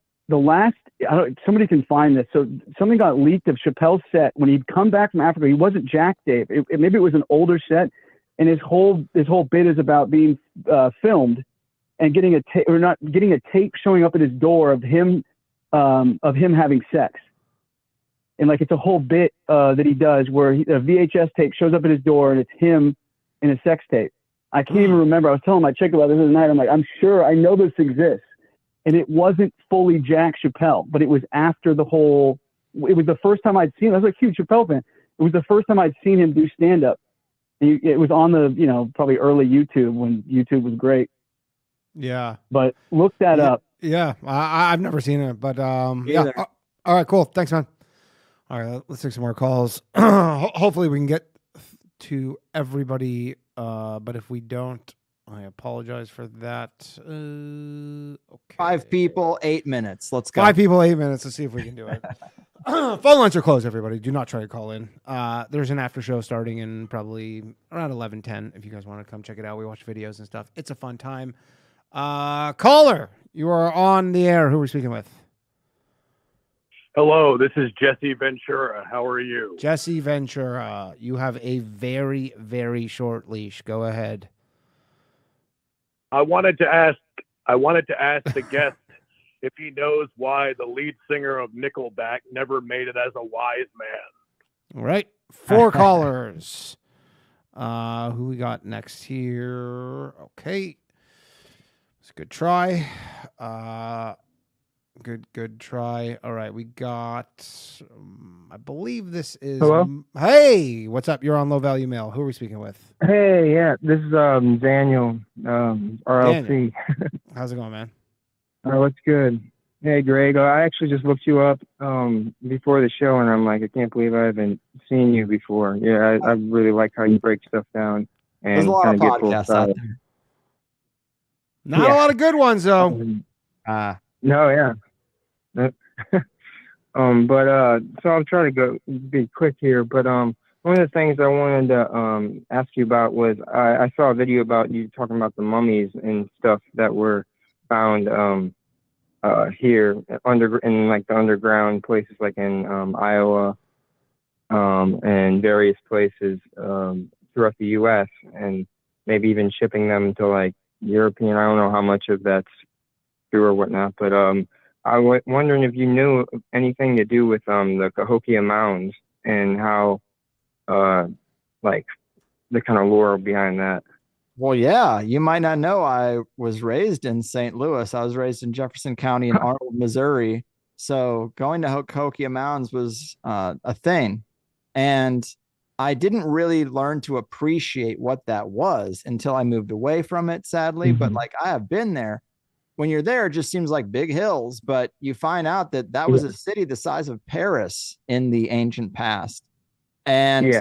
somebody can find this. So something got leaked of Chappelle's set when he'd come back from Africa. He wasn't Jack Dave. Maybe it was an older set, and his whole bit is about being filmed and getting a tape showing up at his door of him having sex. And like it's a whole bit that he does where a VHS tape shows up at his door and it's him in a sex tape. I can't even remember. I was telling my chick about this the other night. I'm like, I'm sure I know this exists. And it wasn't fully Jack Chappelle, but it was after it was the first time I'd seen him. I was a huge Chappelle fan. It was the first time I'd seen him do stand-up. It was on the, probably early YouTube when YouTube was great. Yeah. But look that up. Yeah. I've never seen it, but yeah. All right, cool. Thanks, man. All right, let's take some more calls. Hopefully we can get to everybody. But if we don't, I apologize for that. Okay. 5 people, 8 minutes. Let's go. 5 people, 8 minutes. Let's see if we can do it. Phone lines are closed, everybody. Do not try to call in. There's an after show starting in probably around 11:10. If you guys want to come check it out, we watch videos and stuff. It's a fun time. Caller, you are on the air. Who are we speaking with? Hello, this is Jessie Ventura. How are you? Jessie Ventura. You have a very, very short leash. Go ahead. I wanted to ask the guest if he knows why the lead singer of Nickelback never made it as a wise man. All right. 4 callers. Who we got next here? Okay. It's a good try. Good try. All right. We got, I believe this is. Hello? Hey, what's up? You're on Low Value Mail. Who are we speaking with? Hey, yeah, this is Daniel, RLC. Daniel. How's it going, man? What's good? Hey, Greg, I actually just looked you up before the show, and I'm like, I can't believe I haven't seen you before. Yeah, I really like how you break stuff down. And There's a lot of kinda get both podcasts out sides. there. Not a lot of good ones, though. No, yeah. But so I'll try to be quick here, but one of the things I wanted to ask you about was I saw a video about you talking about the mummies and stuff that were found here in like the underground places like in Iowa and various places throughout the US, and maybe even shipping them to like European. I don't know how much of that's true or whatnot, but I was wondering if you knew anything to do with the Cahokia Mounds and how like the kind of lore behind that. Well, yeah, you might not know I was raised in St. Louis. I was raised in Jefferson County in Arnold, Missouri. So going to Cahokia Mounds was a thing. And I didn't really learn to appreciate what that was until I moved away from it, sadly. But like, I have been there. When you're there, it just seems like big hills, but you find out that that was a city the size of Paris in the ancient past. And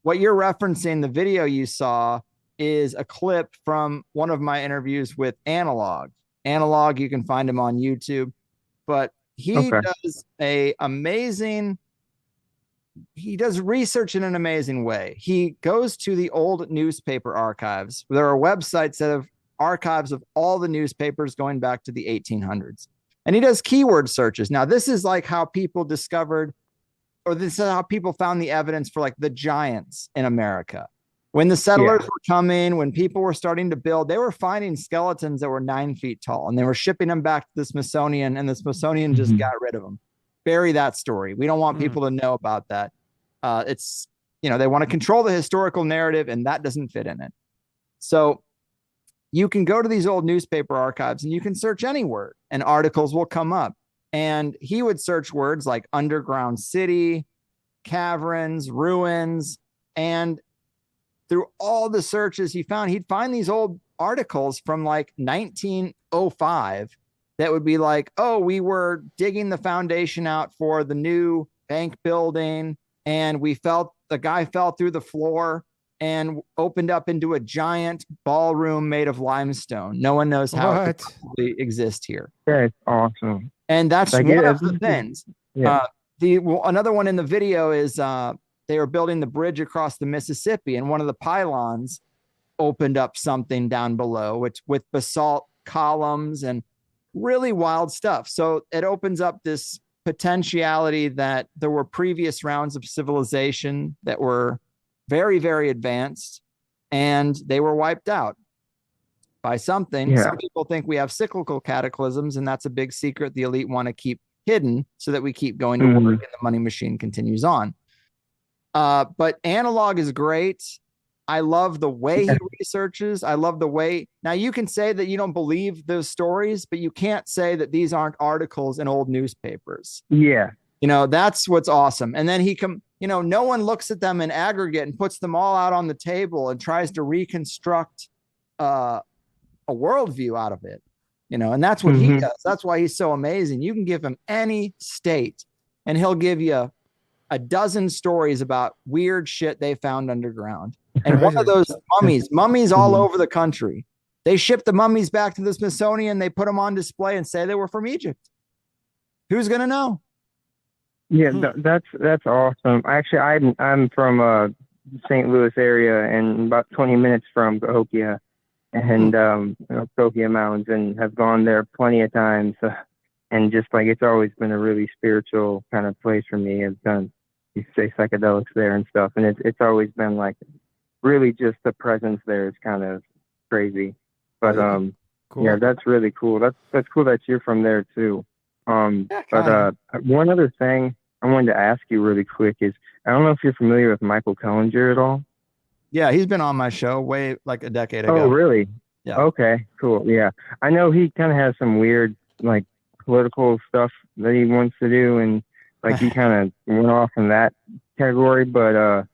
what you're referencing, the video you saw, is a clip from one of my interviews with Analog. Analog, you can find him on YouTube, but he does he does research in an amazing way. He goes to the old newspaper archives. There are websites that have archives of all the newspapers going back to the 1800s. And he does keyword searches. Now, this is like how people discovered, or this is how people found the evidence for like the giants in America. When the settlers were coming, when people were starting to build, they were finding skeletons that were 9 feet tall, and they were shipping them back to the Smithsonian, and the Smithsonian just got rid of them. Bury that story. We don't want people to know about that. It's, they want to control the historical narrative, and that doesn't fit in it. So you can go to these old newspaper archives and you can search any word and articles will come up. And he would search words like underground city, caverns, ruins, and through all the searches he found, he'd find these old articles from like 1905 that would be like, oh, we were digging the foundation out for the new bank building, and the guy fell through the floor and opened up into a giant ballroom made of limestone. No one knows how it could possibly exist here. That's awesome. And that's one of the things. Yeah. Another one in the video is they were building the bridge across the Mississippi, and one of the pylons opened up something down below, which with basalt columns and really wild stuff. So it opens up this potentiality that there were previous rounds of civilization that were very, very advanced, and they were wiped out by something. Yeah. Some people think we have cyclical cataclysms, and that's a big secret the elite want to keep hidden so that we keep going to work and the money machine continues on. But Analog is great. I love the way he researches. I love the way. Now, you can say that you don't believe those stories, but you can't say that these aren't articles in old newspapers. Yeah. That's what's awesome. And then no one looks at them in aggregate and puts them all out on the table and tries to reconstruct a worldview out of it, and that's what he does. That's why he's so amazing. You can give him any state and he'll give you a dozen stories about weird shit they found underground. And one of those mummies all over the country, they ship the mummies back to the Smithsonian. They put them on display and say they were from Egypt. Who's going to know? Yeah, that's awesome. Actually, I'm from St. Louis area and about 20 minutes from Cahokia and Cahokia Mountains, and have gone there plenty of times. And just like, it's always been a really spiritual kind of place for me. I've done, you say, psychedelics there and stuff, and it's always been like really just the presence there is kind of crazy. But cool. Yeah, that's really cool. That's cool that you're from there too. But one other thing I wanted to ask you really quick is, I don't know if you're familiar with Michael Tellinger at all. Yeah, he's been on my show way like a decade ago. Oh, really? Yeah. Okay, cool. Yeah, I know he kind of has some weird like political stuff that he wants to do, and like he kind of went off in that category. But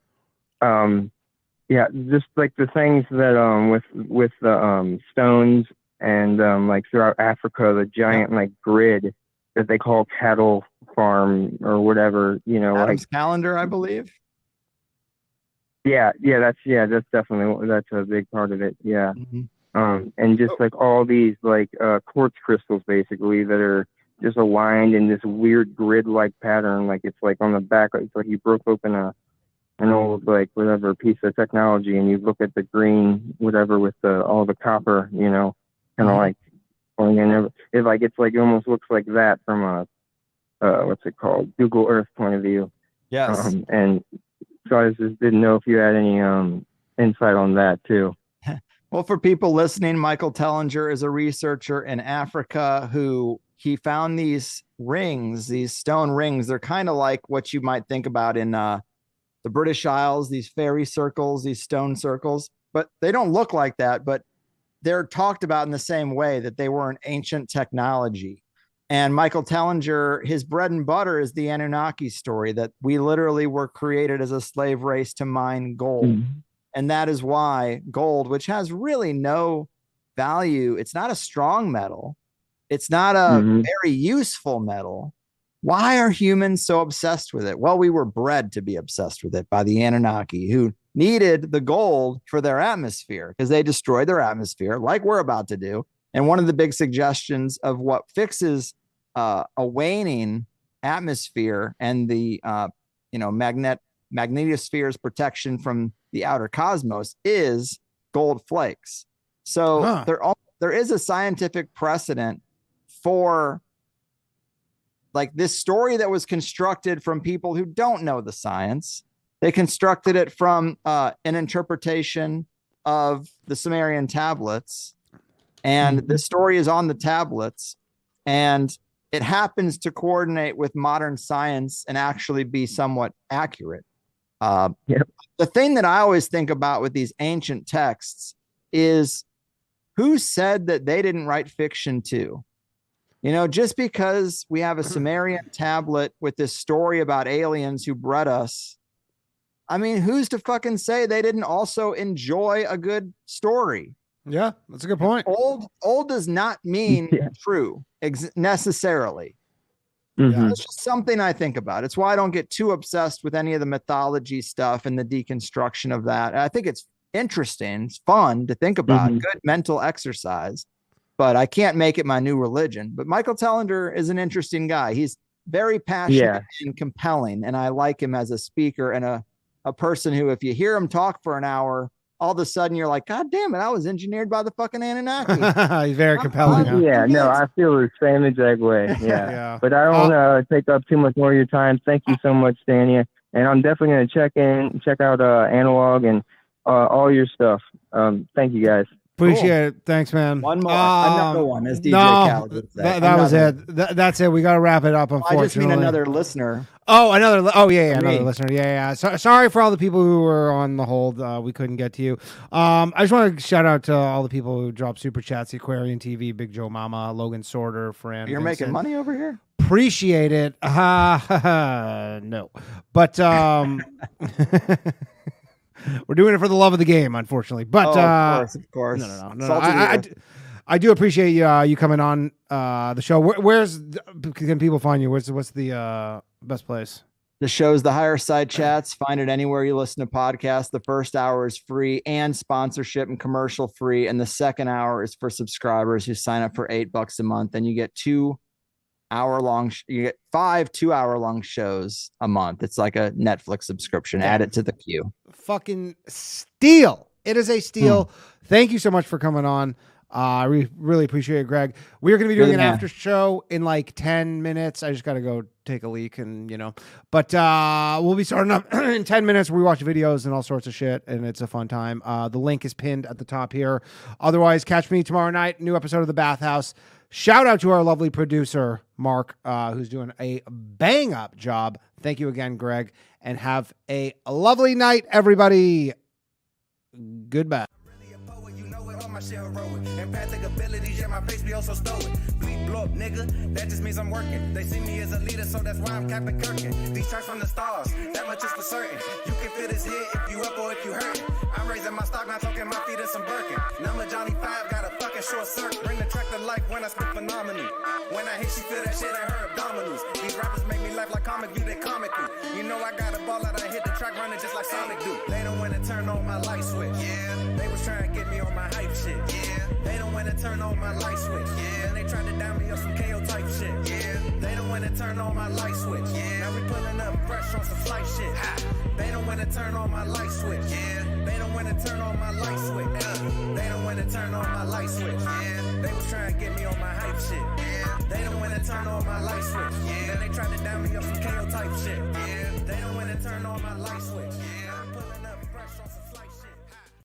yeah, just like the things that with the stones and like throughout Africa, the giant like grid that they call cattle farm or whatever, Adam's calendar, I believe. Yeah, that's definitely, that's a big part of it. Yeah. And just like all these like quartz crystals basically that are just aligned in this weird grid-like pattern. Like it's like on the back, it's like you broke open an old like whatever piece of technology and you look at the green whatever with all the copper, kind of like going in. It's like it almost looks like that from a what's it called, Google Earth point of view. Yes. And so I just didn't know if you had any insight on that too. Well, for people listening, Michael Tellinger is a researcher in Africa he found these rings, these stone rings. They're kind of like what you might think about in the British Isles, these fairy circles, these stone circles, but they don't look like that, but they're talked about in the same way, that they were an ancient technology. And Michael Tellinger, his bread and butter is the Anunnaki story, that we literally were created as a slave race to mine gold. Mm-hmm. And that is why gold, which has really no value, it's not a strong metal, it's not a very useful metal. Why are humans so obsessed with it? Well, we were bred to be obsessed with it by the Anunnaki, who needed the gold for their atmosphere because they destroyed their atmosphere like we're about to do. And one of the big suggestions of what fixes a waning atmosphere and the magnetosphere's protection from the outer cosmos is gold flakes. So there is a scientific precedent for like this story that was constructed from people who don't know the science. They constructed it from an interpretation of the Sumerian tablets, and the story is on the tablets, and it happens to coordinate with modern science and actually be somewhat accurate. The thing that I always think about with these ancient texts is who said that they didn't write fiction too? You know, just because we have a Sumerian tablet with this story about aliens who bred us, I mean, who's to fucking say they didn't also enjoy a good story? Yeah, that's a good point. Old does not mean true necessarily. It's just something I think about. It's why I don't get too obsessed with any of the mythology stuff and the deconstruction of that. I think it's interesting. It's fun to think about. Good mental exercise. But I can't make it my new religion. But Michael Tellinger is an interesting guy. He's very passionate and compelling. And I like him as a speaker and a person who, if you hear him talk for an hour, all of a sudden you're like, God damn it, I was engineered by the fucking Anunnaki. He's very compelling. I feel the same exact way. Yeah. But I don't take up too much more of your time. Thank you so much, Dania. And I'm definitely going to check out Analog and all your stuff. Thank you guys. Appreciate it. Thanks, man. One more. Another one, as DJ Khaled would say. That was it. That's it. We got to wrap it up, unfortunately. I just mean another listener. Another listener. Yeah. Sorry for all the people who were on the hold. We couldn't get to you. I just want to shout out to all the people who dropped super chats, Aquarian TV, Big Joe Mama, Logan Sorter, Fran. You're making money over here? Appreciate it. No. But we're doing it for the love of the game, unfortunately. But of course. No. I do appreciate you coming on the show. Where's can people find you? What's the best place? The show's the Higherside Chats. Find it anywhere you listen to podcasts. The first hour is free and sponsorship and commercial free, and the second hour is for subscribers who sign up for $8 a month, and you get 2 hour-long. You get 5 2-hour-long shows a month. It's like a Netflix subscription. Add it to the queue. Fucking steal! It is a steal. Thank you so much for coming on. I really appreciate it, Greg. We are going to be doing an after show in like 10 minutes. I just got to go take a leak but we'll be starting up in 10 minutes. We watch videos and all sorts of shit, and it's a fun time. The link is pinned at the top here. Otherwise, catch me tomorrow night, new episode of The Bathhouse. Shout out to our lovely producer, Mark, who's doing a bang up job. Thank you again, Greg, and have a lovely night, everybody. Goodbye. Empathic abilities, yeah, my face be also stoic. Bleep, blow up, nigga, that just means I'm working. They see me as a leader, so that's why I'm Captain Kirkin. These tracks from the stars, that much is for certain. You can feel this hit if you up or if you hurting. I'm raising my stock, not talking my feet in some Birkin. Number Johnny 5 got a fucking short circuit. Bring the track to life when I spit phenomenal. When I hit, she feel that shit in her abdominals. These rappers make me laugh like comic view, they comical. You know I got a ball out, I hit the track running just like Sonic do. They don't want to turn on my light switch. Yeah, they was trying to get me on my hype shit. Yeah, they don't want to turn on my light switch. Yeah, and they tried to down me on some KO type shit. Yeah, they don't want to turn on my light switch. Yeah, now we pulling up fresh on some flight shit. They don't want to turn on my light switch. Yeah, they don't want to turn on my light switch. They don't want to turn on my light switch. Yeah, they was trying to get me on my hype shit. Yeah, they don't want to turn on my light switch. Yeah, and they tried to down me on some KO type shit. Yeah, they don't want to turn on my light switch. Yeah.